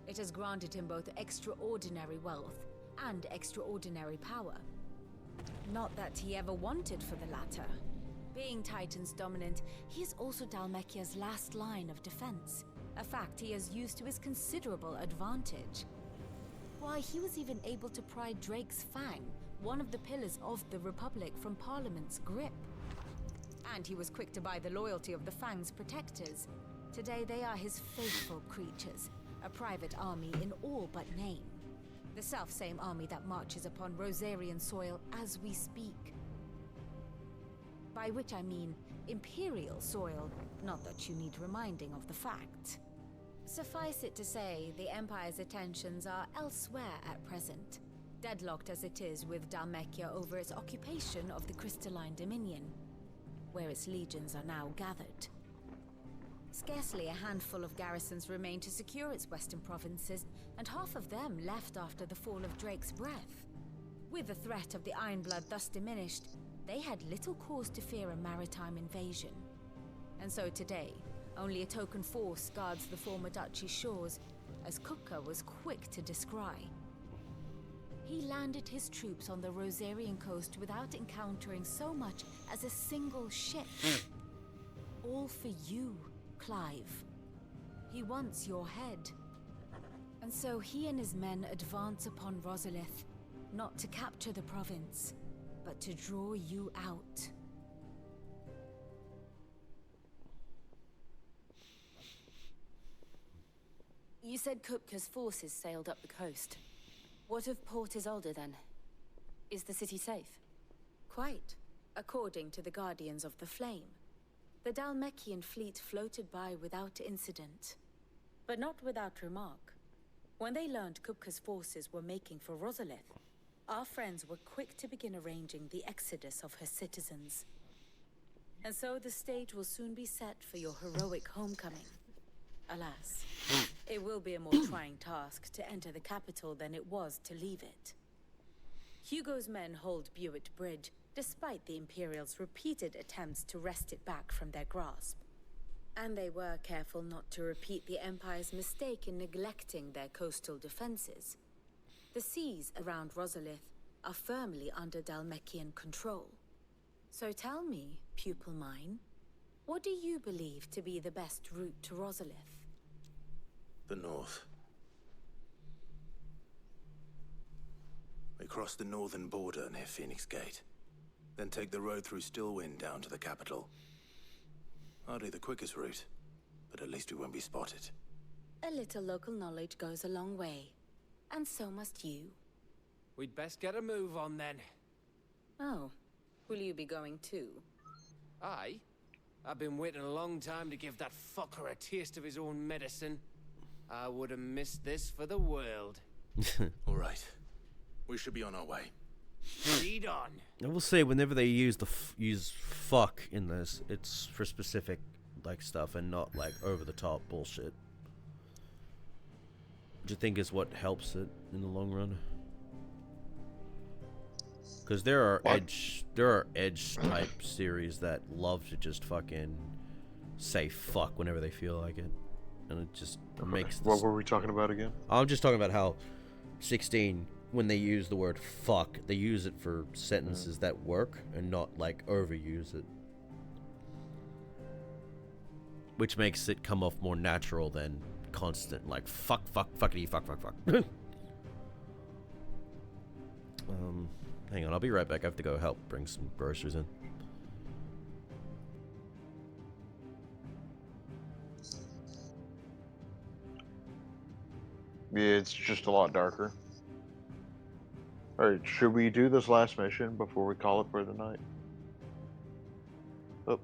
It has granted him both extraordinary wealth and extraordinary power. Not that he ever wanted for the latter. Being Titan's dominant, he is also Dalmekia's last line of defense, a fact he has used to his considerable advantage. Why, he was even able to pry Drake's Fang, one of the pillars of the Republic, from Parliament's grip. And he was quick to buy the loyalty of the Fang's protectors. Today they are his faithful creatures, a private army in all but name. The self-same army that marches upon Rosarian soil as we speak. By which I mean Imperial soil, not that you need reminding of the fact. Suffice it to say, the Empire's attentions are elsewhere at present, deadlocked as it is with Dalmekia over its occupation of the Crystalline Dominion, where its legions are now gathered. Scarcely a handful of garrisons remain to secure its western provinces, and half of them left after the fall of Drake's Breath. With the threat of the Ironblood thus diminished, they had little cause to fear a maritime invasion. And so today, only a token force guards the former duchy's shores, as Kupka was quick to descry. He landed his troops on the Rosarian coast without encountering so much as a single ship. All for you, Clive. He wants your head. And so he and his men advance upon Rosalith, not to capture the province, but to draw you out. You said Kupka's forces sailed up the coast. What of Port Isolde then? Is the city safe? Quite, according to the Guardians of the Flame. The Dalmekian fleet floated by without incident. But not without remark. When they learned Kupka's forces were making for Rosalith, our friends were quick to begin arranging the exodus of her citizens. And so the stage will soon be set for your heroic homecoming. Alas, it will be a more trying task to enter the capital than it was to leave it. Hugo's men hold Buet Bridge, despite the Imperials' repeated attempts to wrest it back from their grasp. And they were careful not to repeat the Empire's mistake in neglecting their coastal defenses. The seas around Rosalith are firmly under Dalmekian control. So tell me, pupil mine, what do you believe to be the best route to Rosalith? The north. We cross the northern border near Phoenix Gate, then take the road through Stillwind down to the capital. Hardly the quickest route, but at least we won't be spotted. A little local knowledge goes a long way, and so must you. We'd best get a move on then. Oh, will you be going too? Aye. I've been waiting a long time to give that fucker a taste of his own medicine. I would have missed this for the world. All right. We should be on our way. Lead on. I will say, whenever they use use fuck in this, it's for specific like stuff and not like over the top bullshit. Which I think is what helps it in the long run. Because there are edge type series that love to just fucking say fuck whenever they feel like it, and it just makes. What were we talking about again? I'm just talking about how 16, when they use the word fuck, they use it for sentences that work and not like overuse it, which makes it come off more natural than constant like fuck fuckity fuck. Hang on, I'll be right back. I have to go help bring some groceries in. Yeah, it's just a lot darker. Alright, should we do this last mission before we call it for the night? Oh.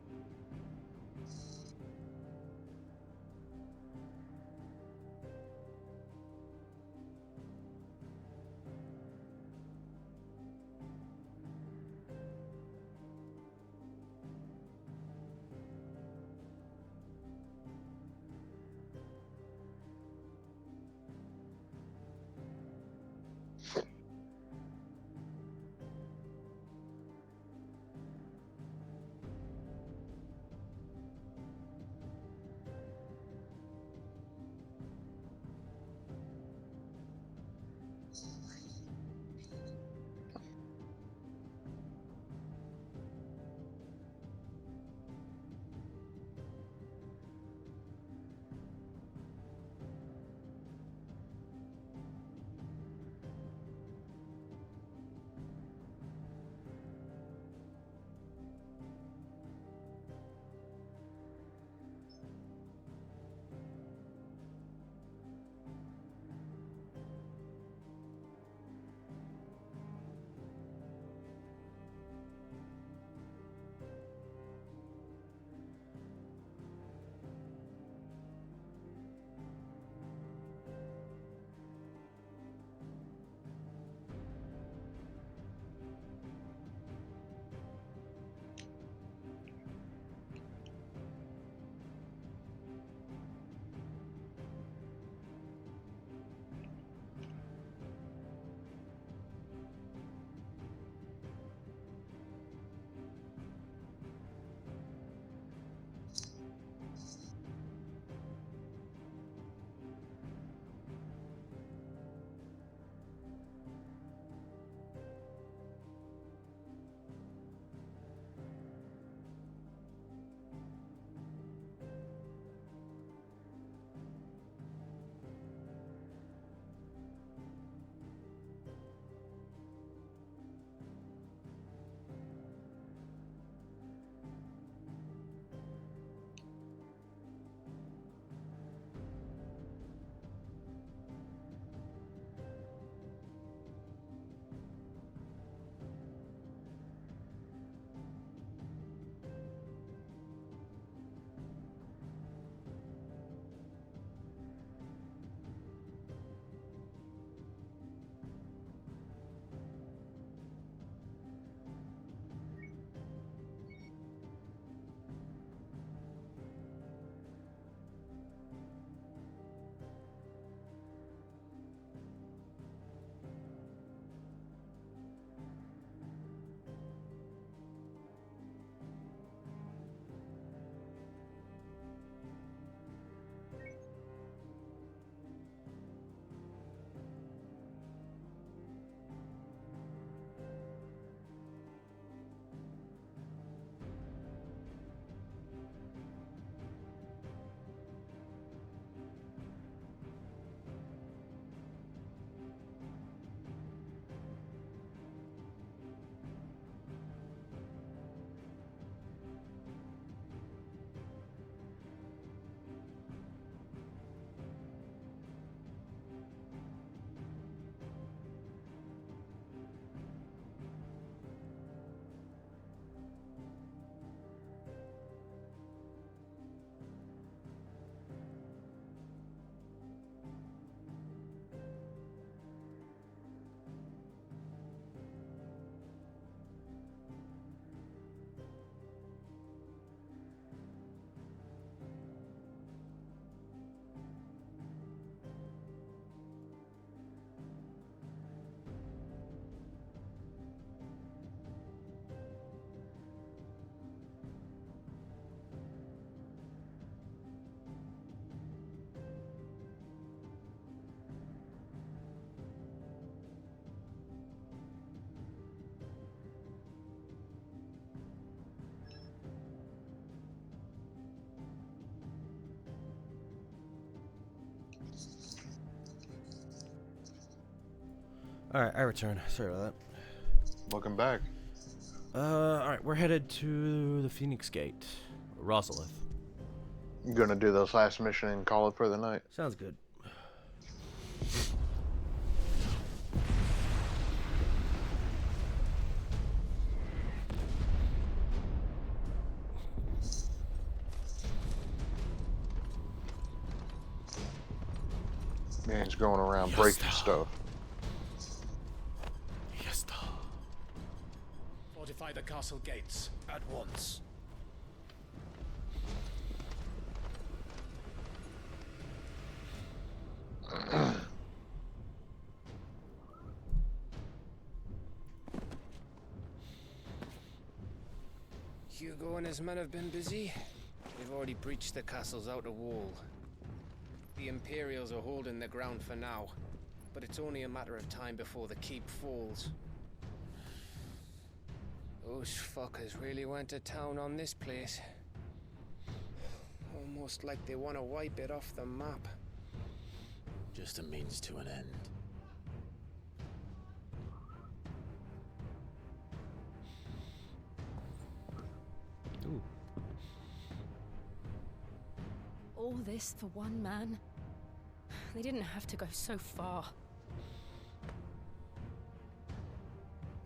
Alright, I return. Sorry about Welcome back. that. Alright, we're headed to the Phoenix Gate. Rosalith. I'm gonna do this last mission and call it for the night. Sounds good. Man's going around breaking stuff. Fortify the castle gates at once. Hugo and his men have been busy. They've already breached the castle's outer wall. The Imperials are holding the ground for now, but it's only a matter of time before the keep falls. Those fuckers really went to town on this place. Almost like they want to wipe it off the map. Just a means to an end. Ooh. All this for one man? They didn't have to go so far.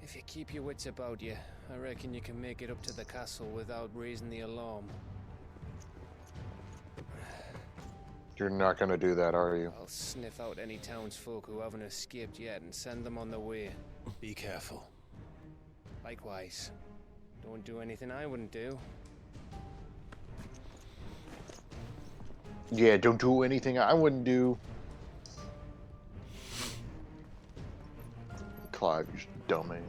If you keep your wits about you, I reckon you can make it up to the castle without raising the alarm. You're not gonna do that, are you? I'll sniff out any townsfolk who haven't escaped yet and send them on their way. Be careful. Likewise. Don't do anything I wouldn't do. Yeah, don't do anything I wouldn't do. Clive, you dumbass.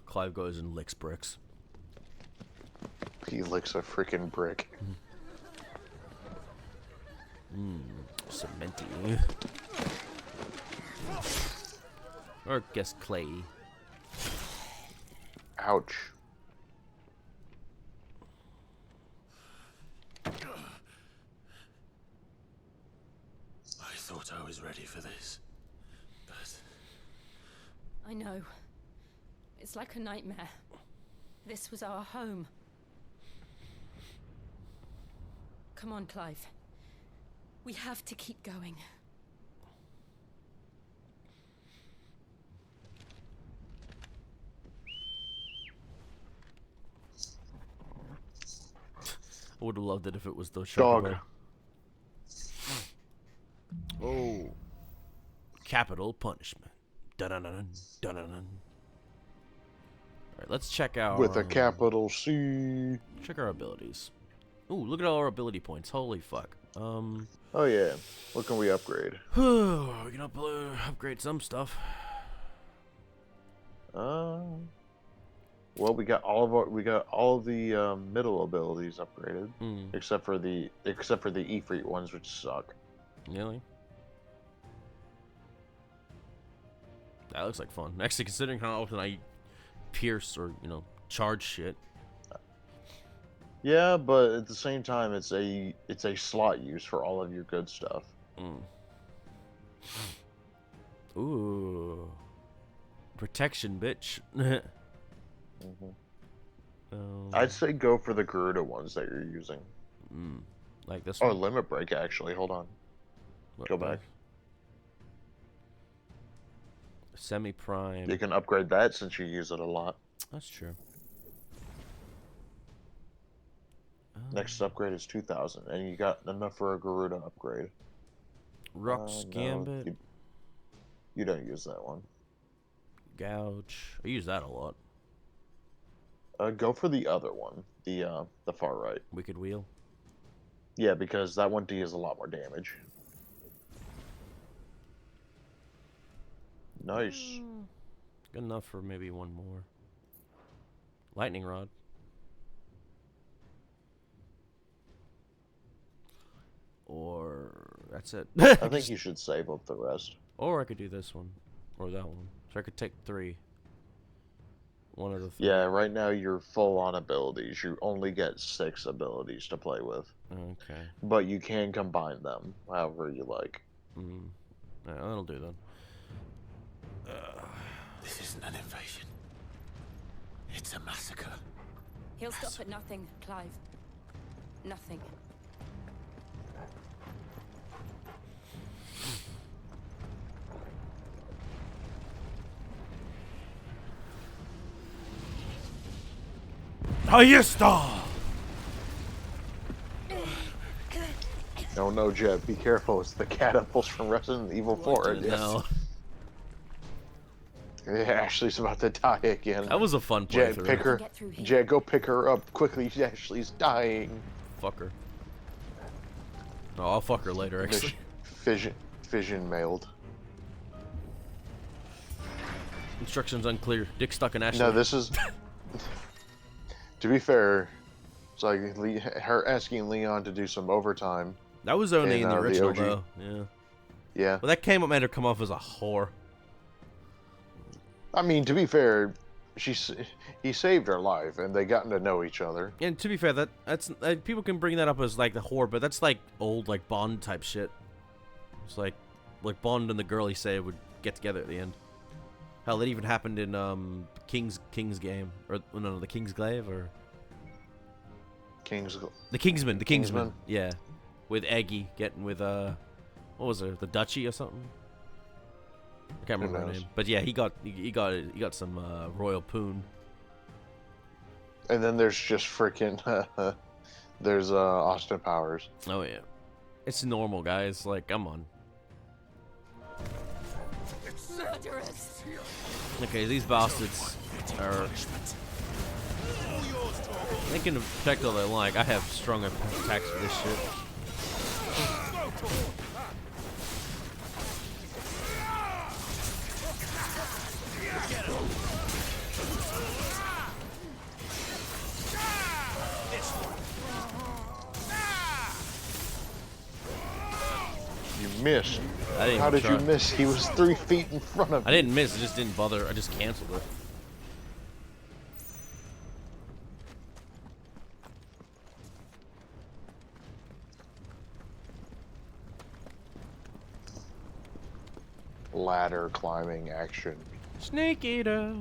Clive goes and licks bricks. He licks a freaking brick. Cementy. Or guess clay. Ouch. I thought I was ready for this, but I know. It's like a nightmare. This was our home. Come on, Clive. We have to keep going. I would have loved it if it was the Dog. Chocobo. Oh. Capital punishment. Dun-dun-dun, dun-dun-dun. Alright, let's check our... With a capital C. Check our abilities. Ooh, look at all our ability points. Holy fuck. Oh yeah. What can we upgrade? We can upgrade some stuff. Well, we got all of the middle abilities upgraded, except for the Ifrit ones, which suck. Really? That looks like fun. Actually, considering how often I pierce or charge shit. Yeah, but at the same time, it's a slot use for all of your good stuff. Ooh. Protection, bitch. I'd say go for the Garuda ones that you're using. Like this one? one? Oh, Limit Break, actually. Hold on. Go back. Semi-prime. You can upgrade that since you use it a lot. That's true. Next upgrade is 2,000, and you got enough for a Garuda upgrade. Rock's Gambit. No, you don't use that one. Gouge. I use that a lot. Go for the other one, the far right. Wicked Wheel. Yeah, because that one deals a lot more damage. Nice. Good enough for maybe one more. Lightning Rod. Or that's it. I think you should save up the rest. Or I could do this one. Or that one. So I could take 3. One of the 3. Yeah, right now you're full on abilities. You only get 6 abilities to play with. Okay. But you can combine them however you like. Alright, that'll do then. This isn't an invasion. It's a massacre. He'll stop at nothing, Clive. Nothing. Ayesta! Oh no, Jet, be careful. It's the catapults from Resident Evil 4. No. Yeah, Ashley's about to die again. That was a fun Jet, playthrough. pick her. Jet, go pick her up quickly. Ashley's dying. Fuck her. Oh, I'll fuck her later, actually. Fission mailed. Instructions unclear. Dick stuck in Ashley. No, this is... To be fair, it's like her asking Leon to do some overtime. That was only in the original, the though. Yeah. Yeah. Well, that came up made her come off as a whore. I mean, to be fair, he saved her life, and they gotten to know each other. And to be fair, that's people can bring that up as like the whore, but that's like old like Bond type shit. It's like Bond and the girl he saved would get together at the end. Hell, that even happened in King's game, or no, the Kingsglaive, or the Kingsman. Yeah, with Eggy getting with what was her, the Duchy or something? I can't remember her name, but yeah, he got some royal poon. And then there's just freaking there's Austin Powers. Oh yeah, it's normal, guys. Like, come on. It's murderous. Okay, these bastards are. They can protect all they like. I have stronger attacks for this shit. You missed. I didn't How did try. you miss? He was 3 feet in front of I didn't miss. I just didn't bother. I just canceled it. Ladder climbing action. Snake Eater.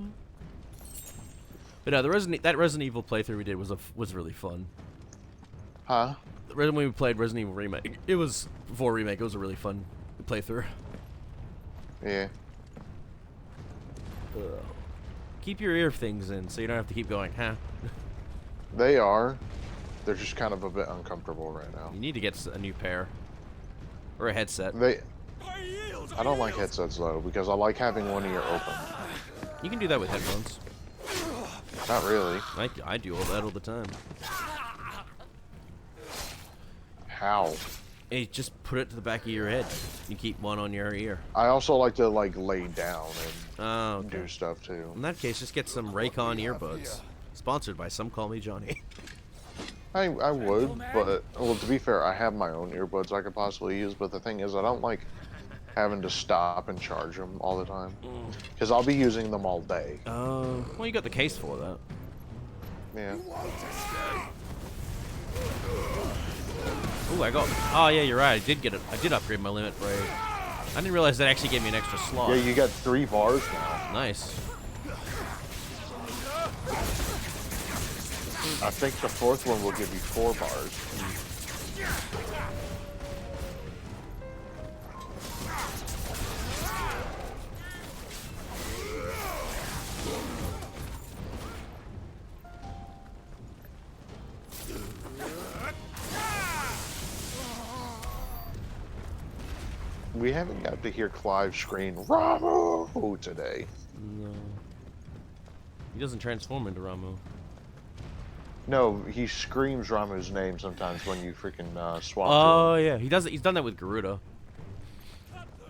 But no, that Resident Evil playthrough we did was really fun. Huh? When we played Resident Evil Remake, it was before Remake. It was a really fun playthrough. Yeah. Keep your ear things in, so you don't have to keep going, huh? They are. They're just kind of a bit uncomfortable right now. You need to get a new pair or a headset. I don't like headsets though, because I like having one ear open. You can do that with headphones. Not really. I do all that all the time. How? Hey, just put it to the back of your head. You keep one on your ear. I also like to like lay down and okay. do stuff too. In that case, just get some Raycon earbuds. Sponsored by Some Call Me Johnny. I would, but well, to be fair, I have my own earbuds I could possibly use. But the thing is, I don't like having to stop and charge them all the time, because I'll be using them all day. Well, you got the case for that. Yeah. Ooh, I got. Oh yeah, you're right. I did get it. I did upgrade my limit ray. I didn't realize that actually gave me an extra slot. Yeah, you got 3 bars now. Nice. I think the 4th one will give you 4 bars. We haven't got to hear Clive scream Ramu today. No. He doesn't transform into Ramu. No, he screams Ramu's name sometimes when you freaking swap. Oh yeah, he does. He's done that with Garuda.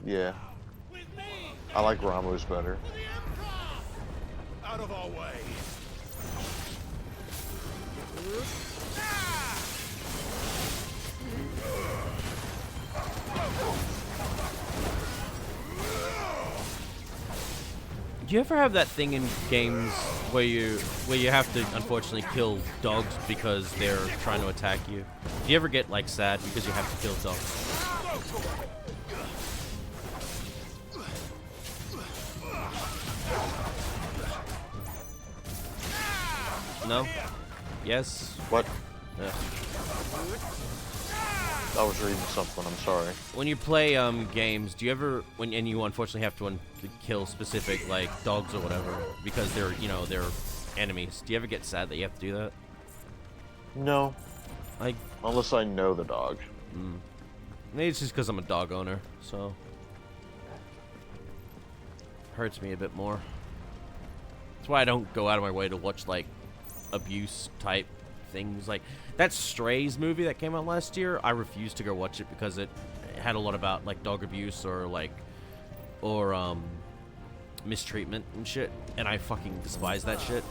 Yeah. I like Ramu's better. Out of our way. Do you ever have that thing in games where you have to unfortunately kill dogs because they're trying to attack you? Do you ever get like sad because you have to kill dogs? No? Yes? What? Yeah. I was reading something. I'm sorry. When you play games, do you ever and you unfortunately have to kill specific like dogs or whatever because they're they're enemies? Do you ever get sad that you have to do that? No. Like unless I know the dog. Maybe it's just because I'm a dog owner, so hurts me a bit more. That's why I don't go out of my way to watch like abuse type things. Like that Strays movie that came out last year, I refused to go watch it because it had a lot about like dog abuse or mistreatment and shit, and I fucking despise that shit.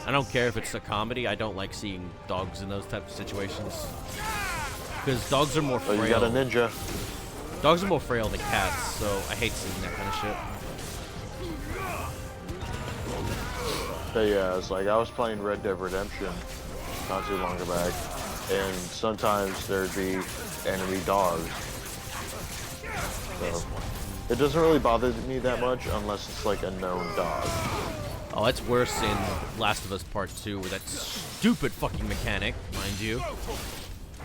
I don't care if it's a comedy. I don't like seeing dogs in those types of situations because dogs are more frail. Oh, you got a ninja. Dogs are more frail than cats, so I hate seeing that kind of shit. But yeah, it's like I was playing Red Dead Redemption not too long back, and sometimes there'd be enemy dogs. So it doesn't really bother me that much unless it's like a known dog. Oh, it's worse in Last of Us Part 2 with that stupid fucking mechanic, mind you.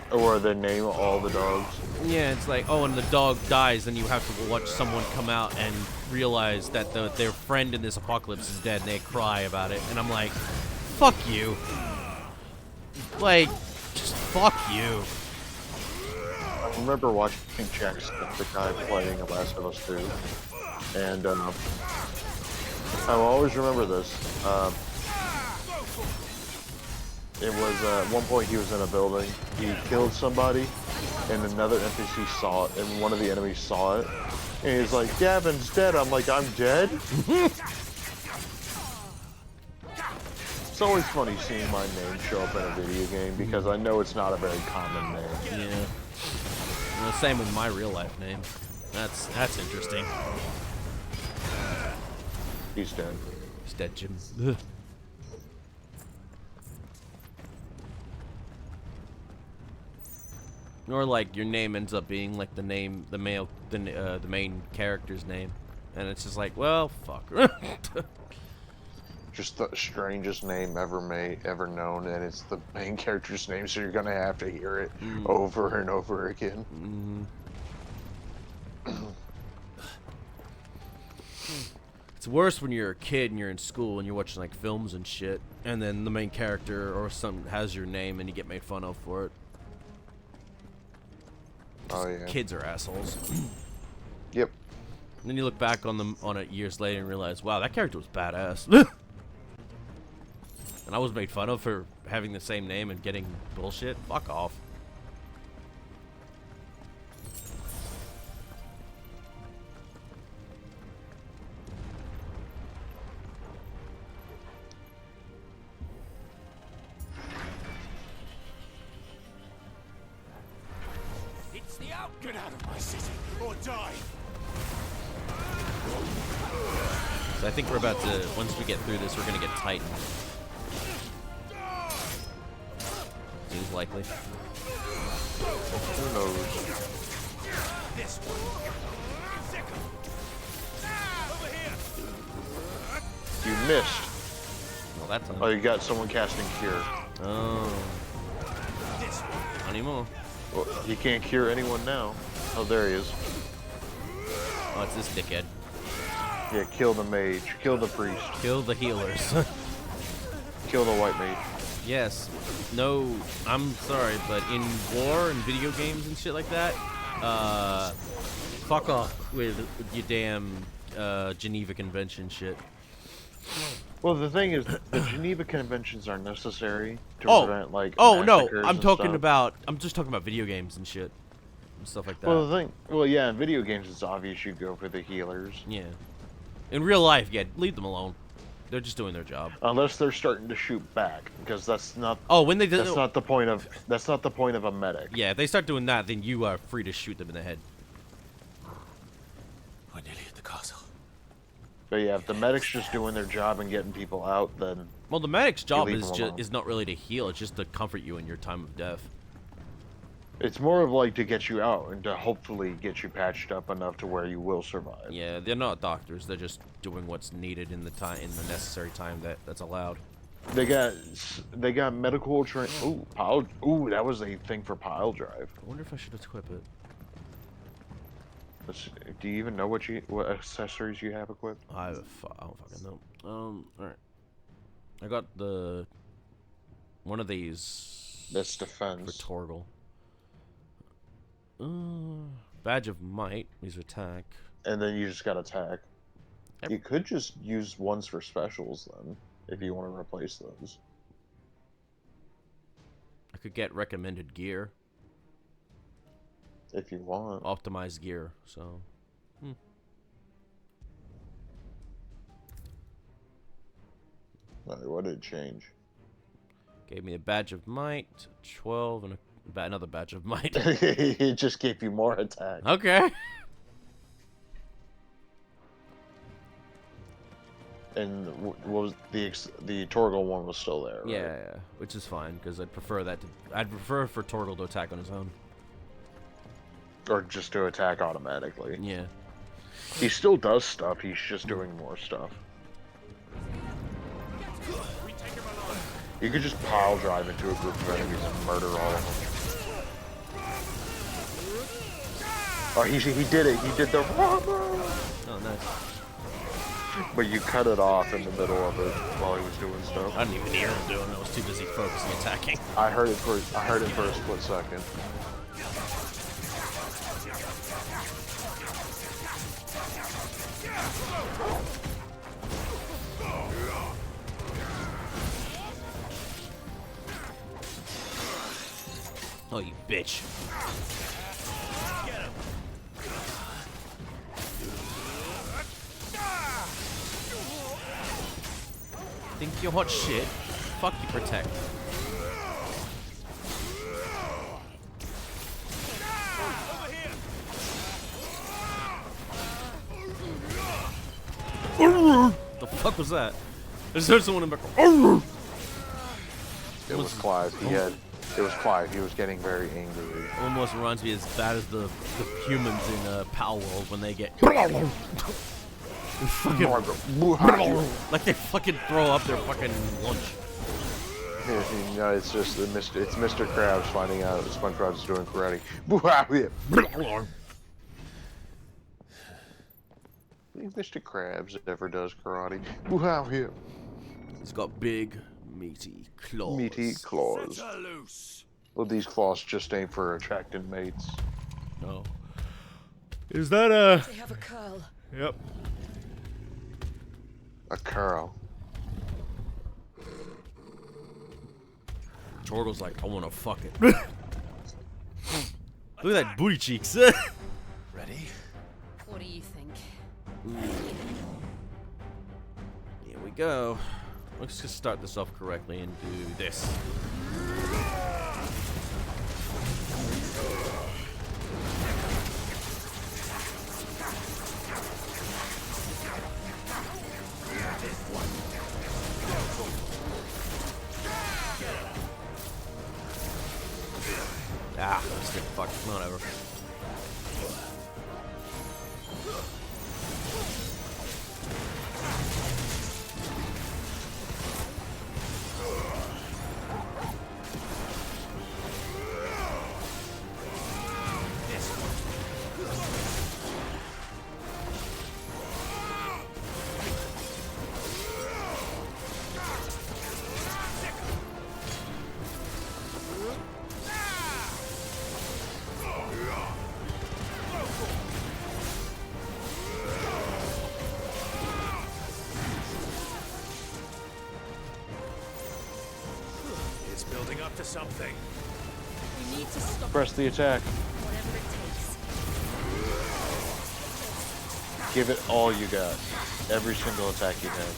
Or they name all the dogs. Yeah, it's like, oh, and the dog dies, and you have to watch someone come out and realize that their friend in this apocalypse is dead, and they cry about it. And I'm like, fuck you. Like, just fuck you. I remember watching Jacksepticeye playing Last of Us 2, and I will always remember this. It was at one point he was in a building, he killed somebody, and another NPC saw it, and one of the enemies saw it, and he's like, Gavin's dead. I'm like, I'm dead? It's always funny seeing my name show up in a video game because I know it's not a very common name. Yeah. Well, same with my real life name. That's interesting. He's dead. He's dead, Jim. Or like your name ends up being like the main character's name, and it's just like, well, fuck. Just the strangest name ever known, and it's the main character's name, so you're gonna have to hear it over and over again. It's worse when you're a kid and you're in school and you're watching like films and shit, and then the main character or something has your name and you get made fun of for it. Oh yeah. Kids are assholes. Yep. And then you look back on it years later and realize, wow, that character was badass. And I was made fun of for having the same name and getting bullshit. Fuck off. It's the out. Get out of my city or die. So I think we're about to, once we get through this, we're gonna get Titan. Seems likely. Who knows? This one. Over here. You missed. Well, that's Oh, you got someone casting Cure. Oh. Not anymore. Well, he can't cure anyone now. Oh, there he is. Oh, it's this dickhead. Yeah, kill the mage. Kill the priest. Kill the healers. Kill the white mage. Yes. No, I'm sorry, but in war and video games and shit like that, fuck off with your damn Geneva Convention shit. Well, the thing is, the Geneva Conventions are necessary to prevent, like, no, massacres I'm and talking stuff. about, I'm just talking about video games and shit. And stuff like that. Well, yeah, in video games, it's obvious you go for the healers. Yeah. In real life, yeah, leave them alone. They're just doing their job. Unless they're starting to shoot back, because that's not. Oh, when they do, that's not the point of. That's not the point of a medic. Yeah, if they start doing that, then you are free to shoot them in the head. We're nearly at the castle. But yeah, if the medic's just doing their job and getting people out, then. Well, the medic's job leave is them alone. is not really to heal; it's just to comfort you in your time of death. It's more of like to get you out and to hopefully get you patched up enough to where you will survive. Yeah, they're not doctors; they're just doing what's needed in the necessary time that's allowed. They got medical train. Ooh, pile. Ooh, that was a thing for pile drive. I wonder if I should equip it. Do you even know what accessories you have equipped? I don't fucking know. All right. I got one of these. That's defense. For Torgal. Badge of Might. These attack. And then you just got attack. You could just use ones for specials then, if you want to replace those. I could get recommended gear. If you want. Optimized gear, so. What did it change? Gave me a badge of might, 12, and another badge of might. It just gave you more attack. Okay. And what was the Torgal one was still there, right? Yeah, which is fine because I'd prefer for Torgal to attack on his own. Or just to attack automatically. Yeah. He still does stuff, he's just doing more stuff. You could just pile drive into a group of enemies and murder all of them. Oh, he did it. He did the Rambo! Oh, nice. But you cut it off in the middle of it while he was doing stuff. I didn't even hear him doing it. I was too busy focusing attacking. I heard it for a split second. Oh, you bitch. Think you're hot shit? Fuck you, protect. The fuck was that? I just heard someone in the back. It was Clive. It was Clive. He was getting very angry. Almost reminds me as bad as the humans in Pal World when they get like they fucking throw up their fucking lunch. No, it's just it's Mr. Krabs finding out that SpongeBob is doing karate. If Mr. Krabs ever does karate, he's got big, meaty claws. Meaty claws. Well, these claws just ain't for attracting mates. No. Is that a? They have a curl. Yep. A curl. Torgal's like, I wanna fuck it. Look at that booty cheeks. Ready? What do you think? Here we go. Let's just start this off correctly and do this. Ah, stick fuck, whatever. Building up to something. We need to stop. Press the attack. Whatever it takes. Give it all you got. Every single attack you have.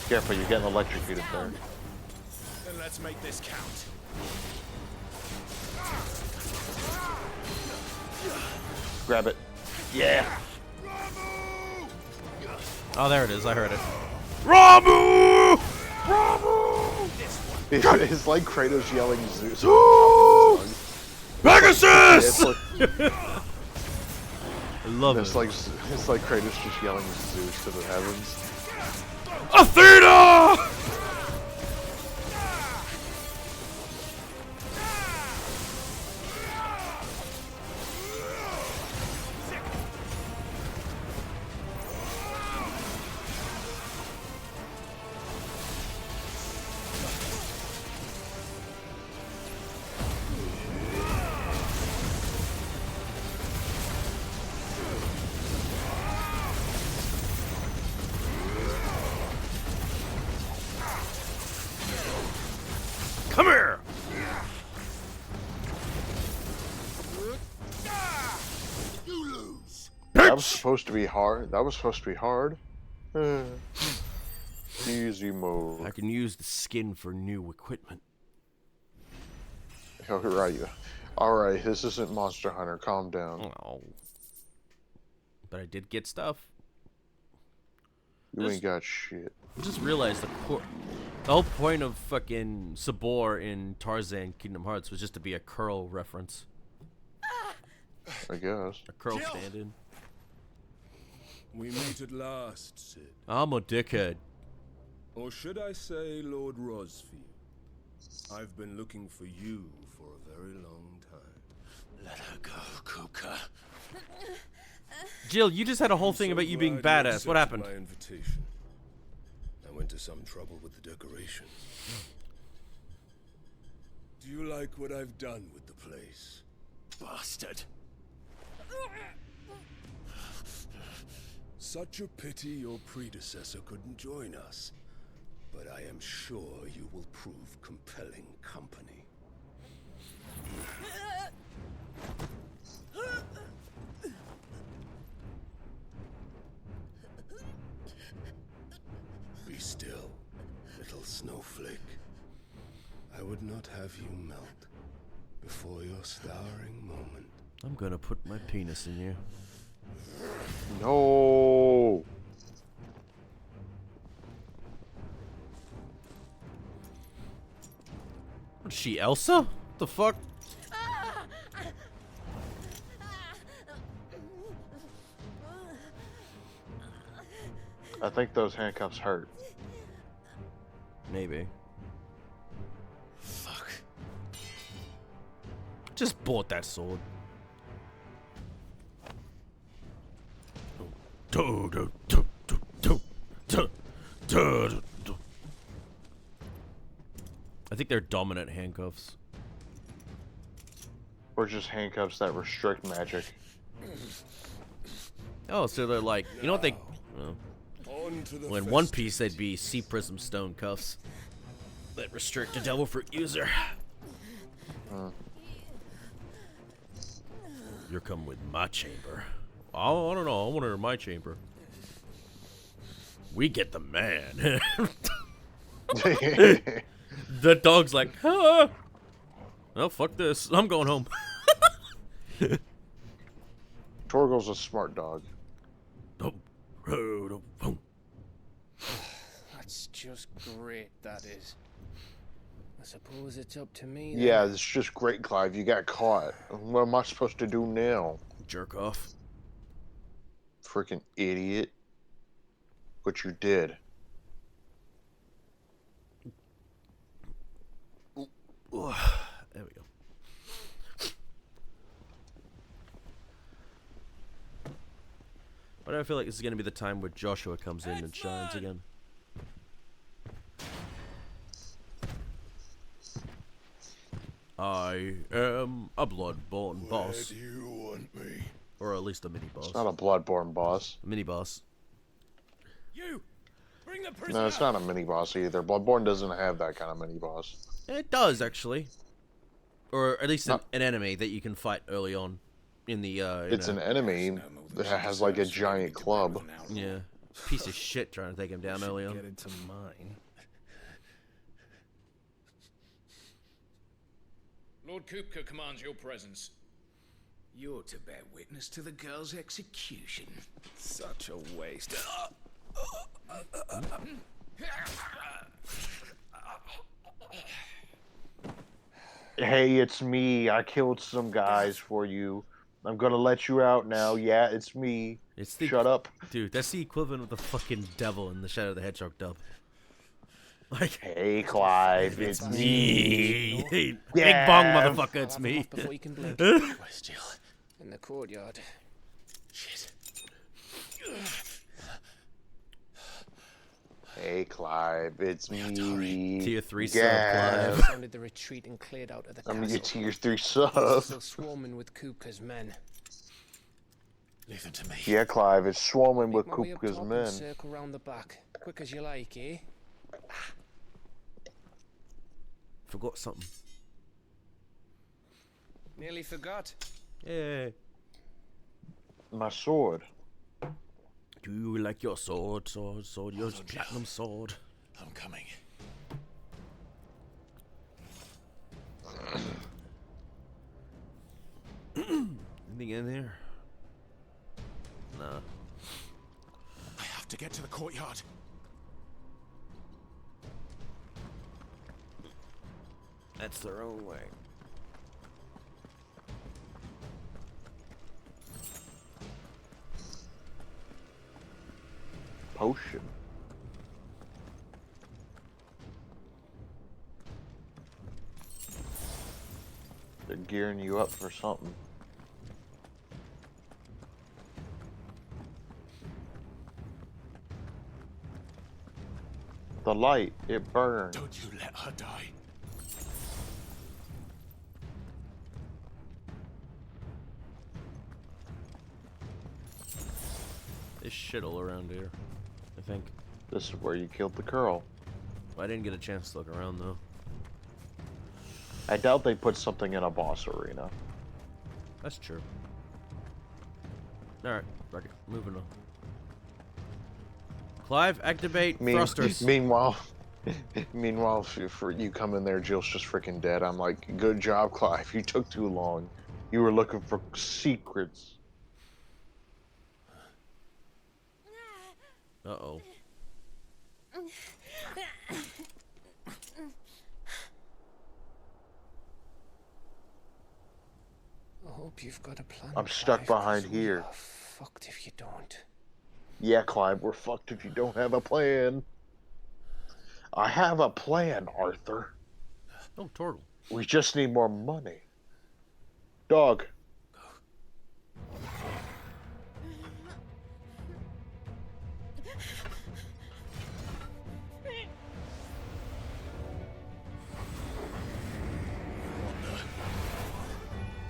Careful, you're getting electrocuted there. Then let's make this count. Grab it. Yeah. Oh, there it is. I heard it. Ramu! Ramu! It's like Kratos yelling Zeus. Pegasus! I love it's it. It's like Kratos just yelling Zeus to the heavens. Athena! Come here! You lose. That was supposed to be hard. Easy mode. I can use the skin for new equipment. Alright, this isn't Monster Hunter. Calm down. Oh. But I did get stuff. You ain't got shit. I just realized the whole point of fucking Sabor in Tarzan Kingdom Hearts was just to be a curl reference. I guess. A curl stand-in. We meet at last, Sid. I'm a dickhead. Or should I say Lord Rosfield? I've been looking for you for a very long time. Let her go, Kuka. Jill, you just had a whole thing about you being badass. What happened? My invitation. I went to some trouble with the decorations. Do you like what I've done with the place? Bastard. Such a pity your predecessor couldn't join us. But I am sure you will prove compelling company. Be still, little snowflake. I would not have you melt before your starring moment. I'm gonna put my penis in you. No. What is she, Elsa? What the fuck? I think those handcuffs hurt. Maybe. Fuck. Just bought that sword. I think they're dominant handcuffs. Or just handcuffs that restrict magic. Oh, so they're like, you know what they... Well, in One Piece, they'd be Sea Prism Stone cuffs that restrict a Devil Fruit user. You're coming with my chamber. Oh, I don't know. I want her in my chamber. We get the man. The dog's like, ah. Oh, fuck this. I'm going home. Torgal's a smart dog. That's just great, that is. I suppose it's up to me. Yeah, it's just great, Clive. You got caught. What am I supposed to do now? Jerk off. Freaking idiot. But you did. There we go. But I feel like this is going to be the time where Joshua comes in and shines again. I am a bloodborne boss. Where do you want me? Or at least a mini boss. It's not a bloodborne boss. A mini boss. You bring the prisoner. No, it's not a mini boss either. Bloodborne doesn't have that kind of mini boss. It does, actually. Or at least an enemy that you can fight early on in the it's an enemy that has like a giant club. Yeah. Piece of shit trying to take him down early on. Get into mine. Lord Kupka commands your presence. You're to bear witness to the girl's execution. Such a waste. Hey, it's me. I killed some guys for you. I'm gonna let you out now. Yeah, it's me. Shut up. Dude, that's the equivalent of the fucking devil in the Shadow of the Hedgehog dub. Like, hey, Clive, it's me. Hey, Yeah. Big bong, motherfucker, it's I'll have him me. off before you can blink. Where's Jill? In the courtyard. Shit. Hey, Clive, it's me. Tier 3 sub, Yeah. Clive. Sounded the retreat and cleared out of the I'm castle. your tier 3 Things sub. are still swarming with Kupka's men. Leave them to me. Yeah, Clive, it's swarming with Make my way up Kupka's top and men. circle round the back. Quick as you like, eh? Forgot something. Nearly forgot. Yay. My sword. Do you like your sword, your platinum sword? I'm coming. Anything in there? Nah. I have to get to the courtyard. That's their own way. Potion. They're gearing you up for something. The light, it burns. Don't you let her die. There's shit all around here, I think. This is where you killed the girl. I didn't get a chance to look around though. I doubt they put something in a boss arena. That's true. Alright, moving on. Clive, activate thrusters. Meanwhile, for you come in there, Jill's just freaking dead. I'm like, good job, Clive. You took too long. You were looking for secrets. Uh-oh. I hope you've got a plan. I'm stuck behind here. Fucked if you don't. Yeah, Clive, we're fucked if you don't have a plan. I have a plan, Arthur. Oh, turtle. We just need more money. Dog.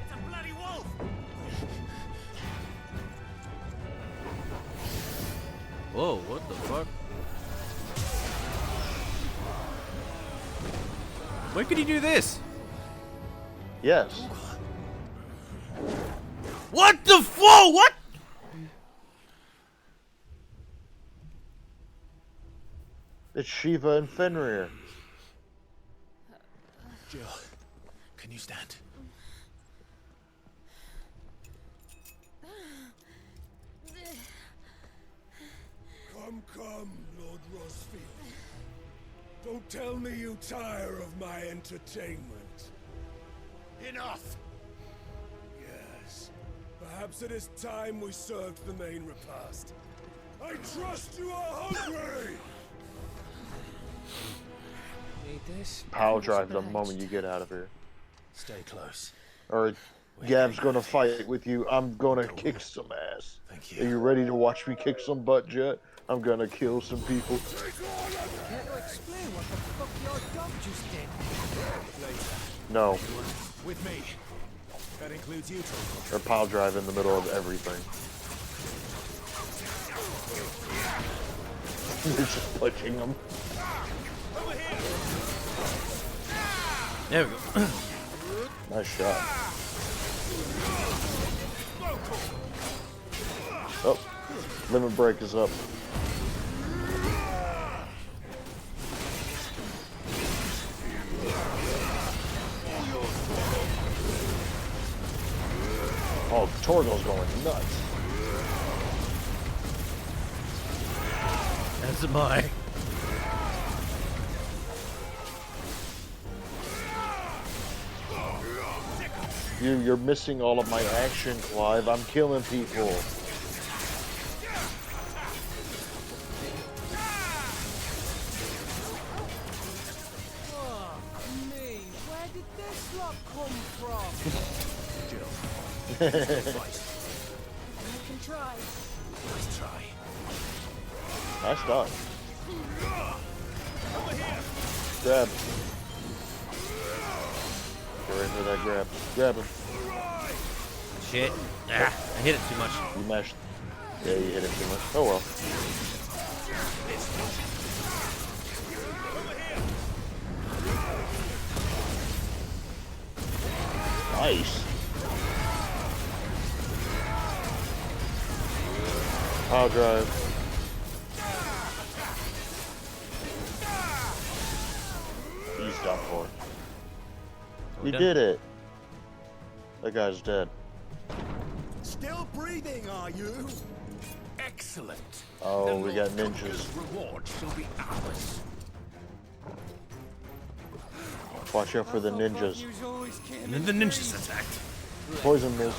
It's a bloody wolf! Whoa, what the fuck? When could he do this? Yes. What the fuck? What? It's Shiva and Fenrir. Jill, can you stand? Come, Lord Rosfield. Don't tell me you tire of my entertainment. Enough! Yes. Perhaps it is time we served the main repast. I trust you are hungry! Need this? Power drive the moment you get out of here. Stay close. Or Gav's gonna fight with you. I'm gonna kick some ass. Thank Are you ready to watch me kick some butt, Jet? I'm gonna kill some people. Care to explain what the fuck your dog just did? No. With me. That includes you two. Or pile drive in the middle of everything. You're just punching them. There we go. Nice shot. Oh, limit break is up. Oh, Torgo's going nuts. As am I. You're missing all of my action, Clive. I'm killing people. Oh, me, where did this lot come from? I can try. Nice try. Nice dodge. Grab. Get ready for that grab. Grab him. Shit. Ah, I hit it too much. You mashed. Yeah, you hit it too much. Oh well. Nice. Power drive. He's done for. You did it. That guy's dead. Still breathing, are you? Excellent. Oh, we got ninjas. Reward shall be ours. Watch out for the ninjas. And then the ninjas attacked. Poison mist.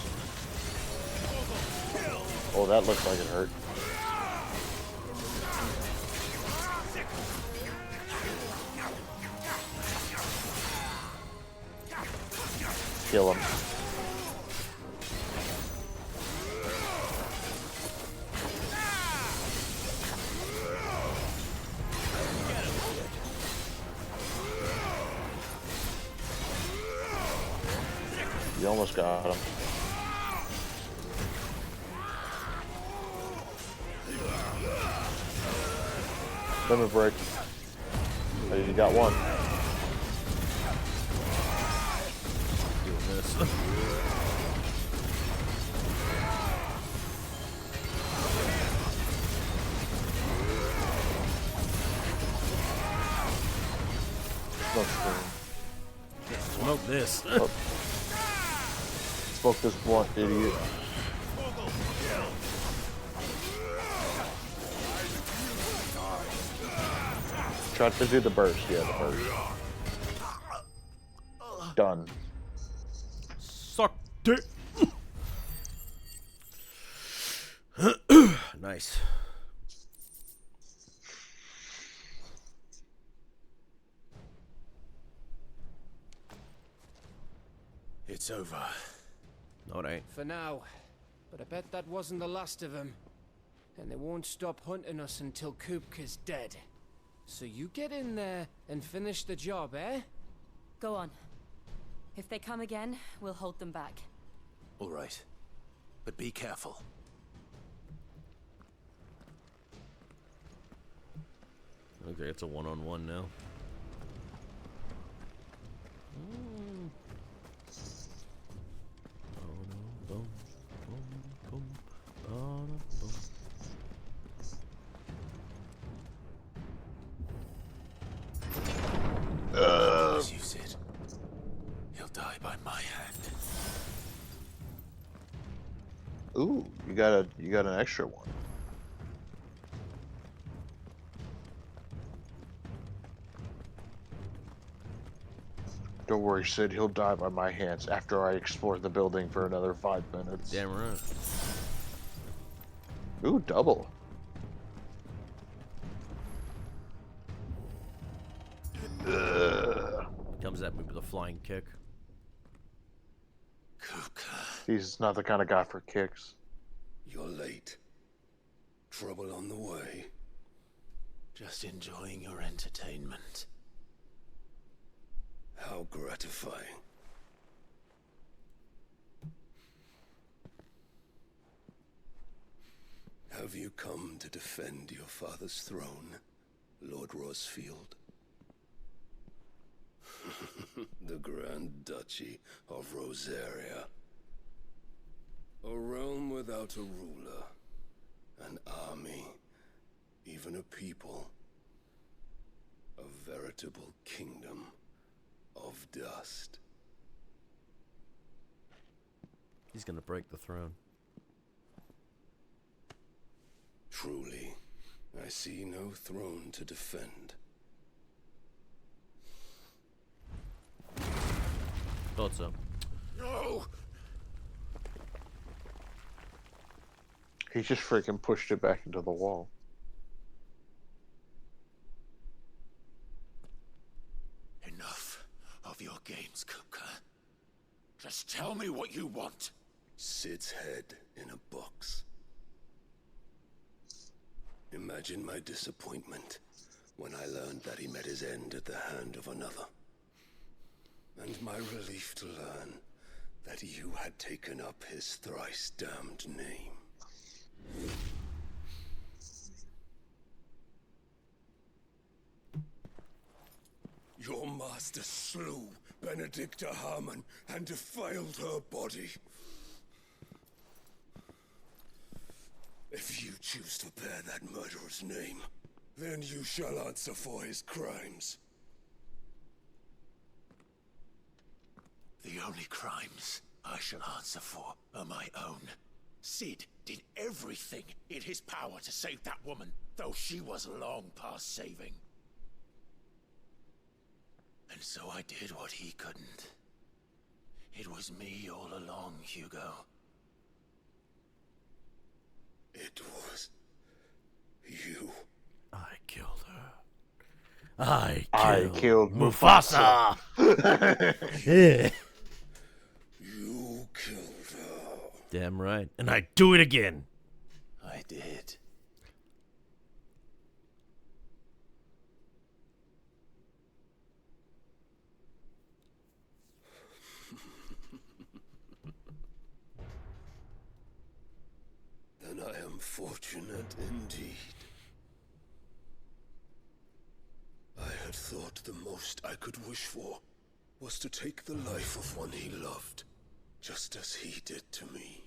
Oh, that looks like it hurt. Kill him. You almost got him. Limit break. Oh, you got one. Doing this. Smoke this. Oh. Smoke this blunt, idiot. Try to do the burst. Yeah, the burst. Done. Suck dick. Nice. It's over. No, it ain't. For now. But I bet that wasn't the last of them. And they won't stop hunting us until Kupka's dead. So you get in there and finish the job, eh? Go on. If they come again, we'll hold them back. All right. But be careful. Okay, it's a one-on-one now. Use it. He'll die by my hand. Ooh, you got an extra one. Don't worry, Sid. He'll die by my hands after I explore the building for another 5 minutes. Damn right. Ooh, double. Comes at me with a flying kick. He's not the kind of guy for kicks. You're late. Trouble on the way. Just enjoying your entertainment. How gratifying. Have you come to defend your father's throne, Lord Rosfield? The Grand Duchy of Rosaria. A realm without a ruler, an army, even a people. A veritable kingdom of dust. He's gonna break the throne. Truly, I see no throne to defend. Thought so. No! go! He just freaking pushed it back into the wall. Enough of your games, Kupka. Just tell me what you want. Sid's head in a box. Imagine my disappointment when I learned that he met his end at the hand of another. And my relief to learn that you had taken up his thrice damned name. Your master slew Benedicta Harmon and defiled her body. If you choose to bear that murderer's name, then you shall answer for his crimes. The only crimes I shall answer for are my own. Sid did everything in his power to save that woman, though she was long past saving. And so I did what he couldn't. It was me all along, Hugo. It was you. I killed her. I killed Mufasa. Yeah. You killed her. Damn right. And I do it again. I did. Then I am fortunate indeed. I had thought the most I could wish for was to take the life of one he loved, just as he did to me.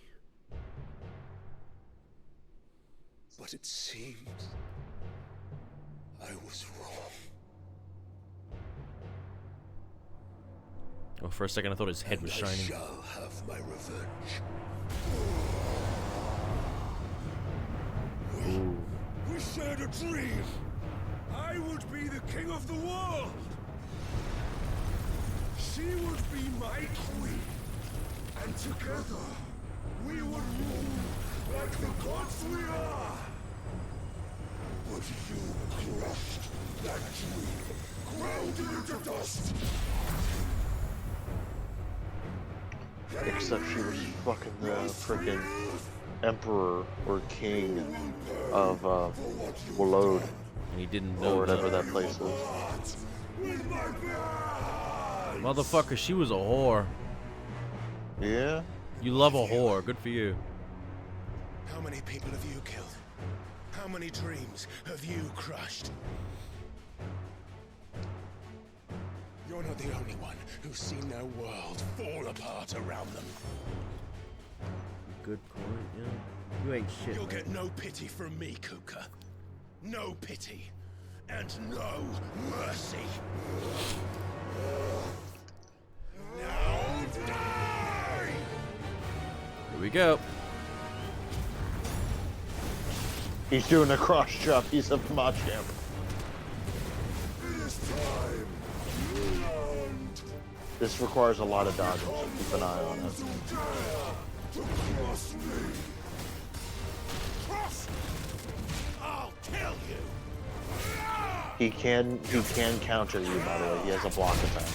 But it seems I was wrong. Oh, for a second I thought his head was I shining. shall have my revenge. We shared a dream. I would be the king of the world. She would be my queen. And together, we would rule like the gods we are. But you crushed that dream, ground it into dust. Except she was fucking the freaking emperor or king of Walode. And he didn't know or whatever that. that place is. Motherfucker, she was a whore. Yeah? You love a whore. Good for you. How many people have you killed? How many dreams have you crushed? You're not the only one who's seen their world fall apart around them. Good point, yeah. You ain't shit. You'll man. get no pity from me, Kuka. No pity. And no mercy. Now die! Here we go. He's doing a cross chop. He's a Machamp. It is time. This requires a lot of dodging, so keep an eye on it. To cross me. Cross! I'll kill you. He can counter you, by the way. He has a block attack.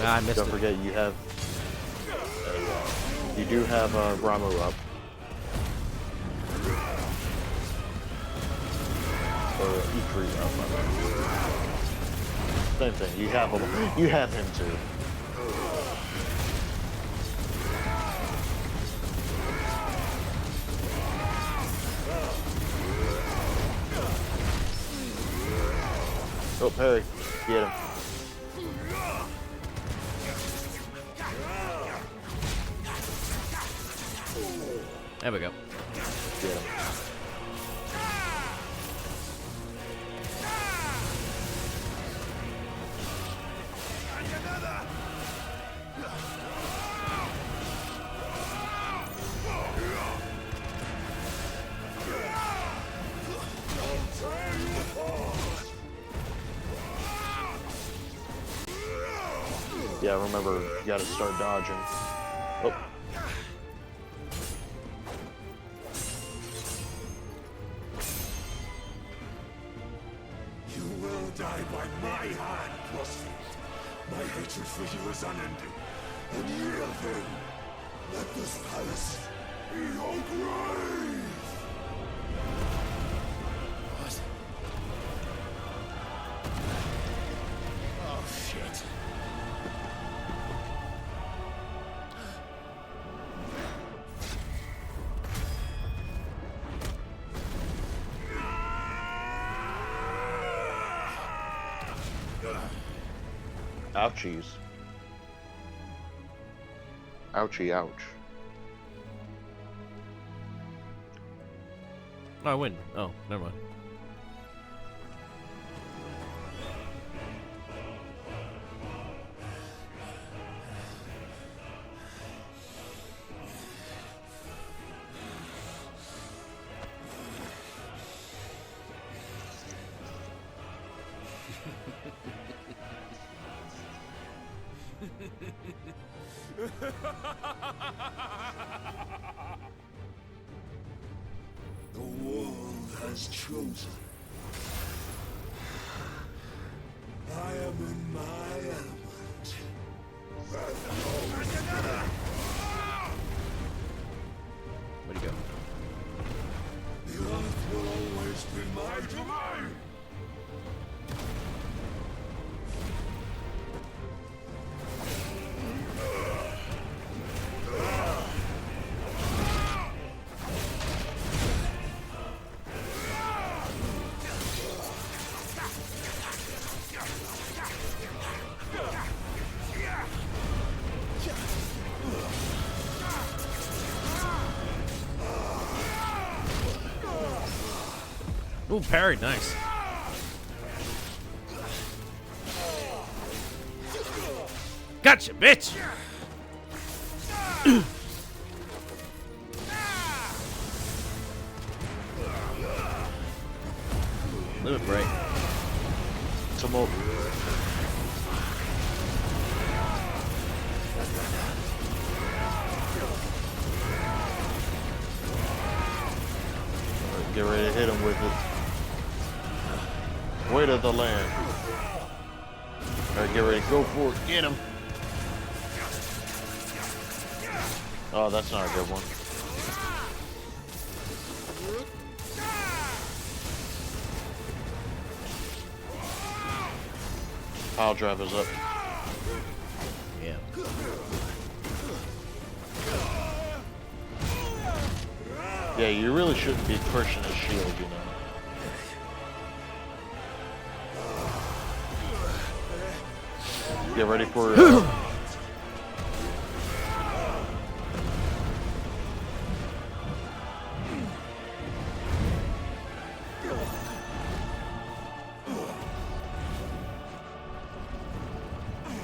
Ah, I missed Don't it. forget you have you do have Ramu up. Or Ikri up. Same thing. You have him. You have him too. Oh, parry. Get him. There we go. Get him. Yeah, remember, you gotta start dodging. Oh. You will die by my hand, Crossfield. My hatred for you is unending. And yield him. Let this palace be your grave. What? Oh, shit. Ouchies. Ouchie, ouch. Oh, I win. Oh, never mind. The world has chosen. I am in my element. Where'd he go? The earth will always be my domain. Ooh, parried, nice. Gotcha, bitch! Limit break. Tumult. Get ready to hit him with it. Weight of the land. Alright, get ready. Go for it. Get him. Oh, that's not a good one. Pile driver's up. Yeah. Yeah, you really shouldn't be pushing his shield, you know. Get ready for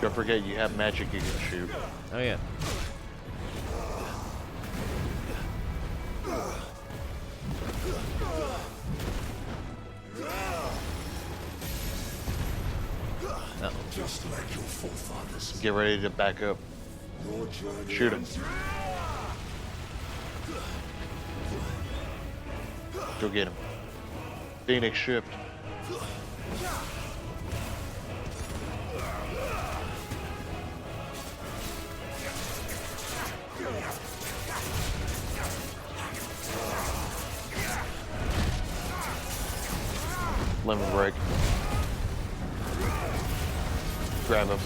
don't forget you have magic you can shoot. Oh yeah. Uh-oh. Just like your forefathers. Get ready to back up. Shoot him. Go get him. Phoenix shift. Lemon break. Grab him.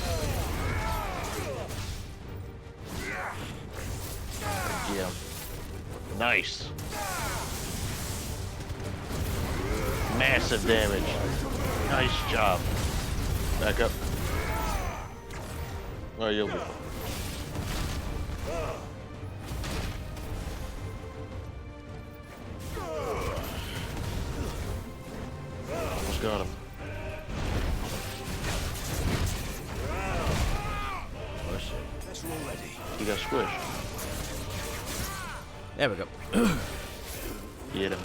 Yeah. Nice. Massive damage. Nice job. Back up. Oh, you'll be fine. Almost got him. Oh shit. Let's roll ready. He got squished. There we go. Get him.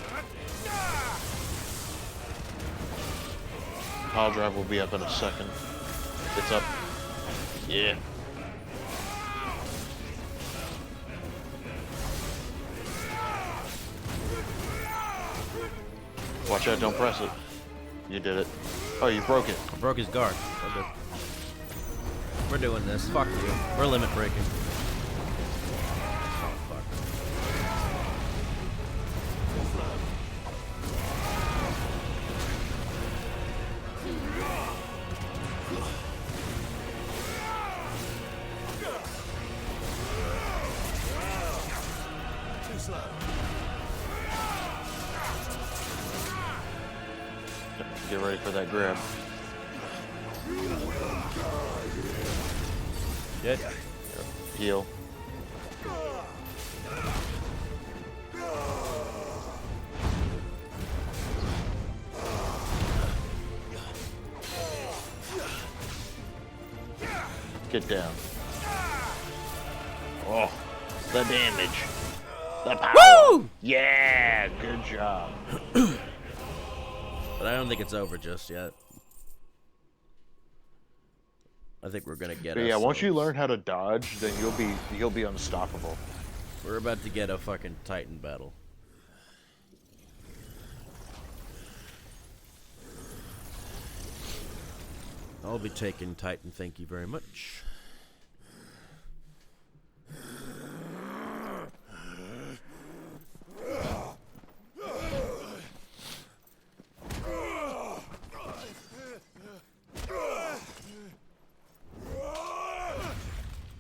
Pile drive will be up in a second. It's up. Yeah. Watch out, don't press it. You did it. Oh, you broke it. I broke his guard. Okay. We're doing this. Fuck you. We're limit breaking. Oh, fuck. Too slow. Get ready for that grab. Good. Heal. Get down. Oh, the damage. The power. Woo! Yeah, good job. But I don't think it's over just yet. I think we're gonna get. But yeah, once you learn how to dodge, then you'll be unstoppable. We're about to get a fucking Titan battle. I'll be taking Titan, thank you very much.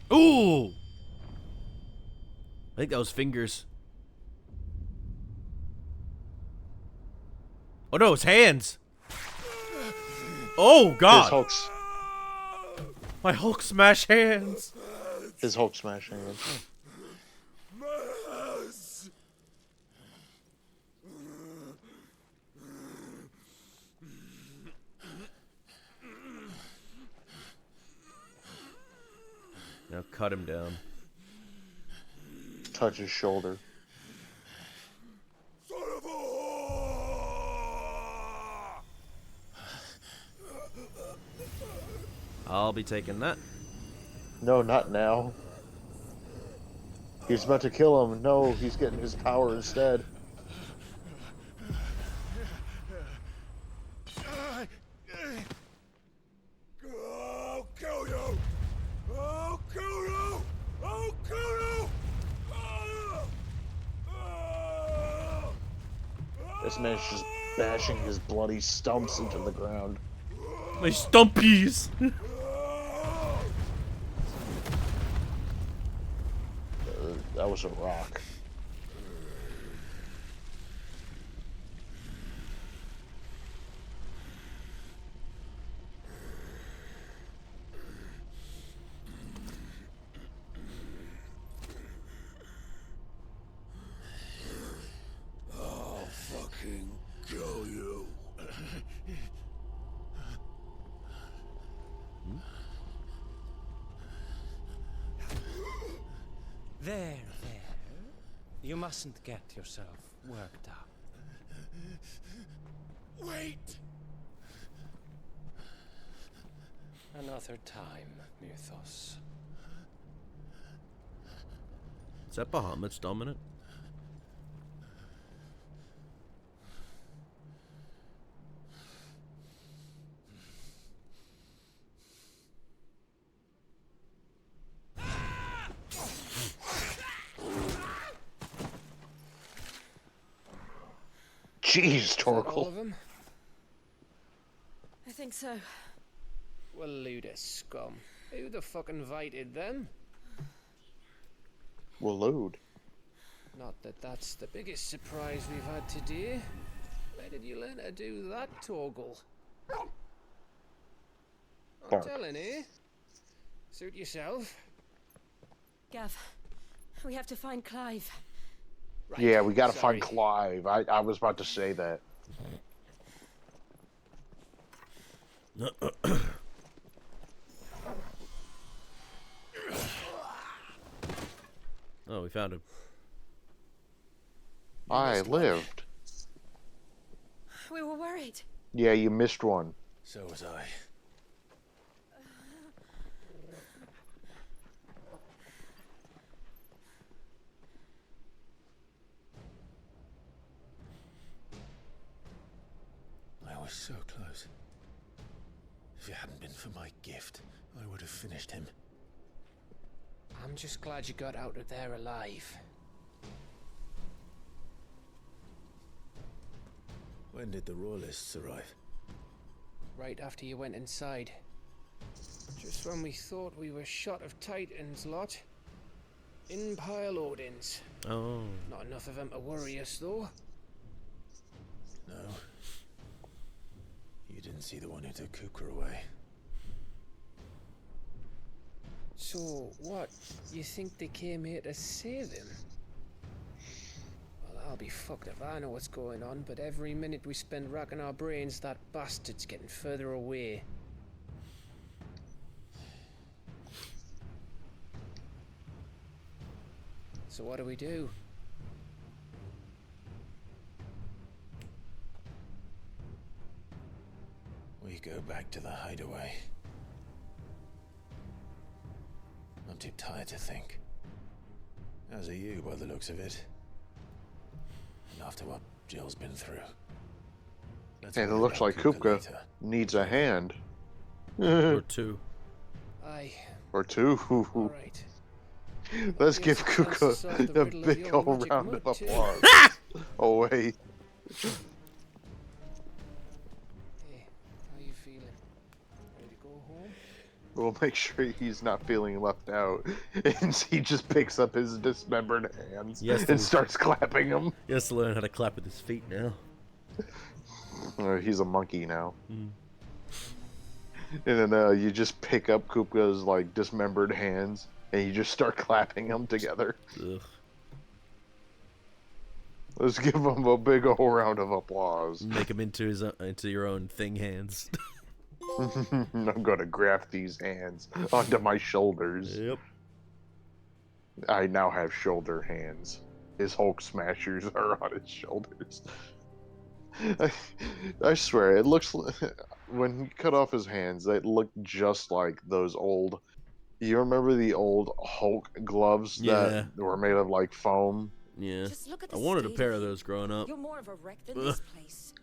Ooh! I think that was fingers. Oh no, it's hands! Oh god! My Hulk smash hands! His Hulk smash hands. Now cut him down. Touch his shoulder. I'll be taking that. No, not now. He's about to kill him. No, he's getting his power instead. I'll kill you! I'll kill you! I'll kill you! This man's just bashing his bloody stumps into the ground. My stumpies! That was a rock. I'll fucking kill you. There. You mustn't get yourself worked up. Wait! Another time, Mythos. Is that Bahamut's dominant? Jeez, All Torkel. of them? I think so. Well, Luda scum. Who the fuck invited them? We'll load. Not that that's the biggest surprise we've had today. Where did you learn to do that, Torgal? I'm Bark. telling, eh? Suit yourself. Gav, we have to find Clive. Right. Yeah, we gotta Sorry. find Clive. I was about to say that. Oh, we found him. I lived. We were worried. Yeah, you missed one. So was I. was so close. If it hadn't been for my gift, I would have finished him. I'm just glad you got out of there alive. When did the royalists arrive? Right after you went inside. Just when we thought we were shot of Titans, lot. In pile Odins. Oh. Not enough of them to worry us, though. No. You didn't see the one who took Kupka away. So, what? You think they came here to save him? Well, I'll be fucked if I know what's going on, but every minute we spend racking our brains, that bastard's getting further away. So what do we do? We go back to the hideaway. I'm too tired to think. As are you, by the looks of it. And after what Jill's been through. And it looks like Kupka needs a hand. Or two. Aye. Or two. All right. Let's give Kupka a big old round of applause. Oh, wait. Hey, how you feeling? Ready to go home? We'll make sure he's not feeling left out. And he just picks up his dismembered hands and starts clapping them. He has to learn how to clap with his feet now. He's a monkey now. And then you just pick up Kupka's like dismembered hands and you just start clapping them together. Ugh. Let's give him a big old round of applause. Make him into your own thing hands. I'm gonna graft these hands onto my shoulders. Yep. I now have shoulder hands. His Hulk smashers are on his shoulders. I swear, it looks when he cut off his hands, they look just like those old. You remember the old Hulk gloves that were made of like foam? Yeah. Just look at I the wanted a state pair of of you. those growing up. You're more of a wreck than this place.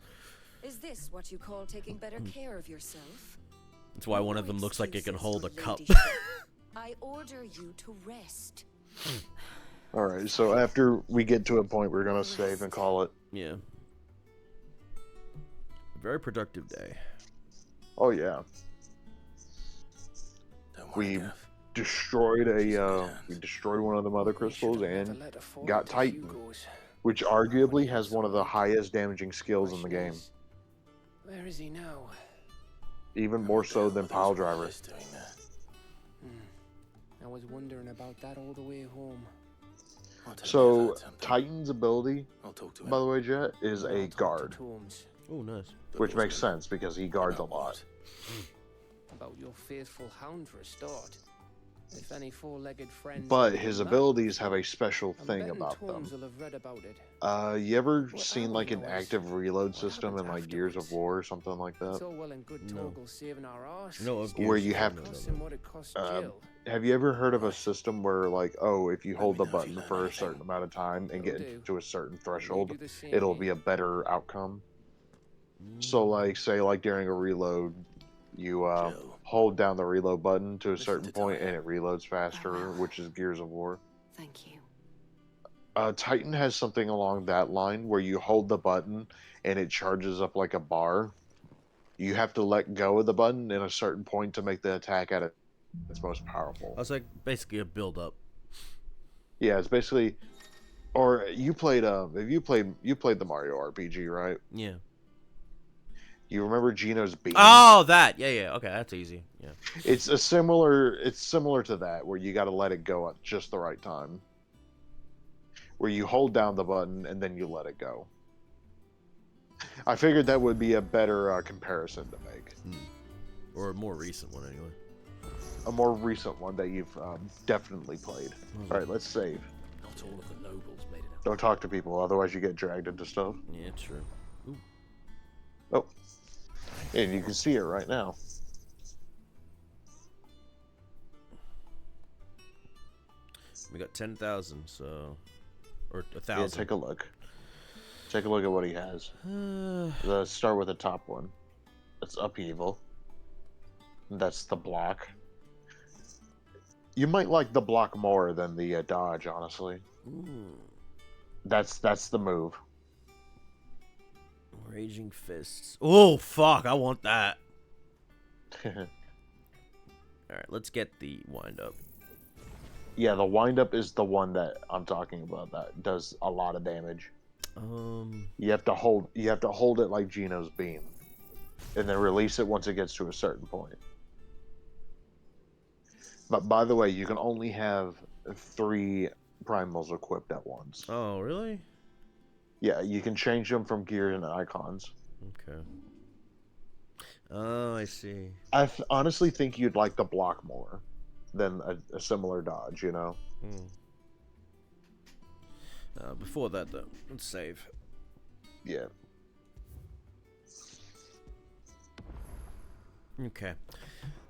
Is this what you call taking better care of yourself? That's why one of them looks like it can hold a cup. I order you to rest. Alright, so after we get to a point, we're gonna save and call it. Yeah. Very productive day. Oh yeah. We destroyed we destroyed one of the mother crystals and got Titan, which arguably has one of the highest damaging skills in the game. Where is he now? Even more so than Pile Driver. I was wondering about that all the way home. So Titan's ability, by the way, Jet, is a guard. Oh, nice. Which makes sense because he guards a lot. About your faithful hound for a start. If any four-legged friends. But his abilities have a special thing about them. Will have read about it. You ever seen like an active reload system in like Gears of War or something like that? It's all well and good Torgal saving our arse. No, where you have have you ever heard of a system where like, oh, if you hold the button for a certain amount of time and get to a certain threshold, it'll be a better outcome? So like, say like during a reload, you hold down the reload button to a certain point and it reloads faster, which is Gears of War. Thank you. Titan has something along that line where you hold the button and it charges up like a bar. You have to let go of the button at a certain point to make the attack at its most powerful. It's like basically a build up. Yeah, it's basically. Or you played if you played the Mario RPG, right? Yeah. You remember Geno's beam? Oh, that. Yeah. Okay, that's easy. Yeah. It's similar to that where you got to let it go at just the right time. Where you hold down the button and then you let it go. I figured that would be a better comparison to make. Or a more recent one, anyway. A more recent one that you've definitely played. All right, let's save. Not all of the nobles made it out. Don't talk to people, otherwise you get dragged into stuff. Yeah, true. Ooh. Oh. And you can see it right now. We got 10,000, so... Or 1,000. Yeah, take a look. Take a look at what he has. Let's start with the top one. That's upheaval. That's the block. You might like the block more than the dodge, honestly. Ooh. That's the move. Raging fists. Oh fuck! I want that. All right, let's get the wind up. Yeah, the wind up is the one that I'm talking about. That does a lot of damage. You have to hold. You have to hold it like Gino's beam, and then release it once it gets to a certain point. But by the way, you can only have 3 primals equipped at once. Oh, really? Yeah, you can change them from gears and icons. Okay. Oh, I see. I honestly think you'd like the block more than a similar dodge, you know? Before that, though, let's save. Yeah. Okay.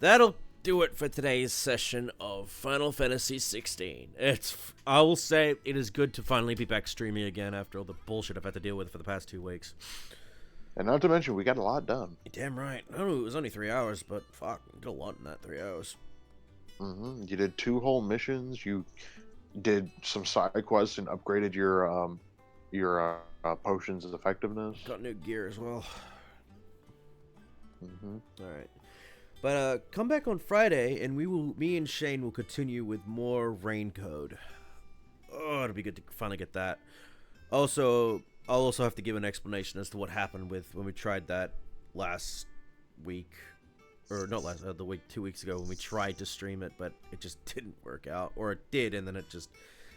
That'll do it for today's session of Final Fantasy 16. I will say, it is good to finally be back streaming again after all the bullshit I've had to deal with for the past 2 weeks. And not to mention, we got a lot done. You're damn right. I know it was only 3 hours, but fuck, you got a lot in that 3 hours. You did 2 whole missions. You did some side quests and upgraded your potions' effectiveness. Got new gear as well. Alright. But come back on Friday, and me and Shane will continue with more Rain Code. Oh, it'll be good to finally get that. Also, I'll also have to give an explanation as to what happened with when we tried that last week, or not last the week 2 weeks ago when we tried to stream it, but it just didn't work out, or it did, and then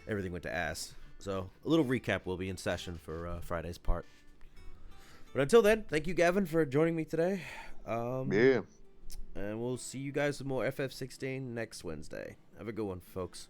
everything went to ass. So a little recap will be in session for Friday's part. But until then, thank you, Gavin, for joining me today. Yeah. And we'll see you guys with more FF16 next Wednesday. Have a good one, folks.